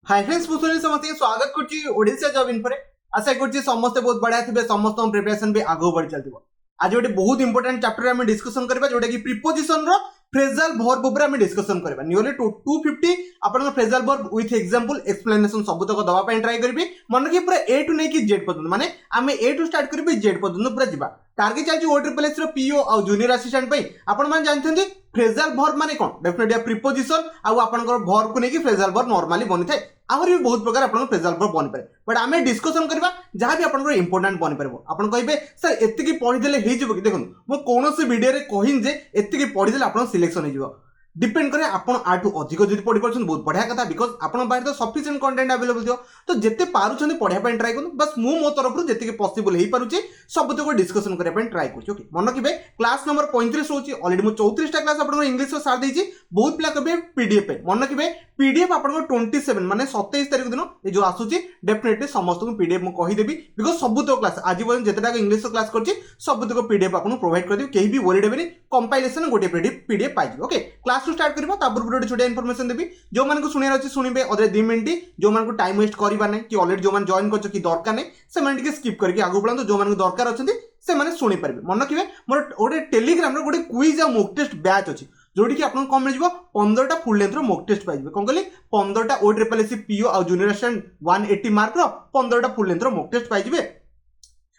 Hi friends मुझे समस्त स्वागत करछि ओडिशा जॉब इन्फो रे। आशा करछि समस्त बहुत बढ़िया थिबे, समस्त प्रिपरेशन भी आगो बढ़ चलतिबो। आज गोटे बहुत इंपोर्टेंट चैप्टर हम डिस्कशन करबा जोटा कि प्रीपोजिशन रो फ्रेजल वर्ब ऊपर हम डिस्कशन करबा। नियरली 250 आपन phrasal verb with example explanation सब तक दवा पय ट्राई करबी। मन के पूरा ए टू नै कि जेड पर्यंत, माने हम ए टू स्टार्ट करबी जेड पर्यंत पूरा जिबा। टारगेट चलछि ओ ट्रिपल एस रो पीओ और जूनियर असिस्टेंट पय आपन मान जानथंदी फ्रेजल वर्ब माने कोन। डेफिनेटली प्रीपोजिशन आ आपन वर्ब को नै कि फ्रेजल वर्ब नॉर्मली बनि थाए। आमर भी बहुत प्रकार आपन फ्रेजल वर्ब बनि पारे, बट आमे डिस्कशन करबा जहां भी आपन इंपोर्टेंट बनि परबो। आपन कहबे सर एत्ति की पढि देले हे जिवो कि, देखन मो कोनोसी वीडियो रे कहिन जे एत्ति की पढि देले आपन सिलेक्शन हे जिवो। डिपेंड करे आपन आठु अधिक जदि पढि परछन बहुत बढ़िया कथा, बिकॉज आपन बाहर तो सफिशिएंट कंटेंट अवेलेबल थियो। तो जेते पारुछन पढिया पय ट्राई करू। बस मो तरफ रु जेते की पॉसिबल हे पारुची सब तक डिस्कशन करे पय ट्राई करछु। ओके मन रखिबे क्लास नंबर 35 होची। ऑलरेडी मो 34 टा क्लास आपन इंग्लिश रो सार देछि। बहुत पिला कहबे पीडीएफ पे मन रखिबे पीडीएफ आपन 27 माने 27 तारिख दिन ए जो आसुची डेफिनेटली समस्त को पीडीएफ मो कहि देबी। बिकॉज सब तो क्लास आज पर्यंत जेतेटा इंग्लिश रो क्लास करछि सब तक पीडीएफ आपन प्रोवाइड कर देबी। केही भी वरीड हेबेनी, कंपाइलेशन गोटे पीडीएफ पाइ जिवो। ओके क्लास टू स्टार्ट करबो ता पूर्व छोटा इनफॉरमेशन देबी। जो मान को सुनियार अछि सुनिबे अदरे 2 मिनिट। जो मान को टाइम वेस्ट करबा नै कि ऑलरेडी जो मान जॉइन करछ कि दरकार नै से मान के स्किप करके आगु पळंतो। जो मान को दरकार अछंती से माने सुनि परबे। मन रखिबे मोर ओडे टेलीग्राम रो गोटे क्विज आ मॉक टेस्ट बैच अछि जोडी कि आपन कम मिल जिवो 15 टा फुल लेंथ रो मॉक टेस्ट पाइ जिवो। कोन कहली 15 टा ओ ट्रिपल एस पीओ आ जूनियर असिस्टेंट 180 मार्क रो 15 टा फुल लेंथ रो मॉक टेस्ट पाइ जिवे।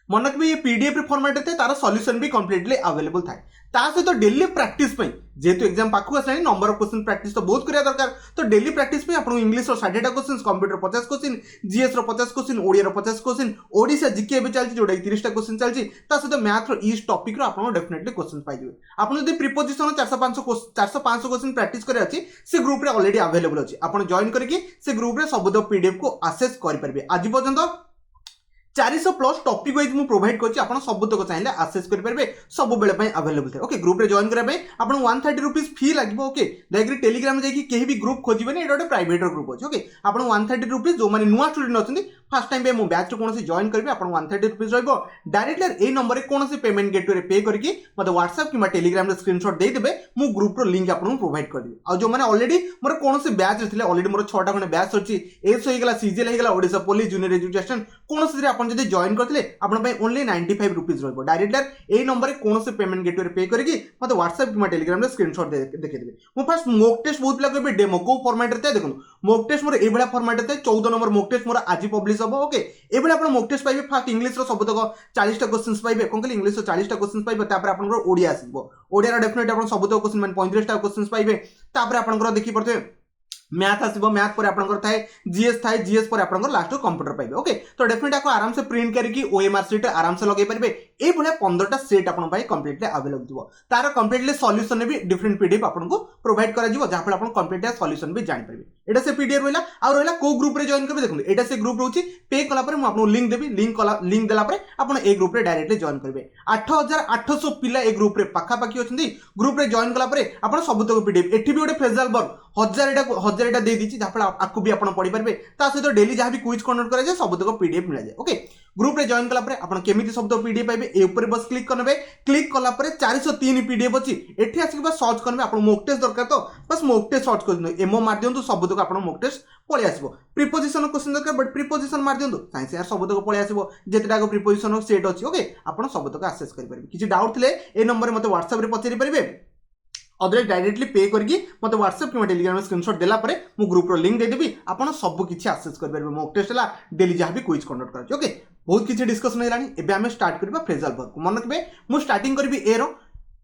मन रखिबे ये पीडीएफ रे फॉर्मेट थे, तार सॉल्यूशन भी कंप्लीटली अवेलेबल थाए। ता सहित डेली प्रैक्टिस पे जेहेतु एग्जाम पाखु आसलानी नंबर ऑफ क्वेश्चन प्रैक्टिस तो बहुत करिया दरकार। तो डेली प्रैक्टिस पे आपन इंग्लिश रो 60 टा क्वेश्चन, कंप्यूटर 50 क्वेश्चन, जीएस रो 50 क्वेश्चन, ओडिया रो 50 क्वेश्चन, ओडिशा जीके एबे चलछि जोडा 30 टा क्वेश्चन चलछि। ता सहित मैथ रो ईच टॉपिक रो आपन डेफिनेटली क्वेश्चन पाइ दिबे। आपन जदि प्रीपोजिशन 400-500 क्वेश्चन प्रैक्टिस करे अछि से ग्रुप रे ऑलरेडी अवेलेबल अछि। आपन जॉइन करके से ग्रुप रे सब द पीडीएफ को एक्सेस करि परबे। आज पर्यंत 400 प्लस टॉपिक वाइज मु प्रोवाइड करछि। आपन सब तक चाहिले एक्सेस करि परबे, सब बेले पय अवेलेबल थे। ओके ग्रुप रे जॉइन करे पय आपन 130 रुपीस फी लागिबो। ओके डायरेक्टली टेलीग्राम में जाई केही भी ग्रुप खोजिबे नै, एटा गोटे प्राइवेट ग्रुप अछि। ओके आपन 130 रुपीस जो माने नुवा स्टूडेंट अछंती फर्स्ट टाइम पे मो बैच कोनोसी जॉइन करबे आपन 130 रुपीस रहइबो। डायरेक्टली ए नंबर रे कोनोसी पेमेंट गेटवे रे पे करके मते व्हाट्सएप किबा टेलीग्राम रे स्क्रीनशॉट दे देबे। मु ग्रुप रो लिंक आपन प्रोवाइड कर देबे। आ जो माने ऑलरेडी मोर कोनोसी बैच थिले, ऑलरेडी मोर 6 टा कोने बैच अछि। एस होई गेला, सीजीएल होई गेला, ओडिशा पुलिस जूनियर एजुकेशन कोनोसी रे आपन जदि जॉइन करथिले आपन पय ओनली 95 रुपीस रहइबो। डायरेक्टली ए नंबर रे कोनोसी पेमेंट गेटवे रे पे करके मते व्हाट्सएप किबा टेलीग्राम रे स्क्रीनशॉट देखे देबे। मु फर्स्ट मॉक टेस्ट बहुत पिला कहबे डेमो को फॉर्मेट रे देखो मॉक टेस्ट मोर ए बडा फॉर्मेट रे 14 नंबर मॉक टेस्ट मोर आज पब्लिश हबो। ओके एबडा आपन मॉक टेस्ट पाइबे। फर्स्ट इंग्लिश रो सब तक 40 टा क्वेश्चंस पाइबे। कोन कहली इंग्लिश रो 40 टा क्वेश्चंस पाइबे। तापर आपन ओडिया आसीबो। ओडिया रो डेफिनेटली आपन सब तक क्वेश्चन मान 35 टा क्वेश्चंस पाइबे। तापर आपन देखि परथे मैथ आसीबो। मैथ पर आपन थाए जीएस थाए, जीएस पर आपन लास्ट कंप्यूटर पाइबे। ओके तो डेफिनेटली आपको आराम से प्रिंट करके ओएमआर सीट आराम से लगे पारे। ए भले 15 टा सेट आपन भाई कंप्लीटली अवेलेबल थिबो। तार कंप्लीटली सॉल्यूशन भी डिफरेंट पीडीएफ आपन को प्रोवाइड करा जिवो, जहां पर आपन कंप्लीटली सॉल्यूशन भी जानि पारिबे। एटा से पीडीएफ रहला आ रहला को ग्रुप रे जॉइन करबे। देखो एटा से ग्रुप रहउची पे कला पर मु आपन लिंक देबी। लिंक देला पर आपन ए ग्रुप रे डायरेक्टली जॉइन करबे। 8800 पिला ए ग्रुप रे पाखा पाखी अछंती। ग्रुप रे जॉइन कला पर आपन सब तक पीडीएफ एठी भी ओटे फ्रेजल वर्ब 1000 टा दे दीची, जहां आपको भी आपन पढ़ी पारबे। ता सहित डेली जहां भी क्विज कंडक्ट करा जाय सब तक पीडीएफ मिल जाय। ओके ग्रुप रे जॉइन कला पर आपन केमिति सब तक पीडीएफ पाइबे। ए ऊपर बस क्लिक करबे। क्लिक कला पर 403 पीडीएफ अछि। एठी आसी बस सर्च करबे। आपन मॉक टेस्ट दरकार तो बस मॉक टेस्ट सर्च कर दिनो। एमओ मार दियंतु सब तक आपन मॉक टेस्ट पळे आसीबो। प्रीपोजिशन क्वेश्चन दरकार बट प्रीपोजिशन मार दियंतु साइंस यार सब तक पळे आसीबो। जेतेटा को प्रीपोजिशन सेट अछि। ओके आपन सब तक एक्सेस करि पारबे। किछि डाउट थिले ए नंबर मते व्हाट्सएप रे पचेरि पारिबे। अदर डायरेक्टली पे करके मत व्हाट्सएप कि टेलीग्राम में स्क्रीनशॉट देला परे मु ग्रुप रो लिंक दे देबी। आपन सब किछि एक्सेस कर परबे। मॉक टेस्ट ला डेली जहां भी क्विज कंडक्ट करा। ओके बहुत किछि डिस्कशन हेलानी। एबे हमें स्टार्ट करबा फ्रेजल वर्ब। मन रखबे मु स्टार्टिंग करबी ए रो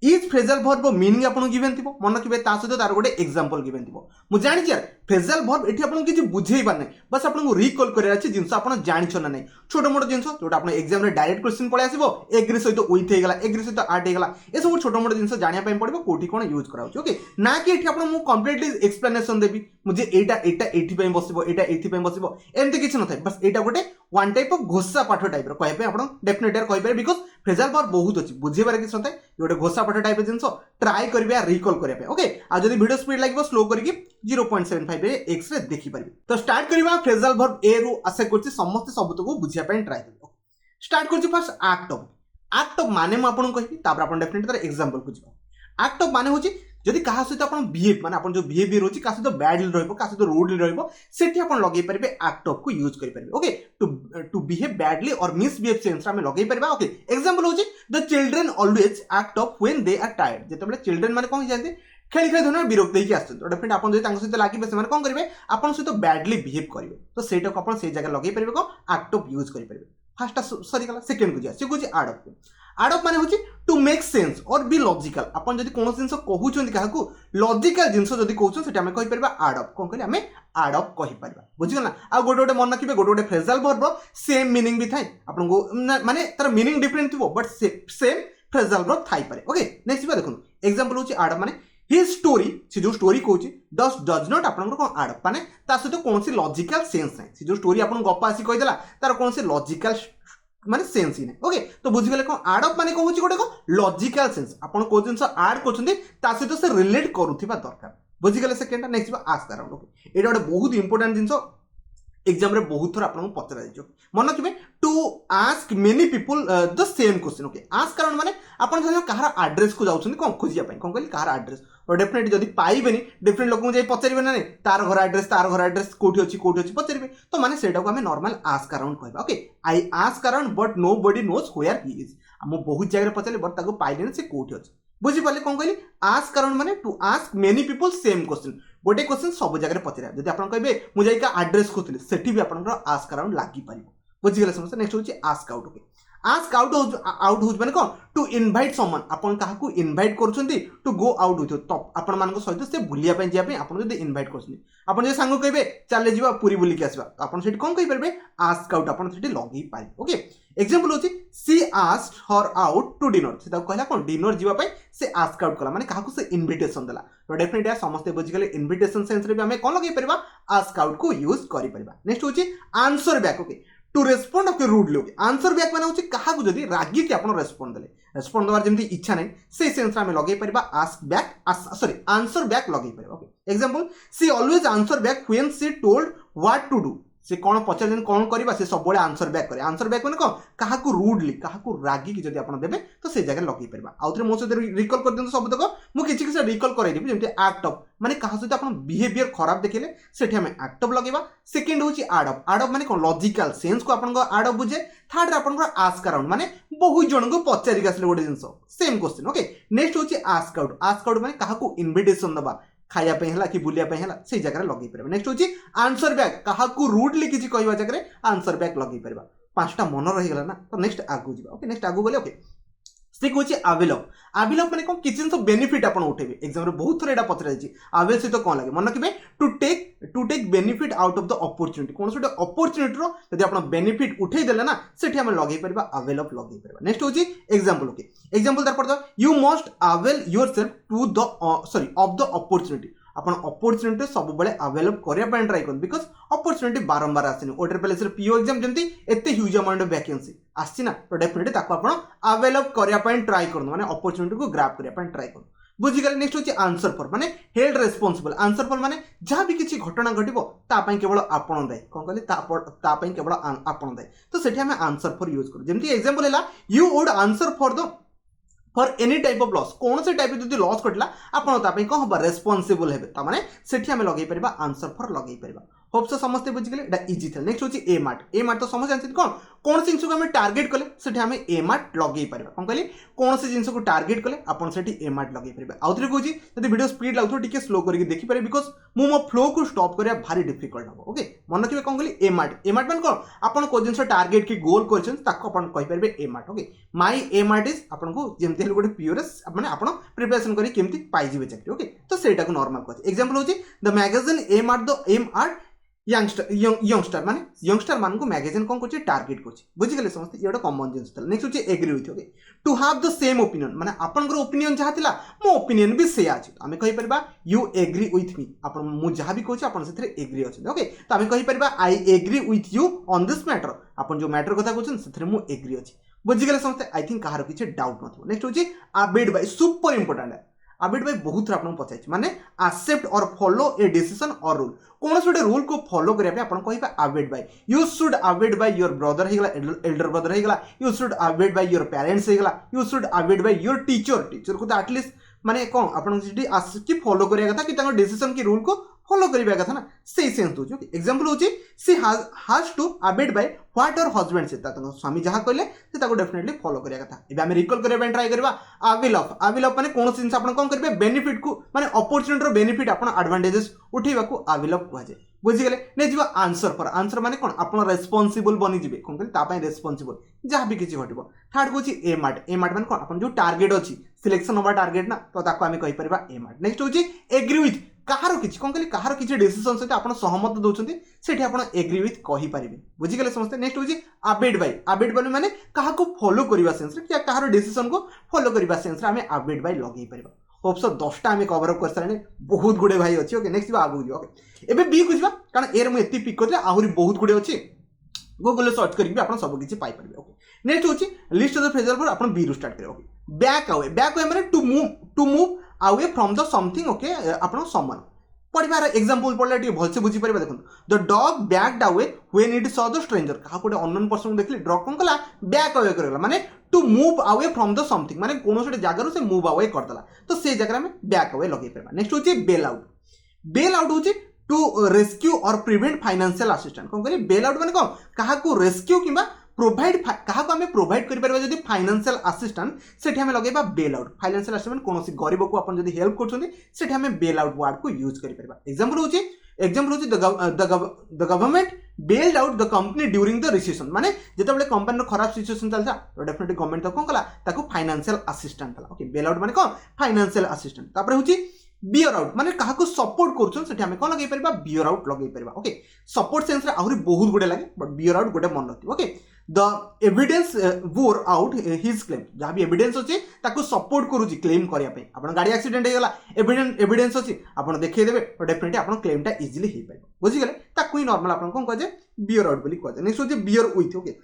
इज फ्रेजल वर्ब मीनिंग आपन गिवन थिबो। मन रखबे ता सहित तार गोटे एग्जांपल गिवन थिबो। मु जानि यार फ्रेजल वर्ब एठी आपन किछि बुझेइबा नै, बस आपन को रिकॉल करे अछि जिंस आपन जानि छ ना नै। छोटो मोटो जिंस जोटा आपन एग्जाम रे डायरेक्ट क्वेश्चन पळे आसीबो। एग्री सहित विथ हे गेला, एग्री सहित आर्ट हे गेला। ए सब छोटो मोटो जिंस जानिया पय पड़िबो कोठी कोन यूज कराउ। ओके ना कि एठी आपन मु कंप्लीटली एक्सप्लेनेशन देबी। मुझे एटा एठी पय बसिबो, एटा एठी पय बसिबो, एमति किछि न थाय। बस एटा गोटे वन टाइप ऑफ घोषा पाठ टाइप रो कहै पे आपन डेफिनेटली कहै पारे। बिकॉज़ फ्रेजल वर्ब बहुत अछि बुझेबार किछि न थाय। गोटे घोषा पाठ टाइप जिंस ट्राई करबे रिकॉल करबे। ओके आ जदी वीडियो स्पीड लागिबो स्लो करके 0.75 रे एक्स रे देखि परबे। तो स्टार्ट करबा फ्रेजल वर्ब ए रो। आशा करछि समस्त सब तक बुझिया पय ट्राई करबो। स्टार्ट करछि first act of. Act of माने म आपन कहि तापर आपन डेफिनेटली तार एग्जांपल बुझिबो। एक्ट ऑफ माने होछि जदि कहा सहित आपण बिहेव माने आपण जो बिहेवियर होची का सहित बैडली रहबो का सहित रूडली रहबो सेठी आपण लगेई परिबे एक्ट ऑफ को यूज करि परिबे ओके टू बिहेव बैडली और मिसबिहेव सेंस में लगेई परिबा ओके एग्जांपल होची the children always act off when they are tired जेतबेले चिल्ड्रन माने कोन जानते खेली खेली धुना विरक्त होइकी आछन तो डेफिनेट आपण जदि तांग सहित लागिबे से माने कोन करिवे आपण सहित बैडली बिहेव करिवे तो सेटा को आपण से जगह लगेई परिबे को एक्ट ऑफ यूज करि परिबे फर्स्ट सरी गला सेकंड को जा से को एड ऑफ आड अफ माने होची टू मेक सेंस और बी लॉजिकल अपन जदि कोन जिंस कहउछन काहाकू लॉजिकल जिंस जदि कहउछन सेटा हम कहि परबा आड अफ कोन कहले हम आड अफ कहि परबा बुझिगल ना आ गोटे गोटे मन रखिबे गोटे गोटे फ्रेजल वर्ब सेम मीनिंग भी थाई आपन को माने तार मीनिंग डिफरेंट थिबो बट सेम फ्रेजल वर्ब थाई पारे ओके नेक्स्ट बा देखो एग्जांपल होची आड अफ माने हिज स्टोरी से जो स्टोरी कहउची डज नॉट आपन को आड अफ माने ता सहित कोनसी लॉजिकल सेंस नै से जो स्टोरी आपन गप्पा आसी कहि देला तार कोनसी लॉजिकल माने सेंस ही नहीं ओके तो बुझी गले कोन आड अफ माने कोन होची गोटे को लॉजिकल सेंस आपण को जिंस ऐड करछन्ती ता सहित से रिलेट करूथिबा दरकार बुझी गले सेकंड नेक्स्ट बा आस्क अराउंड ओके एटा गोटे बहुत इंपोर्टेंट जिंस एग्जाम रे बहुत थोर आपन पचरा जाइछो मन रखिबे to ask many people the same question okay ask around माने आपण जने कहार एड्रेस को जाउछन्ती कोन खोजिया पई कोन कहली कहार एड्रेस और डेफिनेटली जदि पाइबेनी डिफरेंट लोक जाई पचरिबे ना तार घर एड्रेस कोठी अछि पचरिबे तो माने सेटा को हम नॉर्मल आस्क अराउंड कहबा okay I ask around but nobody knows where he is हम बहुत जगह पचले बट ताको पाइलेन से कोठी अछि बुझी पाले कोन कहली आस्क अराउंड माने to ask many people same question गोटे क्वेश्चन सब जगह पचरा जदि आपण कहबे मु जाई का एड्रेस खोथले सेठी भी आपण आस्क अराउंड लागी परिबो बुझी गेले समस्या नेक्स्ट होची ask out okay ask out होज माने कोन टू इनवाइट समवन आपण काहाकू इनवाइट करछन्ती टू गो आउट विथ तो आपण मानको सहित से बुलिया पे जिया पे आपण जदि इनवाइट करछन्ती आपण जे सांग कहबे चले जिवा पूरी बुली के आसीबा आपण सेठी कोन कहि परबे आस्क आउट आपण सेठी लगेई पारि ओके एग्जांपल होची she asked her out to dinner सेटा कहला कोन डिनर जिवा पे से आस्क आउट कला माने काहाकू से इनविटेशन देला तो डेफिनेटली समस्त बुझी गेले इनविटेशन सेंस रे भी हमें कोन लगेई परबा आस्क आउट को यूज करि परबा नेक्स्ट होची answer back okay to respond okay rudely okay answer back माने होची काहाकू जदी रागी के आपण रेस्पोंड देले रेस्पोंड दवार जेमती इच्छा नै से सेंस रे हमें लगेई परबा ask back sorry answer back लगेई परबा okay example she always answer back when she told what to do से कौन पचार कौन करवा से सब आंसर बैक करे आंसर बैक मैंने कौन क्या रूडली क्या रागी की जब आप देवे तो से जगह लगे पार आउ थे मो सहित रिकल कर दिखाँ सब तक मुझे किसी रिकल करदेवी जमी एक्ट ऑफ माने क्या सहित आप बिहेवियर खराब देखिले से आम एक्ट ऑफ लगे सेकेंड हूँ आड ऑफ माने कौन लॉजिकल सेंस को आप आड ऑफ बुझे थर्ड आप आस्क अराउंड माने बहुत जन को पचारिक आसले गोटे जिन सेम क्वेश्चन ओके नेक्स्ट हूँ आस्क आउट माने क्या इनविटेशन दबा खाया पे हला कि बुलिया पे हला से जगह लगे परबा नेक्स्ट होची आंसर बैक काहाकू रूडली किछि कहबा जगह आंसर बैक लगे परबा पांचटा मन रहि गेला ना तो नेक्स्ट आगु जिबा ओके नेक्स्ट आगु गले ओके से कोची आविल माने कोन किछन सब बेनिफिट आपण उठेबे एग्जाम रे बहुत थोर एडा पत्र जाई आविल से तो कोन लागे मन रखिबे to take benefit out of the opportunity कोन सोटे अपॉर्चुनिटी रो यदि आपण बेनिफिट उठै देले ना सेठी हम लगे परबा अवेल ऑफ लगे परबा नेक्स्ट होची एग्जांपल ओके एग्जांपल दर पड़ you must avail yourself to the sorry of the opportunity आपण अपॉर्चुनिटी सब बेले अवेल करिया पय ट्राई करन बिकॉज़ अपॉर्चुनिटी बारंबार आसिनी ओटर प्लेस रे पीओ एग्जाम जेंती एते ह्यूज अमाउंट ऑफ वैकेंसी आसी ना तो डेफिनेटली ताको आपण अवेल करिया पय ट्राई करन माने अपॉर्चुनिटी को ग्रैब करिया पय ट्राई करन बुझी गले नेक्स्ट होची आंसर फॉर माने हेल्ड रेस्पोंसिबल आंसर फॉर माने जहाँ भी किसी घटना घटिबो ता पय केवल आपण दायी कोन कहले ता पय केवल आपण दायी तो सेठी हम आंसर फॉर यूज करू जेंती एग्जांपल हैला you would answer for any type of loss कौन से टाइप जदि लॉस घटला आपण ता पय को हबा रेस्पोंसिबल हेबे ता माने सेठी हम लगेई परबा answer for लगेई Parba hope so समस्त बुझी गले एटा इजी था नेक्स्ट होची ए मार्ट तो समझ जानते कौन से जिंस को हम टारगेट कले सेठी हम ए मार्ट लगेई परबा कोन कहली कौन से जिंस को टारगेट कले आपण सेठी ए मार्ट लगेई परबा आउथरे कहूची जदि वीडियो स्पीड लागथो टिके स्लो करके देखि पारे बिकॉज़ मु मो फ्लो को स्टॉप करिया भारी डिफिकल्ट हो ओके मन रखिबे कोन कहली ए मार्ट माने कोन आपण को जिंस टारगेट की गोल करछन ताको आपण कहि परबे a mart okay my a mart is आपण को जेमते हेल गोटे प्योरेस माने आपण प्रिपरेशन करी केमती पाई जिवे चाकरी ओके तो सेटा को नॉर्मल कहै एग्जांपल होची the magazine aim at youngster माने यंगस्टर मान को मैगजीन कौन करछि टारगेट करछि बुझि गेले समस्त ये कॉमन जिंस था नेक्स्ट होछि agree with okay to have the same opinion माने आपन ओपिनियन जहा थिला मो ओपिनियन भी से अछि आमे कहि परबा यू एग्री विथ मी आपन मु जहा भी कहछि आपन सेथरे एग्री अछि ओके तो आमे कहि परबा I agree with you on this matter आपन जो मैटर कथा कहछन सेथरे मु एग्री अछि बुझि गेले समस्त आई थिंक कहार किछि डाउट नथो नेक्स्ट होछि अबेड बाय सुपर इंपोर्टेंट है अबेड बाय बहुत आपन पचाइ माने एक्सेप्ट और फॉलो ए डिसीजन और रूल कौन से रूल को फॉलो करिया पे आपन कहिबा abide by you should abide by your brother हेगला एल्डर ब्रदर हेगला you should abide by your parents हेगला you should abide by your teacher को तो एटलीस्ट माने कौन आपण जेटी आसिकी फॉलो करिया कथा कि तांको डिसीजन की रूल को फॉलो करिया कथा ना सेही सेंस दोछ ओके एग्जांपल होची has to abide by what her हर हस्बैंड से ताको स्वामी जहा कहले से ताको डेफिनेटली फॉलो करिया कथा एबे हम रिकॉल करिया ट्राई करबा आई विल ऑफ माने कोन जिंस आपण कोन करबे बेनिफिट को माने अपॉर्चुनिटी रो बेनिफिट आपण एडवांटेजेस उठेबा को आई विल ऑफ कह जाय बुझी गले नै जीवा आंसर पर आंसर माने कोन आपण रेस्पोंसिबल बनी जिवे कोन कहले ता पय रेस्पोंसिबल जहा भी किछि घटिबो थर्ड होची एम आर्ट माने कोन आपण जो टारगेट अछि सिलेक्शन ऑफ टारगेट ना तो ताको हम कहि परबा एम आर्ट नेक्स्ट होची एग्री विथ कहार किछि कोन कहले कहार किछि डिसीजन सहित आपण सहमत दोछंती सेठी आपण एग्री विथ कहि परिबे बुझी गले समस्त नेक्स्ट होची अबेड बाय माने कहा को फॉलो करबा सेंस रे कि कहार डिसीजन को फॉलो करबा सेंस रे हमें अबेड बाय लगेई परबा होप्स 10टा हमें कवर अप कर सारे बहुत गुडे भाई अछि ओके नेक्स्ट आगु जी ओके एबे बी कुछबा कारण एर मु एति पिक करले आहुरी बहुत गुडे अछि गूगल सर्च करिबे आपण सब किछि पाई परबे ओके नेक्स्ट होची लिस्ट ऑफ द फ्रेजल पर आपण बी रु स्टार्ट करे ओके बैक अवे माने to move away from the something okay आपण समवन पढ़िबार एग्जांपल पढ़ले टी भलसे बुझी परबे देखन the dog backed away when it saw the stranger कहा कोटे अननोन पर्सन देखली डॉग कोन कला बैक अवे करला माने to move away from the something माने कोनो सोटे जागारु से मूव अवे करदला तो से जगह में बैक अवे लगे परबा नेक्स्ट होची बेल आउट होची टू रेस्क्यू और प्रिवेंट फाइनेंशियल असिस्टेंट कोन करी बेल आउट माने कोन कहा को रेस्क्यू किबा प्रोवाइड कहा को हमें प्रोवाइड करि परबा जदी फाइनेंशियल असिस्टेंट सेठी हमें लगेबा बेल आउट फाइनेंशियल असिस्टेंट कोनोसी गरीब को अपन जदी हेल्प करछोंती सेठी हमें बेल आउट वर्ड को यूज करि परबा एग्जांपल होची the government bailed out the company during the recession माने जेतेबेले कंपनी खराब सिचुएशन चलता तो डेफिनेटली गवर्नमेंट तो कोन कला ताको फाइनेंशियल असिस्टेंट कला ओके बेल आउट माने कोन फाइनेंशियल असिस्टेंट तापर होची बियर आउट माने कहा को सपोर्ट करछन सेठी हमें कोन लगेई परबा बियर आउट लगेई परबा ओके सपोर्ट सेंस रे आहुरी बहुत गुडे लागे बट बियर आउट गुडे मन रखती ओके द एविडेंस वोर आउट हिज क्लेम जहाँ भी एविडेंस अच्छे ताको सपोर्ट करूची क्लेम करिया पे आपण गाड़ी एक्सीडेंट हेगला एविडेंस अच्छी आपण देखै देबे तो डेफिनेटली आपण क्लेमटा इजीली हे पाइबो बुझी गले ताको ही नॉर्मल आपण कोन कह जे बियर आउट बोली कह जे नेक्स्ट होचे बियर विथ ओके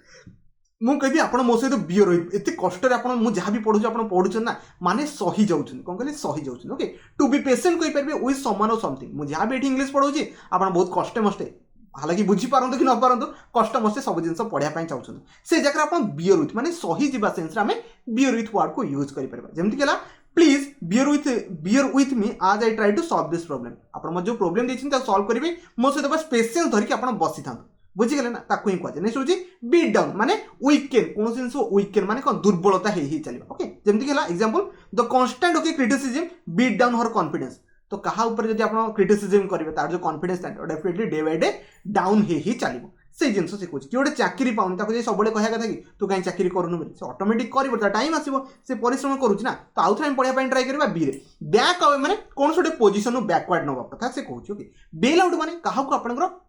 मु कहबी आपण मो सहित बियर विथ एते कष्ट रे आपण मु जहाँ भी पढु आपण पढुछन ना माने सही जाउछन कोन कहले सही जाउछन ओके टू बी पेशेंट कहि परबे विथ समवन और समथिंग मु जहाँ भी एठी इंग्लिश पढौची आपण बहुत कष्टे मष्टे हालांकि बुझी पारंतु कि न पारंतु कष्ट मस्ते सब जिनस पढ़िया ପାଇଁ चाहछन से जगह आपण बियर विथ माने सही जीवा सेंस रे हमें बियर विथ वर्ड को यूज करि परबा जेमति केला प्लीज बियर विथ मी आज I try to solve this problem आपण म जो प्रॉब्लम देछिन ता सॉल्व करिवे मो से बस पेशेंस धरि कि आपण बसी थांतु बुझी गेले ना ताको ही कहजे नेक्स्ट होची बीट डाउन माने वीकेंड कोन जिंस वीकेंड माने कोन दुर्बलता हे चलिबा ओके जेमति केला example the constant okay criticism beat down her confidence तो कहा ऊपर जब आप क्रिटिसिज्म करेंगे तार जो confidence definitely day by day down ही चलो से जिनस से कौन गोटे चाकरी पाऊनी ताको सब कह कथा कि तू कहीं चाकरी करूनु बोली से ऑटोमेटिक कर टाइम आसो से परिश्रम करुच्ची ना तो आउ थे पढ़ाई ट्राई करवा बी रे बैक अवे माने कौन गोटे पोजिशन बैकवर्ड नवा कथा से कहूँ ओके बेल आउट माने कहा को आपनकर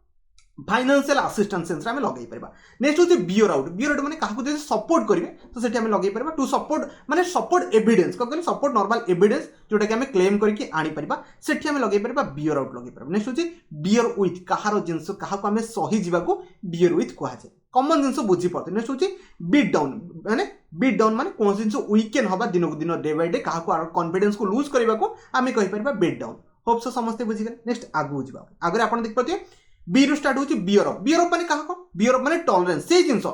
फाइनेंशियल असिस्टेंस सेंस आम लगे पार नेक्स्ट होची बियर आउट माने कहा को सपोर्ट करेंगे तो सेठी आम लगे पार टू सपोर्ट माने सपोर्ट एविडेंस कह सपोर्ट नॉर्मल एविडेंस जोटा कि आम क्लेम करके आनी पार सेठी आम लगे पार बियर आउट लगे पार नेक्स्ट होची बियर विथ कहार जिनस क्या आम सही जावाक बियर विथ कहुए कमन जिनस बुझी पाते नेक्स्ट होची बीट डाउन माने कौन जिनस वीकेंड हवा दिन को दिन डे बाय डे क्या कॉन्फिडेंस को लूज करने को आम कहीपर बीट डाउन होप्स समस्ते बुझीगले नेक्स्ट आगू जावा आगे आप देख पाते बी रु स्टार्ट होची बियर अप माने कहा बियर अप माने टॉलरेंस से जिंस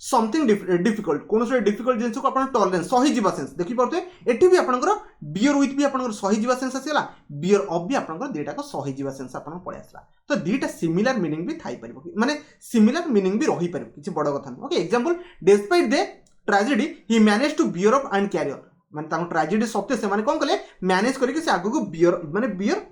समथिंग डिफिकल्ट कौन से डिफिकल्ट जिंस को अपन टॉलरेंस सही जीवा सेंस देखि परते एठी भी आपनकर बियर विथ भी आपनकर सही जीवा सेंस आसीला बियर अप भी आपनकर देटा को सही जीवा सेंस आपन पड़े आसला तो दीटा सिमिलर मीनिंग भी थाई परिबो माने सिमिलर मीनिंग भी रही परिबो किछि बड़ कथा न okay example despite the tragedy he manage to bear up and carry on माने ताको ट्रेजेडी सत्य से माने कोन कले मैनेज करके से आगु को बियर माने बियर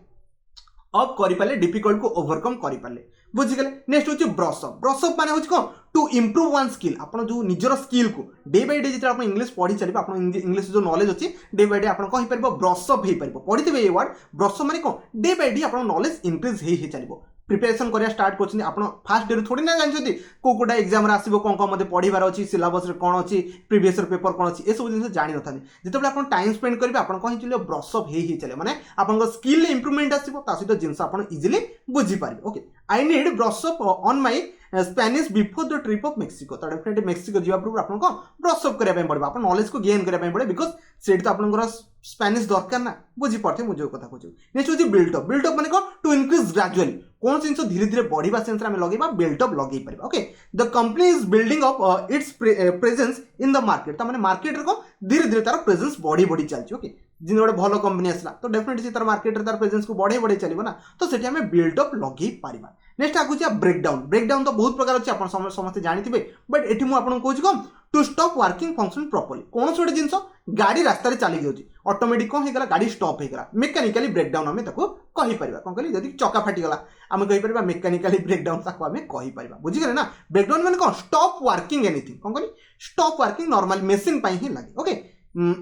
अप करि पाले डिफिकल्ट को ओवरकम करि पाले बुझिगले नेक्स्ट होची ब्रशअप माने होची कोन टू इंप्रूव वन स्किल आपण जो निजर स्किल को डे बाय डे जेते आपण इंग्लिश पढी चलिबा आपण इंग्लिश जो नॉलेज अछि डे बाय डे आपण कहि परबो ब्रशअप हे परबो पढितबे ए वर्ड ब्रशअप माने कोन डे बाय डे आपण नॉलेज इंक्रीज हे चलिबो प्रिपरेशन करिया स्टार्ट करछन आपण फास्ट डे थोड़ी ना जानछथि कोकोडा एग्जाम रे आसीबो कोन कोन मते पढिबार अछि सिलेबस रे कोन अछि प्रीवियस पेपर कोन अछि ए सब जिंस जानि नथानि जेतेबे आपण टाइम स्पेंड करबे आपण कहि चलियो ब्रशअप हे चले माने आपण स्किल ले इंप्रूवमेंट आसीबो ता सहित जिंस आपण इजीली बुझी पारिबे okay I need brush up on my Spanish before the trip of Mexico तो डेफिनेटली मेक्सिको जीवा पूर्व आपन को ब्रशअप करिया पय पड़बा आपन नॉलेज को गेन करिया पय पड़े बिकॉज़ सेट तो आपन स्पेनिश दरकार ना बुझी पड़थे मु जो कथा कहू नेक्स्ट होची बिल्ट अप माने को टू इंक्रीज ग्रेजुअली कौन जिन धीरे धीरे बढ़िया सेंस आम लगे बिल्ट अप लगे पार okay the company is building up its presence in the market market को धीरे धीरे तार प्रेजेंस बढ़ी बढ़ी चलती ओके जिन गोटे भल कंपनी आसला तो डेफिनेटली तार मार्केट तार प्रेजेंस को बढ़े बढ़े चलो ना तो सेठी आम बिल्डअप लगे पारिबा। नेक्स्ट आगु ब्रेकडाउन। ब्रेकडाउन तो बहुत प्रकार अच्छे आप समस्त जानते बट ये मुझे कहूँ कौन to stop working function properly कौन गोटे जिन गाड़ी रास्ता चली जाऊँगी ऑटोमेटिक कौन होगा गाड़ी स्टॉप होगा मेकानिकली ब्रेकडाउन आम कहीपर कौन कहली जब चका फाटीगला आम कहीपर मेकानिकली ब्रेकडाउन कहीपर बुझीगले ना। ब्रेकडाउन मैंने कौन स्टॉप वर्किंग एनीथिंग कौन कहली स्टॉप वर्किंग नॉर्मल मेसीन ही लगे। ओके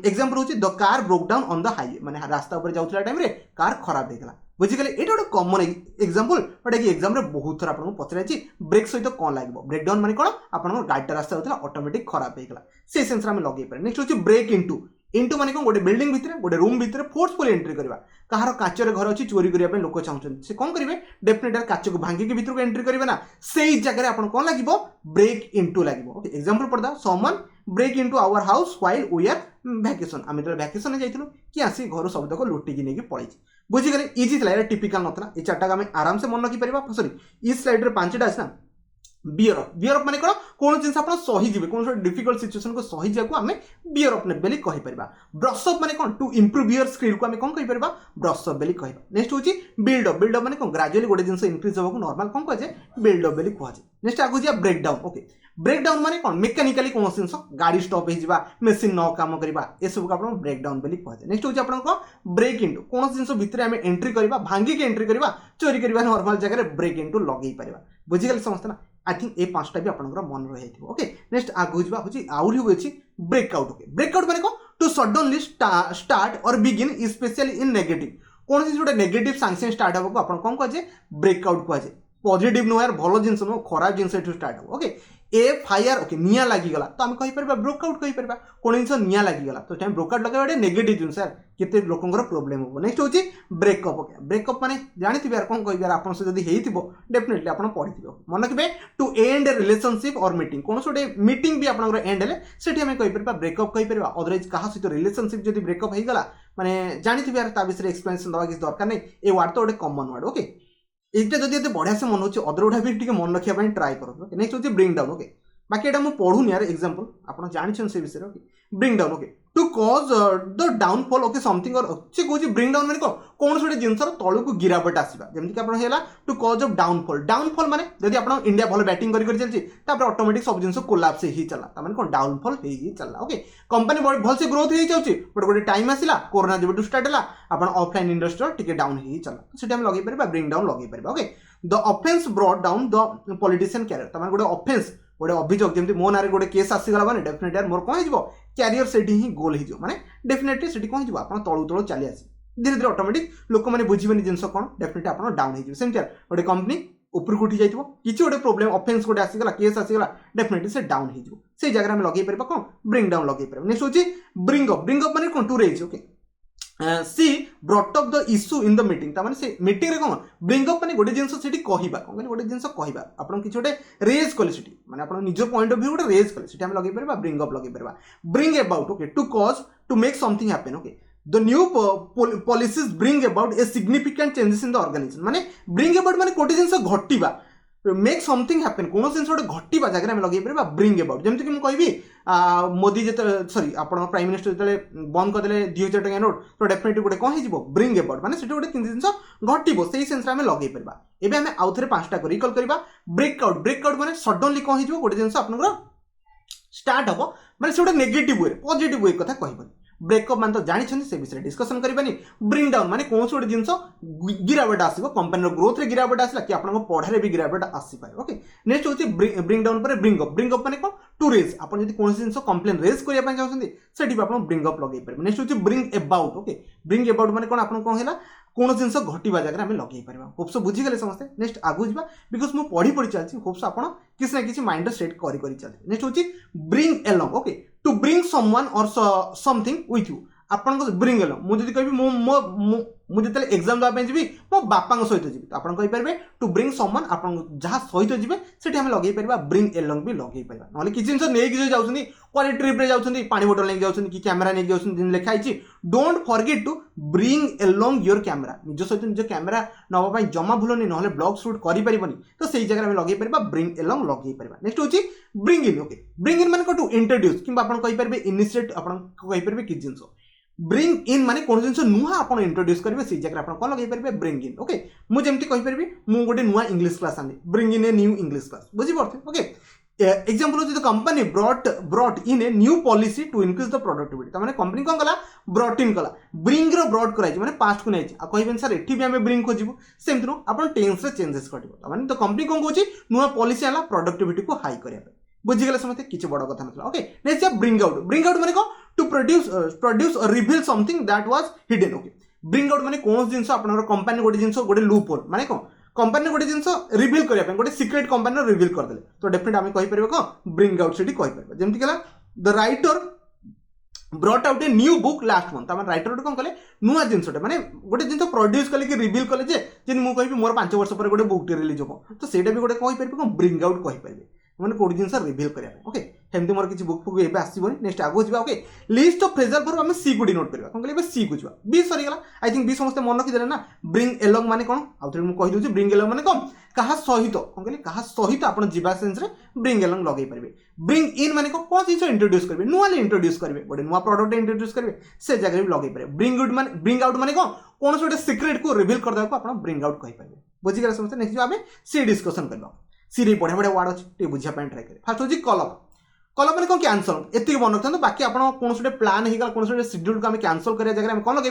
एग्जांपल होची the car broke down on the highway माने रास्ता ऊपर जाउथला टाइम रे कार खराब हेगला बुझीगले एटा गोटे कॉमन एग्जांपल बट एग्जाम रे बहुत थोड़ा आपन पचराची ब्रेक सहित कौन लागबो ब्रेकडाउन माने कोन आपन गाड़ी रास्ता होतला ऑटोमेटिक खराब हेगला से सेंस रे हम लगे पारे। नेक्स्ट होची ब्रेक इनटू इनटू माने कोन गोटे बिल्डिंग भितरे गोटे रूम भितरे फोर्सफुली एंट्री करबा कहार काचरे घर अछि चोरी करिया पे लोक चाहउछन से कोन करिवे डेफिनेटली काच को भांगी के भितर को एंट्री करिवे ना सेही जगह रे आपन कोन लागिवो ब्रेक इनटू लागिवो। ओके एग्जांपल पड़दा someone break into our house while we are vacation आम जो वैकेशन जाइलु कि आसी घर सबतक लुटिकी नहीं पड़े बुझीगले इजी था टिपिकल नथला ये चार्टा आम आराम से मन रखी पार सॉरी इस स्लाइड रे 5टा आसना बियर अप बियर अप माने कौन जिन आप सही जी कौन डिफिकल्ट सिचुएशन को सही जाको आम बियर अप ने बेली कहि परबा। ब्रश अप माने कौन टू इंप्रूव योर स्किल को आम कौन कहि परबा ब्रश अप बेली कहबा। नेक्स्ट होची बिल्ड अप माने कौन ग्रेजुअली गोटे जिन इंक्रीज होबा नॉर्मल कौन कह जाए बिल्ड अप बेली कह जाए। नेक्स्ट आगु जा ब्रेक डाउन। ओके ब्रेकडाउन माने कौन मेकानिकली कौन जिन गाड़ी स्टॉप हो मेसीन न काम करवा ये सब को ब्रेकडाउन बोली कहुए। नेक्स्ट होची आपन ब्रेक इनटू कौन जिन भितर आम एंट्री करवा भांगी के एंट्री करवा चोरी करवा नॉर्मल जगह ब्रेक इनटू लगे पार बुझीगले समस्त ना। आई थिंक ये 5टा भी आपन मन रही। ओके नेक्स्ट आगु जा आउरी होची ब्रेकआउट। ओके ब्रेकआउट माने कौन टू सडनली स्टार्ट और बिगिन स्पेशली इन नेगेटिव कौन चीज गोटे नेगेटिव सांगे सांगे स्टार्ट हो आपन कौन कहे ब्रेकआउट कहे पॉजिटिव नुह यार भल जिन नुह खराब जिन स्टार्ट हो। ओके ए फायर ओके निया लागिगला तो आम कहीपर ब्रेकआउट कहीपर कौन जिन निया लागिगला तो ब्रेकआउट लगे गोटे नेगेटिव जिन यार केते लोकंर प्रोब्लेम हो। नेक्स्ट होची ब्रेकअप। ओके ब्रेकअप माने जानिथिबे यार कौन कहिबार आपन से जदी हेइथिबो डेफिनेटली आपन पढिथिबो मन रखिबे टू एंड रिलेशनशिप और मीटिंग कौन सोटे मीटिंग भी आपन एंड हेले सेठी हम कहिपर ब्रेकअप कहिपर अदरवाइज कहा सहित रिलेशनशिप जदी ब्रेकअप हेगला माने जानिथिबे यार ता विषय एक्सप्लेनेशन दवा किछ दरकार नै ए वर्ड तो गोटे कॉमन वर्ड। ओके एटा जदी एते बढ़िया से मन होची अदर उठा भी टिके मन रखिया पई ट्राई करो। ओके नेक्स्ट होची ब्रिंग डाउन। ओके बाकी एटा मु पढुनी यार एग्जांपल आपन जानिछन से विषय। Okay bring down. Okay to cause the downfall okay something और से कहूँ ब्रिंग डाउन माने कौन गोटे जिन तलू को गिरावट आसवा जमीक आप to cause of downfall. Downfall माने जब आप इंडिया भल बैटिंग कर चलती ऑटोमेटिक सब जिन कोलाप्स ही चला मैंने कौन डाउनफॉल ही चला। ओके कंपनी भल से ग्रोथ हो जाऊँगी बट गोटे टाइम आसला कोरोना जब स्टार्ट है आप ऑफलाइन इंडस्ट्री टिके डाउन ही चला से लगे पार ब्रिंग डाउन लगे पार। Okay the offence brought down the politician career गोटे ऑफेंस गोटे अभियोग जमी मो ना गोटे केस आसीगला मैंने डेफिनेटली यार मोर कौन हो क्यारियर से गोल हो मैंने डेफिनेटली से कौन हो आप तलू तलू चली आस धीरे धीरे ऑटोमेटिक लोक मैंने बुझे जिन कौन डेफिनेटली आप डाउन हो गोटे कंपनी ऊपर को उठी जाइए किसी गोटे प्रोब्लेम ऑफेंस गोटे आसीगला केस आसीगला डेफिनेटली से डाउन हो से जगह हम लगे पार कौन ब्रिंग डाउन लगे पार। नेक्स्ट होची ब्रिंग अप माने कौन to raise. Okay she brought up the issue in the meeting तामाने से मीटिंग रे कौन ब्रिंग अप माने गोटे जिनस सेठी कहिबा कौन गोटे जिनस कहिबा आपन किछ गोटे रेज कले सेठी माने आपन निज पॉइंट ऑफ व्यू गोटे रेज कले सेठी हम लगे परबा ब्रिंग अप लगे परबा। Bring about. Okay to cause to make something happen. Okay the new policies bring about a significant changes in the organisation माने ब्रिंग अबाउट माने गोटे जिनस घटिबा मेक समथिंग हैपन कौन जिन गोटे घटिबा जगह में लगे पार ब्रिंग अबाउट जमीक मुझे कहि मोदी जो सॉरी आप प्राइम मिनिस्टर जो बंद करदे 2000 टका नोट तो डेफिनेटली गोटे कौन हो ब्रिंग अबाउट माने से गोटे जिन घटो से सेन्स आम लगे पार। एवं आम आउ थे 5टा को रिकल करवा। ब्रेकआउट ब्रेकआउट माने सडनली कौन हो गोटे जिन आप स्टार्ट हम माने से गोटे नेगेटिव वे पॉजिटिव वे कथा कहबनी। ब्रेकअप मान तो जानी से विषय डिस्कसन करबानी। ब्रिंग डाउन माने कौन गोटे जिन गिरावट आसो कंपनी ग्रोथ रे गिरावट आसला कि आप पढ़ारे भी गिरावट आसीपारे। ओके नेक्स्ट होची ब्रिंग डाउन पर ब्रिंग अप माने कौन टू रेज आप कौन जिन कंप्लेन रेज करने चाहते से आप ब्रिंग अप लगे पारे। नेक्स्ट होची bring about. Okay bring about माने कौन आप कौन है कौन जिन घटवा जगह आम लगे पार होप्स बुझीगले समस्ते। नेक्स्ट आगु जा बिकज मुझे पढ़ी पढ़ी चलती होप्स आप किसी ना किसी माइंड सेट कर चलते। नेक्स्ट होची bring along. Okay to bring someone और समथिंग विथ यू आपन ब्रिंग एलॉन्ग मुझे कहि मुझे एग्जाम देवाई जी मो बापा सहित जी तो आप कहींपारे टू ब्रिंग समवन आप जहाँ सहित जी से लगे पार ब्रिंग एलॉन्ग भी लगे पार ना कि जिन नहीं जाऊँगी कौन ट्रिप रे जाऊँगी पानी बोतल नहीं जाऊँगी कि कैमेरा नहीं जाऊँगी लिखाई don't forget to bring along your camera निज सहित निज कैमेरा नापी जमा भूलनी ना ब्लॉग शूट करें तो से जगह में लगे पार ब्रिंग एलॉन्ग लगे पार। नेक्स्ट होची bring in. Okay bring in माने टू इंट्रोड्यूस कि आप कहींपारे इनिशिएट आप कहींपारे कि जिन ब्रिंग इन माने कौन जिन नुआ आप इंट्रोड्यूस करेंगे सी जगह आप लगे पारे ब्रिंग इन ओके मुझे कहीपरि मुझे गोटे नुआ इंग्लिश क्लास आनी bring in a new English class बुझीपे ओके एग्जांपल होची the company brought in a new policy to increase the productivity त माने कंपनी कोन कला ब्रॉट इन कला ब्रिंग रो ब्रॉट कराई माने पास्ट को नै आ कहबेन सर एठी भी हमें ब्रिंग खोजिबो सेम थ्रो आपण टेंस रे चेंजेस करदिबो त माने द कंपनी कोन कहूची नुआ पॉलिसी आला प्रोडक्टिविटी को हाई करिया पे बुझी गेले समते किछ बड़ कथा नथला ओके नेक्स्ट ब्रिंग आउट माने को टू प्रोड्यूस और reveal something that was hidden okay bring out माने कोन जिंस आपनर कंपनी गोटे जिंस गोटे लूप होल माने को कंपनी गोटे जिन रिवील करने गोटे सिक्रेट कंपनी रिवील करदे तो डेफिनेट आम कहीपर कौन ब्रिंग आउट से कहीपर जमीक the writer brought out a new book last month आम राइटर कौन कले नुआ जिनसटे माने गोटे जिन प्रोड्यूस कले कि रिवील कले जे मुझे कहि मोर 5 वर्ष पर गोटे बुक रिलीज हो तो सेटा भी गोटे कहीपर कौन ब्रिंग आउट कहीपर मैंने कौट जिन रिवील करने ओके सेमती मोर किसी बुक फुक एवं आसबनी नेक्स्ट आगो जा okay list of phrasal verb आम सी को डिनोट करवा कौन कहले सी को जा बी सरीगला आई थिंक बी समस्त मन रखीदे ना ब्रिंग एलंग माने कौन आउे मुझे कहीदे ब्रिंग एलंग माने कौन क्या सहित कौन कहले क्या सहित आप जीवा सेन्स रे ब्रिंग एलंग लगे पारे ब्रिंग इन माने कौन चीज इंट्रोड्यूस करेंगे नुआ इंट्रोड्यूस करेंगे गोटे नुआ प्रोडक्ट इंट्रोड्यूस करेंगे से जगह भी लगे पारे ब्रिंग आउट माने कौन गोटे सिक्रेट को रिवील करदे आप ब्रिंग आउट कहीपर बुझीगला समस्त नेक्स्ट आम सी डिस्कसन करवा सी बढ़िया बढ़िया वार्ड अच्छे बुझा ट्राए करें फास्ट हूँ कलम मैंने कौन कैंसल एति मन रखते बाकी आप कौन प्लान होगा कौन शेड्यूल को कैंसल करा जगह कौन लगे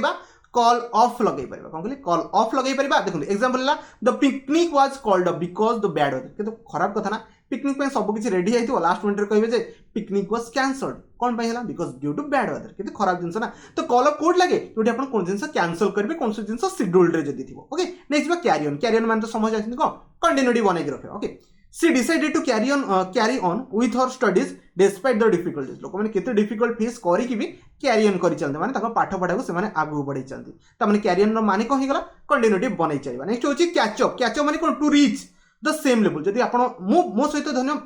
कॉल ऑफ लगे पारे कौन कहले कॉल ऑफ लगे पारे देखो एग्जांपल है the picnic was called off because the bad weather किंतु खराब कथा ना पिकनिक पे सब किसी रेडी है लास्ट मिनट कहे जे पिकनिक वाज कैंसल्ड कौन पाई है because due to bad weather किंतु खराब जिनस ना तो कॉल ऑफ कोड लगे जो आप कौन जिन कैंसल करेंगे कौन जिन शेड्यूल जदि थी ओके नेक्स्ट कैरियन मान तो समझ जाती कौन कंटिन्यूटी बनई रखे okay she decided to carry on with her studies despite the difficulties लोक मैंने केते डिफिकल्ट फेस करके भी कैरी ऑन कर चलते माने पाठ पढ़ा को से आगू बढ़ी चलते ताने कैरी ऑन माने कौन होगा कंटिन्यूटी बनई चलवा नेक्स्ट होची कैचअप माने कौन to reach the same level जदि आपण मो सहित धन्य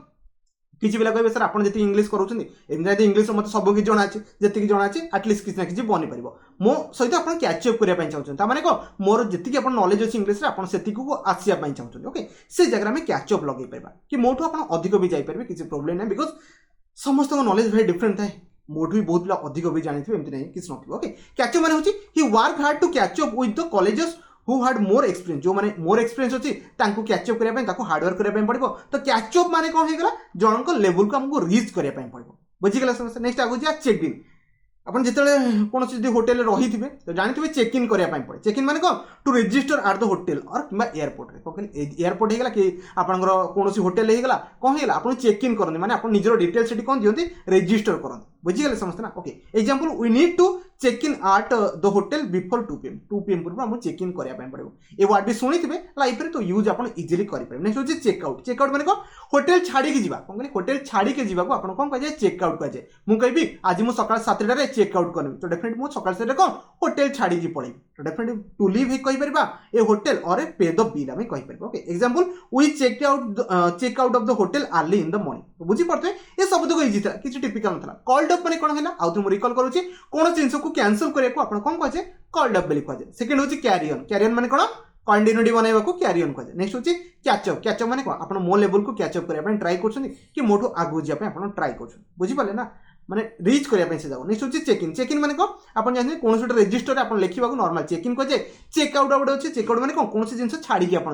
किसी पिला कहे सर आप जी इंग्लीश करें इंग्लीश मत सब किसी जना जी जना आटलिस्ट किसी ना कि बनी पार मो सहित आप कैचअप करने चाहते मैंने कौन मोर जी नॉलेज अच्छी इंग्लीश से को आसवाई चाहते ओके से जगह में कैचअप लगे पार कि मोठू आप अधिक भी जापर किसी प्रोब्लेम ना बिकज समस्त नॉलेज वेरी डिफरेंट थाए मोठू भी बहुत पिला अधिक भी जानी एमती नहीं किसी ना ओके कैचअप मैंने he work hard to catch up with the colleagues who had more experience जो माने मोर एक्सपीरियंस अच्छी कैचअप करने हार्डवर्क करने पड़ो तो कैचअप माने कौन होगा जनक लेवल को आमको रीच करने पड़ो बुझीगला समस्या नेक्स्ट आगे जा चेक इन आप जो कौन सी होटेल रही थे तो जानते चेक इन करने पड़े चेक इन माने कौन to register at the hotel और कि एयरपोर्ट रे कौन एयरपोर्ट होगा कि आपंकर कौन होटेल होगा कौन होगा आप चेक इन करते माने आप निजर डिटेल से कौन दिखती रजिस्टर करते बुझीगले समझते ना okay example we need to check in at the hotel before 2 PM पूर्व आम चेक इन करने पड़ो ये वर्ड भी शुणी थे लाइफ में तो यूज आप इजिली करेंगे नेक्स्ट हूँ चेकआउट मैंने कौन होटेल छाड़ी जा कौन कहते होटेल छाड़ी जावाक आप कौन कह चेकआउट कहुए मुझे कहि आज मुझे सकाल 7टार चेकआउट करनी तो डेफिनेट मुझे सकाल 7 कौन होटेल छाड़ी पड़े तो डेफिनेट टू लिव कहीपर ए होटेल और ए पे द बिल आम कहीपर okay example we check out of the hotel early in the morning बुझीपे ये सब तक इजी था किसी टिपिकल ना कॉल्ड अप मैंने कौन है आउ मुझे रिकॉल करुच्ची कौन जिन को कैंसल करने को आप कौन कहे कॉल्ड अप कहुए सेकेंड हूँ कैरियन मैंने कौन कंटिन्यूटी बनवा को कैरियन कहुए नेक्स्ट हूँ कैचअप मैंने कौन आप मो लेवल को कैचअप करने ट्राई कर मोठू आगू जाए ट्राई कर बुझीपारे ना माने रीच करने से जाओ नेक्स्ट हूँ चेक इन मैंने कौन आप जानते हैं कौन गोटे रजिस्टर आप लिखा नॉर्मल चेक इन कहे चेकआउट गोटे अच्छे चेकआउट मैंने कौन सी जिन छाड़ी आप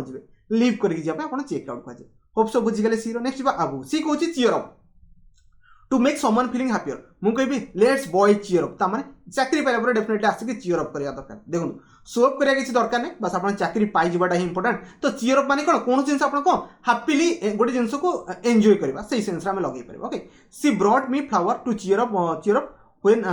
लिव करके चेकआउट कहे होप सब बुझीगले सी नेक्स्ट आगू सी कौन cheer up to make someone feeling happier मुझे कहि लेट्स बॉय चीयर अप तामाने चाकरी पाइला डेफिनेटली आसिक चीयर अप करिया दरकार देखो शो अप करिया किसी दरकार नहीं बस आप चाकरी पाई जावाटा ही इंपोर्टेंट तो चीयर अप माने कौन जिन आप हैप्पीली गोटे जिन को एंजॉय करवा से सेंस आम लगे पारे okay she brought me flower to cheer up when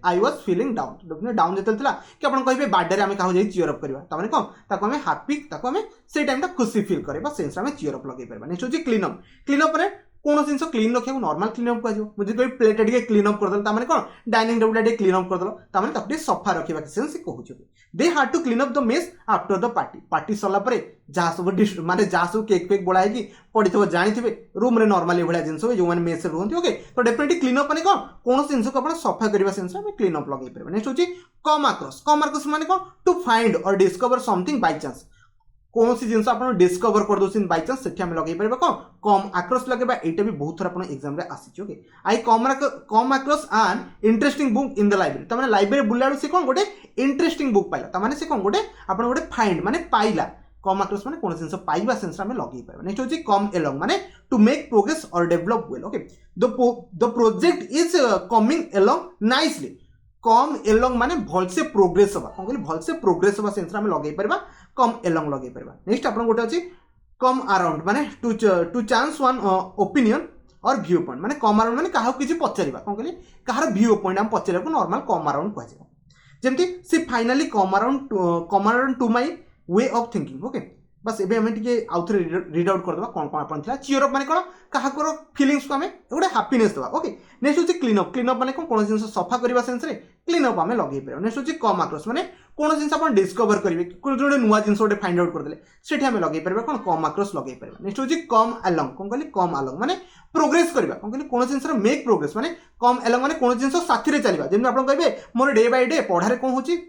I was feeling down down जो कि आप कहे बार्डे आम क्या चीयर अप करवा ताने कौन ताको आम हैप्पी ताको आम से टाइम खुशी फील करवा सेंस आम चीयर अप लगे पार नेक्स्ट हूँ क्लीन अप कौन जिन क्लीन रखा नॉर्मल क्लीन अप कह मुझे कहीं प्लेट टे क्लीन अप करदे ताने कौन डाइनिंग टेबल टे क्लीन अप करदे ताने सफा रखा सेंस कहूँ दे hard to clean up the mess after the party सरला जहाँ सब माने जहाँ सब केक फेक बड़ा है पड़ी थे जानी रूम रे नॉर्मली भाया जिन जो मैंने मेस रुहति ओके तो डेफिनेटली क्लीन अप माने कौन जिन को आप सफा करने सेंस में क्लीन अप लगे पारे नेक्स्ट हूँ कम आक्रस माने कौन टू फाइंड और डिस्कवर समथिंग बाय चांस कौन सी जिनस आप डिस्कवर कर दौरान बै चान्स से लगे पारे कौन कम आक्रस लगे यहाँ भी बहुत थर आप एग्जाम में आसी okay I come across an interesting book in the library तमाने लाइब्रेरी बुलाड़ू से कौन गोटे इंटरेस्टिंग बुक पाइला तमाने से कौन गोटे आप गोटे फाइंड माने पाइला कम आक्रस माने कौन जिनस पाइबा सेंस आम लगे पारे नेक्स्ट होची कम एलोंग माने टू मेक प्रोग्रेस और develop well okay the project is coming along nicely come along माने भलसे प्रोग्रेस हवा कौन कहली भलसे प्रोग्रेस हवा सेंस आम लगे पारबा कम एलोंग लगे पारबा नेक्स्ट आपन गोटे अछि कम अराउंड माने टू चांस वन ओपिनियन और व्यू पॉइंट माने कम अराउंड माने काहा किछि पचारिबा कौन कहली कहार व्यू पॉइंट हम पचारिबा को नॉर्मल कम अराउंड कहै छै जेमति she finally come around to my way of thinking okay बस एबे हमें टिके आउथरे रीड आउट कर दबा कोन कोन आपन थिला चियर अप माने कोन काहा को फीलिंग्स को हमें गोटे हैप्पीनेस दबा ओके नेक्स्ट होची क्लीन अप माने कोन जिंस सफा करबा सेंस रे क्लीन अप हमें लगे पे नेक्स्ट होची कम आक्रस माने कोन जिंस अपन डिस्कवर करिवे कोन जोडे नुवा जिंस ओडे फाइंड आउट कर देले सेठी हमें लगे परबा कोन कम आक्रस लगे परबा नेक्स्ट होची कम अलोंग कोन कहली कम अलोंग माने प्रोग्रेस करबा कोन कहली कोन जिंस रो मेक प्रोग्रेस माने कम अलोंग माने कोन जिंस साथी रे चलीबा जेन आपण कहबे मोर डे बाय डे पढारे कोन होची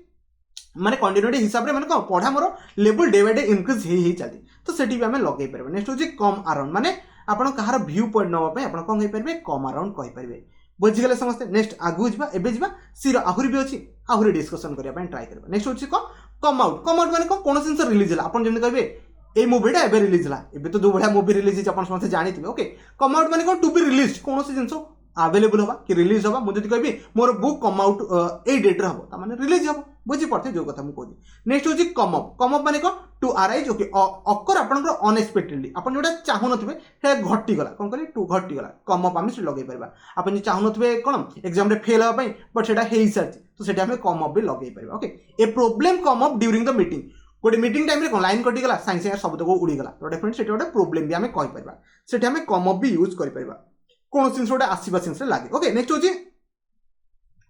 माने कंटिन्यूटी हिसाब रे माने कोन पढा मोर level day by day increase ही चलती तो सेठी भी हमें लगे पारे नेक्स्ट होची कम अराउंड माने आपण कहार व्यू पॉइंट नवा पे आपण कोन कहि परबे कम अराउंड कहि परबे बुझी गले समस्त नेक्स्ट आगु जिबा एबे जिबा सिर आहुरी भी अछि आहुरी डिस्कशन करिया पय ट्राई करबा नेक्स्ट होची कम आउट माने कोन सेंस रिलीज होला आपण जेम कहबे ए मूवीटा एबे रिलीज होला एबे तो दो बढ़िया मूवी रिलीज आपण समस्त जानिथिबे ओके कम आउट माने कोन टू बी रिलीज्ड कोन से जिंसो अवेलेबल होबा कि रिलीज होबा मुझे कहबी मोर बुक कम आउट ए डेट रे होबा ता माने रिलीज होबा बुझी पड़ते जो कथा मु कहली नेक्स्ट होची कम अप माने को टू अराइज ओके अकर आपन अनएक्सपेक्टेडली आपन जोटा चाहू नथिबे हे घटी गला कोन कहली टू घटी गला कम अप आमी लगे परबा आपन जे चाहू नथिबे कोन एग्जाम रे फेल होबा पई बट सेटा हेई सरछि तो सेटा हमें कम अप भी लगे परबा okay a problem come up during the meeting गोटे मीटिंग टाइम रे कोन लाइन कटि गला साइंस सब तक उड़ी गला तो डेफिनेटली सेटा गोटे प्रॉब्लम भी हमें कहि परबा सेटा हमें कम अप भी यूज करि परबा कोन जिंस गोटे आसीबा सेंस रे लागे ओके नेक्स्ट होची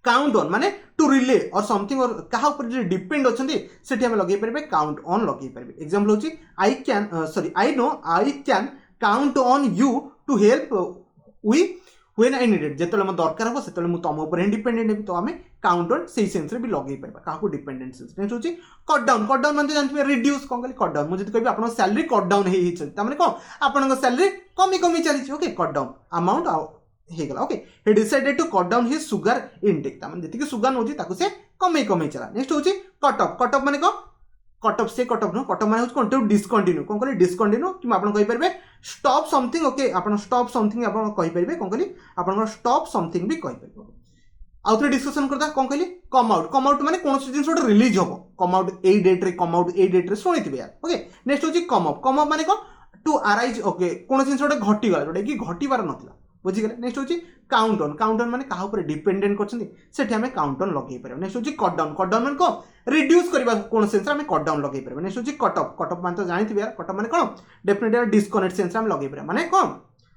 काउंट ऑन माने टू रिले और समथिंग और कहा ऊपर जे डिपेंड अछंती सेठी हम लगे परबे काउंट ऑन लगे परबे एग्जांपल होची I know I can count on you to help we when I needed जेतले म दरकार हो सेतले मु तम ऊपर इंडिपेंडेंट हेबी तो हमें काउंट ऑन सेही सेंस रे भी लगे परबा काहा को डिपेंडेंट सेंस नेक्स्ट होची कट डाउन माने जानथि रिड्यूस कोन कहली कट डाउन मु जति कहबी आपन सैलरी कट डाउन हे छ त माने कोन आपन सैलरी कमी चली छ ओके कट डाउन अमाउंट हे गला okay he decided to cut down his sugar intake ताମାନେ जेतिके सुगर नोची ताकू से कमे चला नेक्स्ट होची कट ऑफ माने को कट ऑफ से cut off no cut off माने होची कंटिन्यू डिसकंटिन्यू कोन कहली डिसकंटिन्यू कि आपण कहि परबे स्टॉप समथिंग ओके आपण स्टॉप समथिंग आपण कहि परबे कोन कहली आपण स्टॉप समथिंग भी कहि परबे आउथरे डिस्कशन करता कोन कहली कम आउट माने कोन जिंस ओटे रिलीज होबो कम आउट ए डेट रे सुनिथिबे यार ओके नेक्स्ट होची कम अप माने को टू अराइज ओके कोन जिंस ओटे घटी गला जोटे कि घटीबार नथिला बुझीगले नेक्स्ट होची काउंट ऑन माने कहा ऊपर डिपेंडेंट करछन्ती सेठी हमें काउंट ऑन लगे परबे नेक्स्ट होची कट डाउन माने को रिड्यूस करबा कोन सेंस हमें कट डाउन लगे परबे नेक्स्ट होची कट ऑफ माने तो जानिथिबे यार कट ऑफ माने कोन डेफिनेटली डिस्कनेक्ट सेंस हम लगे परबे माने कोन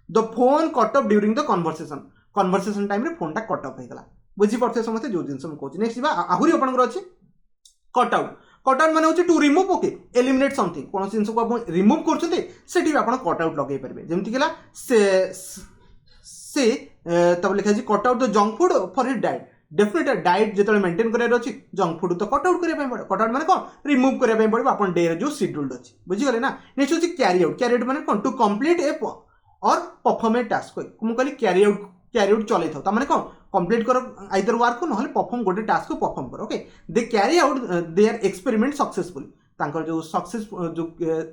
the phone cut off during the conversation time रे फोन टा कट ऑफ हे गला बुझी पड़थे समस्त जो जिंस हम कहछि नेक्स्ट बा आहुरी अपन अछि कट आउट माने होची to remove okay eliminate something कोन जिंस को आपण रिमूव करछन्ती सेठी आपण कट आउट लगे परबे जेमति केला से तब लिखा cut out the junk food for his diet definitely diet जो मेंटेन करार अच्छी जंक फूड तो कट आउट करने पड़े कट आउट माने कौन रिमूव करने पड़ो अपन डे जो शेड्यूल्ड अच्छी बुझीगले ना नेक्स्ट होची कैरी आउट माने कौन टू कंप्लीट ए और परफॉर्म ए टास्क मु कहली कैरी आउट चले था माने कौन कंप्लीट कर आइदर वर्क को नहले परफॉर्म गोटे टास्क को परफॉर्म कर okay they carry out their experiment successfully तांकर जो सक्सेस जो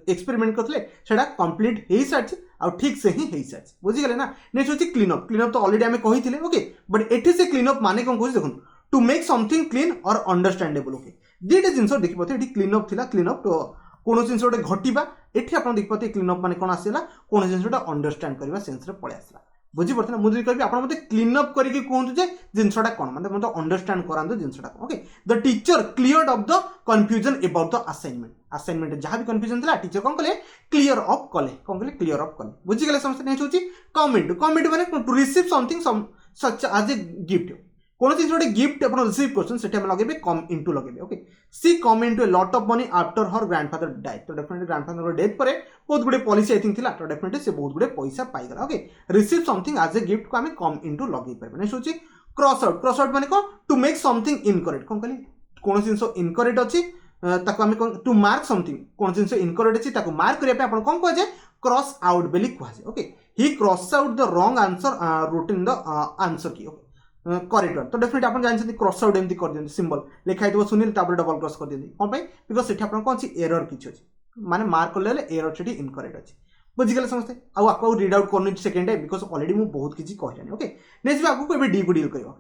एक्सपेरिमेंट करथले सेटा कंप्लीट हेई सारछि आ ठीक से ही हेई सारछि बुझी गले ना नेक्स्ट होची क्लीन अप तो ऑलरेडी हमें कहिथिले ओके बट एठी से क्लीन अप माने कोन कहै देखुन टू मेक समथिंग क्लीन और अंडरस्टैंडेबल ओके दिटा जिंस देखि पते एठी क्लीन अप थिला क्लीन अप तो कोनो जिंस ओटे घटिबा एठी आपण देखि पते क्लीन अप माने कोन आसीला कोनो जिंस ओटे अंडरस्टैंड करबा सेंस रे पळे आसीला बुझी पड़ते ना मुझे कहबी आपण मते क्लीन अप करके कहंतु जे जिंसटा कोन माने मते अंडरस्टैंड करांतु जिंसटा okay the teacher cleared off the confusion about the assignment जहाँ भी कंफ्यूजन था टीचर कौन कले क्लियर अप कले बुझी गले समस्त नेक्स्ट होची कमेंट माने to receive something such as a gift कौन चीज गोटे गिफ्ट आप रिसीव कर लगे कम इनटू लगे okay she come into a lot of money after her grandfather died तो डेफिनेटली ग्रैंडफादर डेथ पर बहुत गुड़े पॉलिसी आई थिंक थिला तो डेफिनेटली से बहुत गुड़े पैसा पाइगला okay receive something as a gift को आम कम इनटू लगे पारे नेक्स्ट होची क्रॉस आउट माने को टू मेक समथिंग इनकरेक्ट कौन कहली कौन जिन इनकरेक्ट अच्छी ताको आम टू मार्क समथिंग कौन जिन इनकरेक्ट अच्छी ताको मार्क करने आप कौन कहुए क्रॉस आउट बेली कहुए okay he cross out the wrong answer wrote in the answer key okay correct one तो डेफिनेटली आप जानते क्रॉस आउट एमती कर दिखाते सिंबल लिखाई थो सुनील डबल क्रॉस कर दिखाते कौन बिकज से कौन अच्छी एरर किसी अच्छी माने मार्क कले एरर से इनकरेक्ट अच्छी बुझीगले समस्ते आपको रीड आउट करनी सेकेंड टाइम बिकज ऑलरेडी मुझे बहुत किसी कहलानी ओके नेक्स्ट आपको डी को डील कर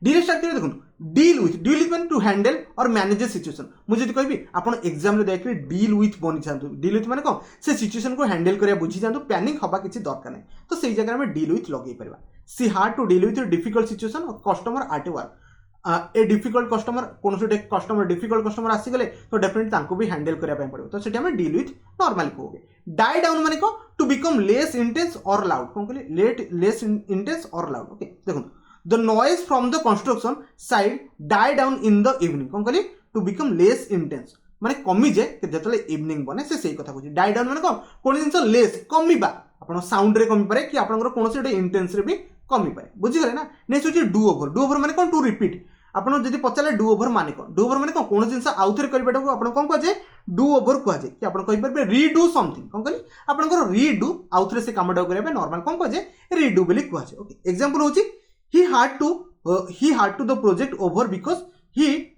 डील स्टार्ट करिए देखो डील विथ मैंने टू हैंडल और मैनेज ए सिचुएशन मुझे कहबी आप एग्जाम देखिए डील विथ बनी जातु डील विथ माने कौन से सिचुएशन को हैंडल करिया बुझी जातु पैनिक हवा किसी दरकार नहीं तो सही जगह में डील विथ लगे पार सी hard to deal with difficult situation और customer at work a difficult customer कौन कस्टमर डिफिकल्ट कस्टमर आसीगले तो डेफिनेटली भी हैंडल करने पड़ो तो सीटा में डील विथ नॉर्मली कहोगे डाई डाउन माने कौन टू बिकम लेस इंटेंस और लाउड कौन कहले लेस इंटेंस और लाउड ओके देखो the noise from the construction side die down in the evening कौन कहली to become less intense माने कमी जाए जिते इवनिंग बने से सही कथा कहूँ डाई डाउन माने कौन जिन लेस कमिबा आप साउंड रे कमी पारे कि आपन कौन से इंटेंस रे भी कमी पारे बुझीगले ना नेक्स्ट होची डू ओवर माने कौन टू रिपीट आपन जदि पचारे डू ओवर माने कौन कौन जिन आउ थे करवाटा आप कौन कहुए डू ओवर कहुए कि आप कहींपारे रीडू समथिंग कौन कहली आपंकर रीडू आउ थे से कमटा करने नॉर्मल कौन कहुए रीडू बोली कहुए ओके एग्जांपल होची he had to the project over because he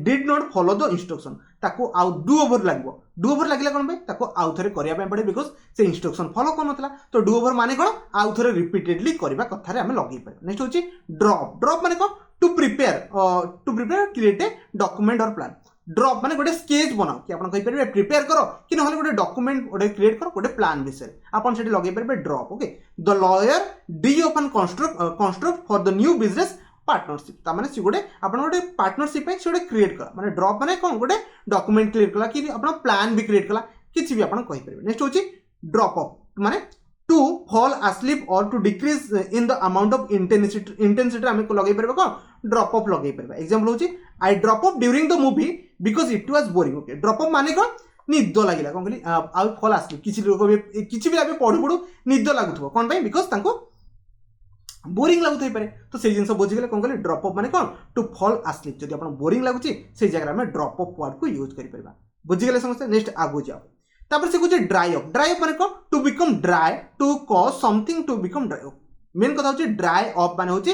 did not follow the instruction ताको आउ डू ओवर लगे कौन ताको आउ थे करने पड़े बिकज से इंस्ट्रक्शन फॉलो कर तो डू ओवर माने कौन आउ थे रिपीटेडली करवा कथार आम लगे पारे नेक्स्ट होची ड्रॉप माने कौन to prepare create a document और प्लान ड्रॉप माने गोटे स्केच बनाओ कि आप प्रिपेयर करो कि ना गोटे डॉक्यूमेंट गोटे क्रिएट करो गोटे प्लान विषय आपन सेठी लगे पारे drop okay the lawyer drew open contract for the new business partnership तामाने सी गोटे आपन गोटे पार्टनरशिप से गोटे क्रिएट कला माने ड्रॉप माने कौन गोटे डॉक्यूमेंट क्रिएट कला कि आपन प्लान भी क्रिएट कला किसी भी आपन कहि परिबे नेक्स्ट होची ड्रॉप ऑफ माने टू फॉल asleep और to decrease in the amount of intensity आम लगे पारे कौन ड्रॉप ऑफ लगे पारे एग्जांपल होची I drop off during the movie because it was boring okay drop off माने कौन निद लगे कौन कहली आई फॉल asleep किसी लोग किसी भी पढ़ू पढ़ू निद लगुव कौन बिकज तांको बोरिंग लगुथाई पारे तो से जिन बुझीगले कौन कहले ड्रॉप ऑफ माने कौन टू फॉल asleep जब आप बोरिंग लगुची से जगह में ड्रॉप ऑफ वर्ड को यूज कर पारिबा बुझीगले समझते नेक्स्ट आगु जाओ तापर से कुछ ड्राई ऑफ माने कौन to become dry to cause something to become dry main कथा होची ड्राई ऑफ माने होची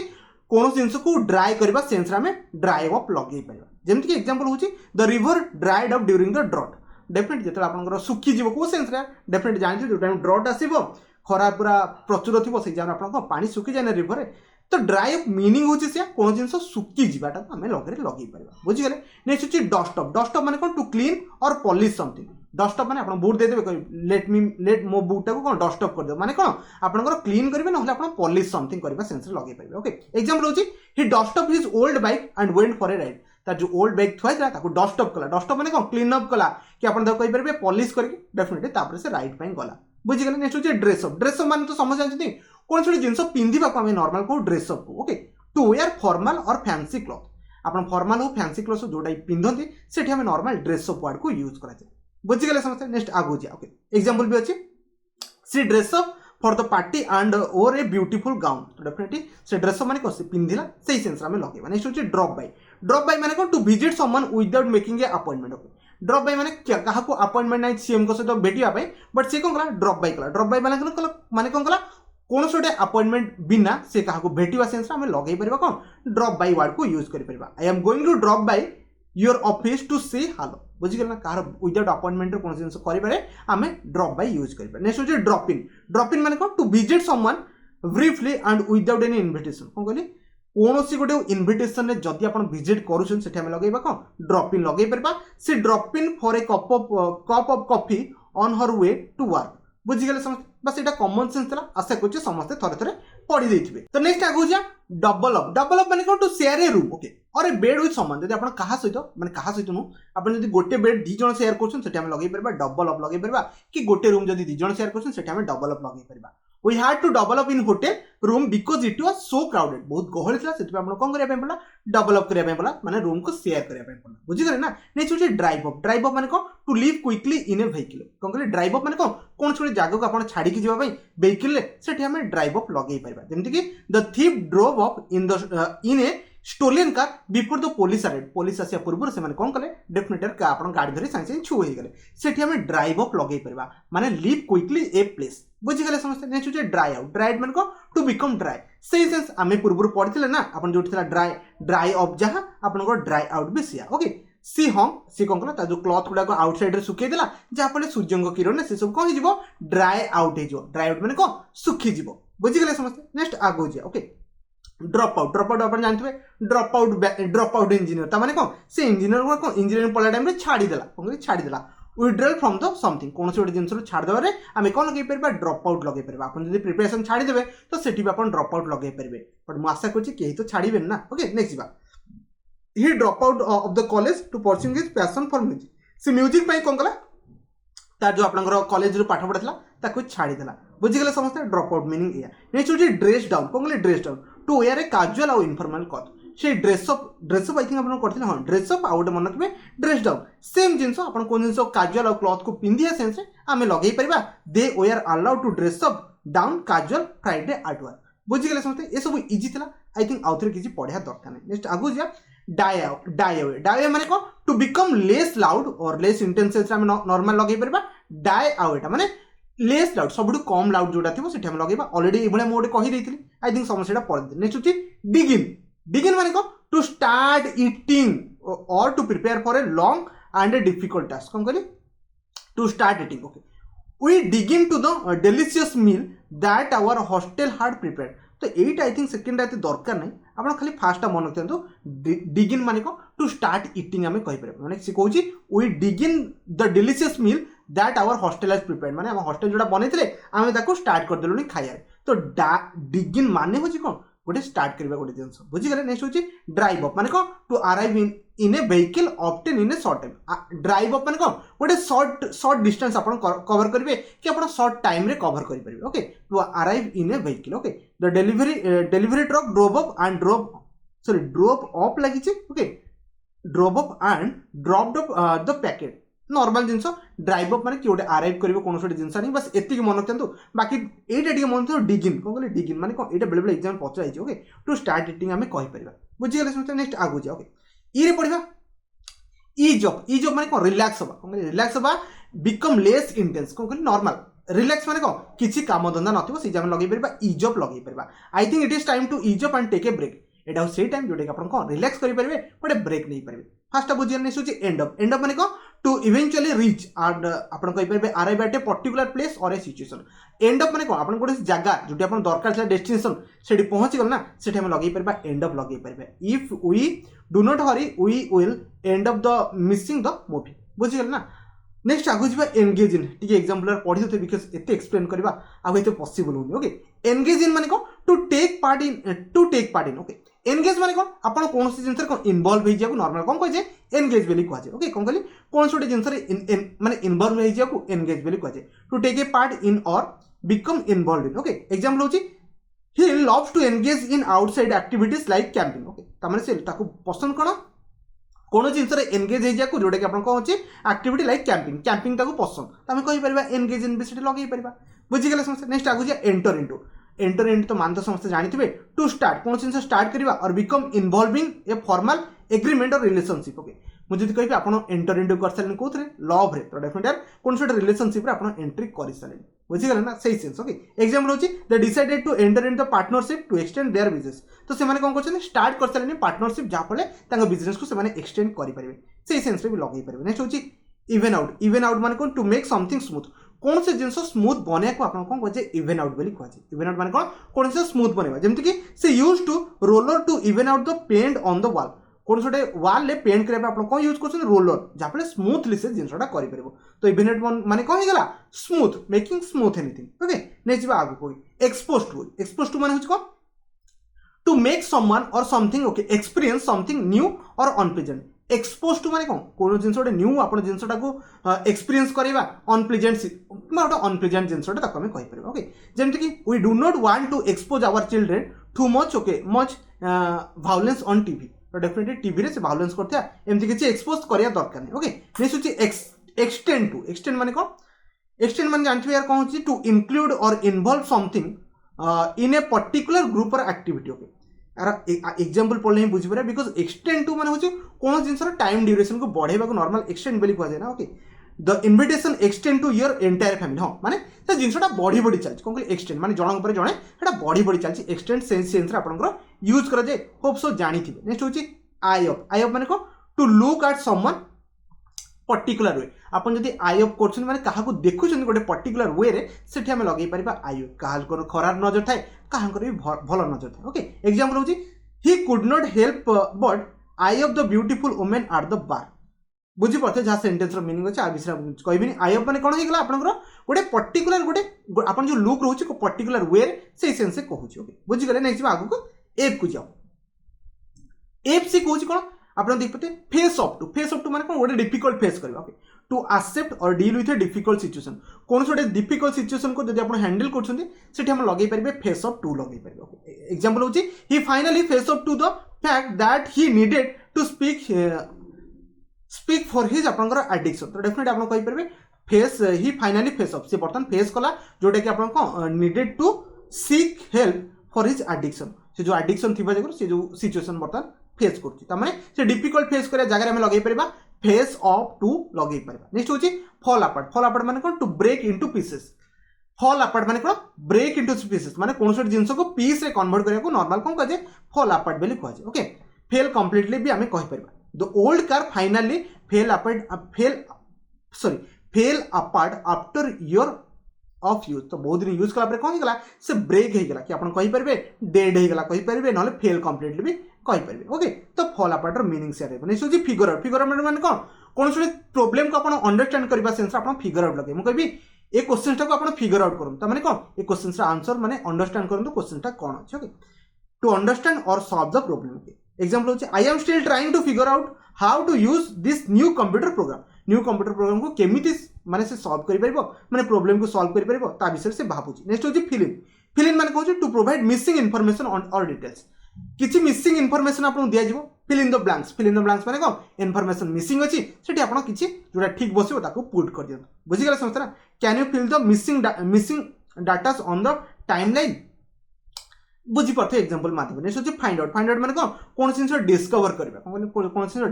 कौन जिन को ड्राई करबा सेंस में ड्राई ऑफ लगे पारिबा जेमति कि एग्जांपल होची the river dried up during the drought definitely जेतला आपनकर सुखी जीव को सेंस रे डेफिनेटली जानथि जो टाइम ड्रॉट आसीबो खरा पूरा प्रचुर थी से जहाँ आप पानी सुखी जाए रिवर तो ड्राई अप मीनिंग होची से कौन जिन सुखी जाटा आम लगे पार बुझीगले नेक्स्ट होची डस्ट अप माने कौन टू क्लीन और पॉलिश समथिंग डस्ट अप माने आप बूट देदेवे लेट मो बूटा को कौन डस्ट अप कर दे माने कौन आपनकर क्लीन करेंगे ना आप पॉलिश समथिंग करबा सेंस लगे पारे ओके एग्जांपल होची he dust up his old bike and went for a ride तार जो ओल्ड बाइक थुआ ताको डस्ट अप कला डस्ट अप माने कौन क्लीन अप कला कि आप कहि पारे पॉलिश करके डेफिनेटली तापर से राइड पे गला बुझीगले नेक्स्ट होची ड्रेसअप माने तो समझ जानते कौन सी जिन पिंधा को आम नॉर्मल को ड्रेसअप को ओके टू वेयर फॉर्मल और फैंसी क्लॉथ आप फॉर्मल हो फैंसी क्लॉथ जोटा पिंधती से आम नॉर्मल ड्रेसअप वर्ड को यूज कराए बुझीगले समझते नेक्स्ट आगु जा ओके एग्जांपल भी अच्छी she dress up for the party and wore a beautiful gown तो डेफिनेटली से ड्रेसअप माने कौन पिंधिला से सेंस में लगे नेक्स्ट होची ड्रॉप बाय माने कौन to visit someone without making a appointment okay drop by माने क्या अपॉइंटमेंट ना सीएम को सहित भेटिया बट से कौन कला ड्रॉप बाय माने कौन कला कौन से अपॉइंटमेंट बिना से क्या भेटा सेंस आम लगे पार कौन ड्रॉप बाय वर्ड को यूज कर I am going to drop by your office to say hello बुझीगल ना कह विदाउट अपॉइंटमेंट कौन जिन करें आम ड्रॉप बाय यूज कर नेक्स्ट होची ड्रॉप इन माने कौन to visit someone briefly and without any invitation कौन कहली कौन सी गोटे इनविटेशन जदि आप विजिट करुछन सेठी आम लगेबा कौन ड्रॉप इन लगे पारबा से drop in for a cup of coffee on her way to work बुझीगले समझ बस ये कॉमन सेंस था आशा कर समस्ते थे थे पढ़ी देते तो नेक्स्ट आगे जा डबल अप माने कौन to share a room okay और ए बेड विथ समवन जब आप कहा सहित माने कहा सहित नु आप जब गोटे बेड दी जन शेयर कर लगे पार डबल अप लगे पार कि गोटे रूम जब दी जन शेयर कर डबल अप लगे पार we had to double up in hotel room because it was so crowded बहुत गहली था से आपण कोन करिया पड़ा डबल अप करिया पड़ा माने रूम को शेयर करिया पड़ा बुझी गले ना नेक्स्ट होची ड्राइव अप माने को to leave quickly in a vehicle कोन कहले ड्राइव अप माने कोन छोटे जागा को आपण छाडी की जेबा पई व्हीकल ले सेठी हमें ड्राइव अप लगे पाइबा जेमति कि the thief drove up in a stolen car before the police arrived police आसिया पूर्व से कौन कले डेफिनेटली आप गाड़ी धरी सागे सागे छू हो गले सेठी आम ड्राइव अप लगे पार माने लीव क्विकली ए प्लेस बुझीगले समस्त नेक्स्ट होचे ड्राई आउट ड्राइड मान को टू बिकम ड्राई सही सेंस आम पूर्व पढ़ी ना आपन जो ड्राई ड्राई अप जहाँ आपन ड्राई आउट भी सिया ओके सी सी कौन कला जो क्लथ गुड़ाक आउटसाइड रे सुखई देला जहाँफल सूर्य किरण से सब कौन हो ड्राई आउट हो ड्राई आउट मैंने कौन सुखीज बुझीगले समस्त नेक्स्ट आगो जा ओके ड्रॉप आउट आप जानते ड्रॉप आउट इंजीनियर ताने कौन से इंजीनियर कौन इंजीनियरिंग पढ़ा टाइम छाड़ीदेला कौन छाड़ीदेला विड्रॉल फ्रॉम द समथिंग कौन से जिन छाड़देवे आम कौन लगे पार ड्रॉप आउट लगे पार आप प्रिपरेशन छाड़ीदेवे तो सेठी आप ड्रॉप आउट लगे पारे बट मुझे आशा करी तो छाड़े ना ओके नेक्स्ट जा he drop out of the college to pursue his passion for music से म्यूजिक पाई कौन कला तार जो आपनकर कॉलेज रो पाठ पढ़ा ताको छाड़ीदेला बुझीगले समस्त ड्रॉप आउट मीनिंग या नेक्स्ट होची ड्रेस डाउन कौन कहले dress down to wear a casual और इनफॉर्मल क्लॉथ से ड्रेसअप आई थिंक आप करते हाँ ड्रेसअप आउ गोटे मन रखिए ड्रेस डाउन सेम जिन आप कौन जिन कैजुअल और क्लॉथ को पिंधिया सेन्स आम लगे पार they were allowed to dress up down casual Friday at work बुझीगले समस्त ये सब इजी था आई थिंक आउ थे किसी पढ़ा दरकार नहीं नेक्स्ट आगु जा डाई माने कौन टू बिकम लेस लाउड और लेस इंटेंस नॉर्मल लगे पार डाई आउट माने लेस लाउड सब कम लाउड जोटा थी से लगे अलरेडी ये मुझे कहीदी आई थिंक समस्या पढ़ी नेक्स्ट होची डिगिन माने कौन टू स्टार्ट इटिंग और to prepare for a long and a difficult task कौन कहली to start eating okay we dig in to the delicious meal that our hostel hard prepare तो at I think second एत दरकार नहीं आप खाली fast मन रखते डिगिन माने कौन टू स्टार्ट इटिंग आम कहीपर मैंने सी कौन we dig in the delicious meal that our hostel has prepared माने आम हॉस्टेल जोड़ा बनई आम स्टार्ट करदेलुनी खाइबार तो डिगिन माने होची कौन गोटे स्टार्ट करबा गोटे जिनस बुझीगले नेक्स्ट होची ड्राइव अप माने कौन to arrive in a vehicle obtain in a short time drive up माने कौन गोटे शॉर्ट डिस्टेंस आपण कवर करेंगे कि आप शॉर्ट टाइम रे कवर कर पारे okay to arrive in a vehicle okay the delivery truck drop up लगी okay drop up and dropped up the packet normal जिनस ड्राइव अप माने कि गोटे अराइव करेंगे कौन गोटे जिनस नहीं बस एति मन रखते बाकी ये मन रखते डिगिन कौन कहले डिगिन माने कौन ये बेले एग्जाम पचाई ओके टू स्टार्ट इटिंग आम कहीपर बुझीगले समझते नेक्स्ट आगु जा ओके ये पढ़ा इज अप माने कौन रिलैक्स हवा कौन रिलैक्स हवा बिकम लेस इंटेंस कौन कहले नॉर्मल रिलैक्स माने कौन किसी काम धंदा नथिबो से आम लगे पार इज अप लगे पार I think it is time to ease up and take a break एटा से टाइम जोटा कि आप कौन रिलैक्स करेंगे गोटे ब्रेक नहीं पारे फास्ट बुझे नेक्स्ट होची एंड अप माने कौन टू इवेंचुअली रीच एंड आपन कहि परबे arrive at a particular place और ए सिचुएशन एंड अप माने कोन आपन गोटे जगह जोटी आपन दरकार छला डेस्टिनेशन सेठी पहुंची गल ना सेठी हम लगे परबा एंड अप लगे परबे if we do not hurry we will end up the missing the movie बुझी गल ना नेक्स्ट आगु जीवा एंगेज इन टिके एग्जांपल पढ़ी होते बिकॉज़ एते एक्सप्लेन करबा आगु एते पॉसिबल होनी ओके एंगेज इन माने को to take part in okay engage माने कोन आपण कोन से जिंसर कोन इन्वॉल्व हो जाकू नॉर्मल कोन कह जे एंगेज बेली कह जे ओके कोन कहली कोन सोटे जिंसर माने इन्वॉल्व हो जाकू एंगेज बेली कह जे to take a part in और become involve in okay example होची he loves to engage in outside activities like camping okay तमाने से ताको पसंद कोन कौन जिनस एंगेज हो जाए जोटा कि आप कौन अच्छे एक्टिविटी लाइक कैंपिंग ताको पसंद तो आम कहीपर एंगेज इन भी लगे पार बुझीगले समस्त नेक्स्ट आगु जा एंटर इंटू तो मान तो समस्त जानते टू स्टार्ट कौन जिन स्टार्ट करवा और become involving a formal agreement और रिलेशनशिप ओके मुझे कहि आप एंटर इंटू कर सारे कौन लव रे तो डेफिनेटली कौन से रिलेशनशिप आप एंट्री कर सारे बुझीगले ना सही सेंस ओके एग्जांपल होची they decided to enter in the partnership to extend their business तो से माने कोन करछन स्टार्ट कर सारे पार्टनरशिप जा फले तांग बिजनेस को से माने एक्सटेंड करि परिबे सही सेंस रे भी लगै परिबे नेक्स्ट होची इवन आउट माने कोन टू मेक समथिंग स्मूथ कौन से जिनस स्मूथ बने को आपन कोन कहे इवन आउट बोली कहे इवन आउट माने कौन से स्मूथ बनेबा जेमति कि से used to roller to even out the paint on the wall कौन सोटे वाल ले पेंट करबा आपन कोन यूज करछन रोलर जाफले स्मूथली से जिनसटा करि परबो तो इवन आउट माने कोन हेगला smooth making smooth anything okay next बा आगु कोई एक्सपोज टू माने होछ कोन टू मेक समवन और something okay experience something new और अनप्लेजेंट एक्सपोज टू माने कौन जिनस गोटे न्यू आपन जिनसटा को एक्सपीरियंस करबा अनप्लेजेंट जिनसटा ताको हमें कहि परबो ओके जेमति कि we do not want to expose our children too much okay much violence on TV तो डेफिनेटली टीवी रे से वायलेंस करथिया एमति किछि एक्सपोज करिया दरकार नै ओके नेक्स्ट होछि एक्सटेंड माने कोन एक्सटेंड माने जानथि यार कोन होछि टू इंक्लूड और involve something in a particular group और एक्टिविटी ओके यार एग्जांपल पढ़ले ही बुझिपारे बिकॉज एक्सटेंड टू माने होची कोन जिंसर टाइम ड्यूरेशन को बढ़ेबा को नॉर्मल एक्सटेंड बोली कहै ना okay the invitation extend to your entire family हाँ माने से जिनसटा बढ़ी बढ़ी चलछि कोन एक्सटेंड माने जनक पर जणे एटा बढ़ी बढ़ी चलछि एक्सटेंड सेंस रे आपनकर यूज करा जाय होप सो जानि थिबे नेक्स्ट होची आई ऑफ माने को to look at someone particular way आपन जदि आई ऑफ करछन माने काहा को देखुछन गोटे पर्टिकुलर वे रे सेठी हम लगै परिबा आई ऑफ काहा को खराब नजर थाए काहा को भी भलो नजर थाए ओके एग्जांपल होची he could not help but I of the beautiful women at the bar बुझी पड़ते जहाँ सेंटेंस रो मीनिंग अछि आ विषय कहबिनी आई ऑफ माने कोन हे गेला आपनकर गोटे पर्टिकुलर गोटे आपन जो लुक रहउची को पर्टिकुलर वे रे से सेंस से कहउची ओके बुझी गले नेक्स्ट आगु को एफ को जाओ एफ से कहउची कोन आपन देख पते फेस ऑफ टू माने कोन गोटे डिफिकल्ट फेस करबा ओके टू एक्सेप्ट और deal with a difficult situation cone sauté difficult situation को जदि आपन हैंडल करछन्ती सेठी हम लगै परिबे फेस ऑफ टू लगै परिबे ओके एग्जांपल होची he finally face off to the fact that he needed to speak for his आपनकर एडिक्शन तो डेफिनेटली आपन कहि परिबे face he finally face off से बर्तन फेस कला जोटे कि आपन को needed to seek help for his addiction से जो एडिक्शन थिबा जगर से जो सिचुएशन बर्तन फेस करछि त माने से डिफिकल्ट फेस करे जगह रे हम लगै परिबा फेस ऑफ टू लगै परिबा नेक्स्ट होची फॉल अपार्ट माने कोन to break into pieces fall apart माने कोन ब्रेक इनटू पीसेस माने कोन सोट जिंस को पीस रे कन्वर्ट करिया को नॉर्मल कोन कहे फॉल अपार्ट बेली कहे ओके फेल कंप्लीटली भी हमें कहि परिबा the old car finally fell apart after years of use तो बहुत दिन यूज कला पर कौन गला से ब्रेक हे गला कि आपण कहि परबे डेड हे गला कहि परबे नले फेल कंप्लीटली भी कहि परबे ओके तो फॉल अपार्ट रो मीनिंग से रहबो नेक्स्ट होची फिगर आउट माने कोन सोटे प्रॉब्लम को आपण अंडरस्टैंड करबा सेंस आपण फिगर आउट लगे म कहबी ए क्वेश्चन टा को आपण फिगर आउट करम त माने कोन ए क्वेश्चन रा आंसर माने अंडरस्टैंड करन क्वेश्चन टा कोन अछि ओके टू अंडरस्टैंड और solve the problem okay example होची I am still trying to figure out how to use this new computer program को केमिति माने से सॉल्व करि परबो माने प्रॉब्लम को सॉल्व करि परबो ता विषय से भाबुची नेक्स्ट होची फिल इन माने कहू टू प्रोवाइड मिसिंग इंफॉर्मेशन और डिटेल्स किछि मिसिंग इंफॉर्मेशन आपन दिया जिवो फिल इन द ब्लैंक्स माने को इंफॉर्मेशन मिसिंग अछि सेठी आपन किछि जोटा ठीक बसिबो ताको पुट कर दियौ बुझि गेला समझता can you fill the missing data on the timeline बुझी पड़ते एग्जांपल माध्यम नेक्स्ट होची फाइंड आउट माने कोन सेंस डिस्कवर करबा कोन सेंस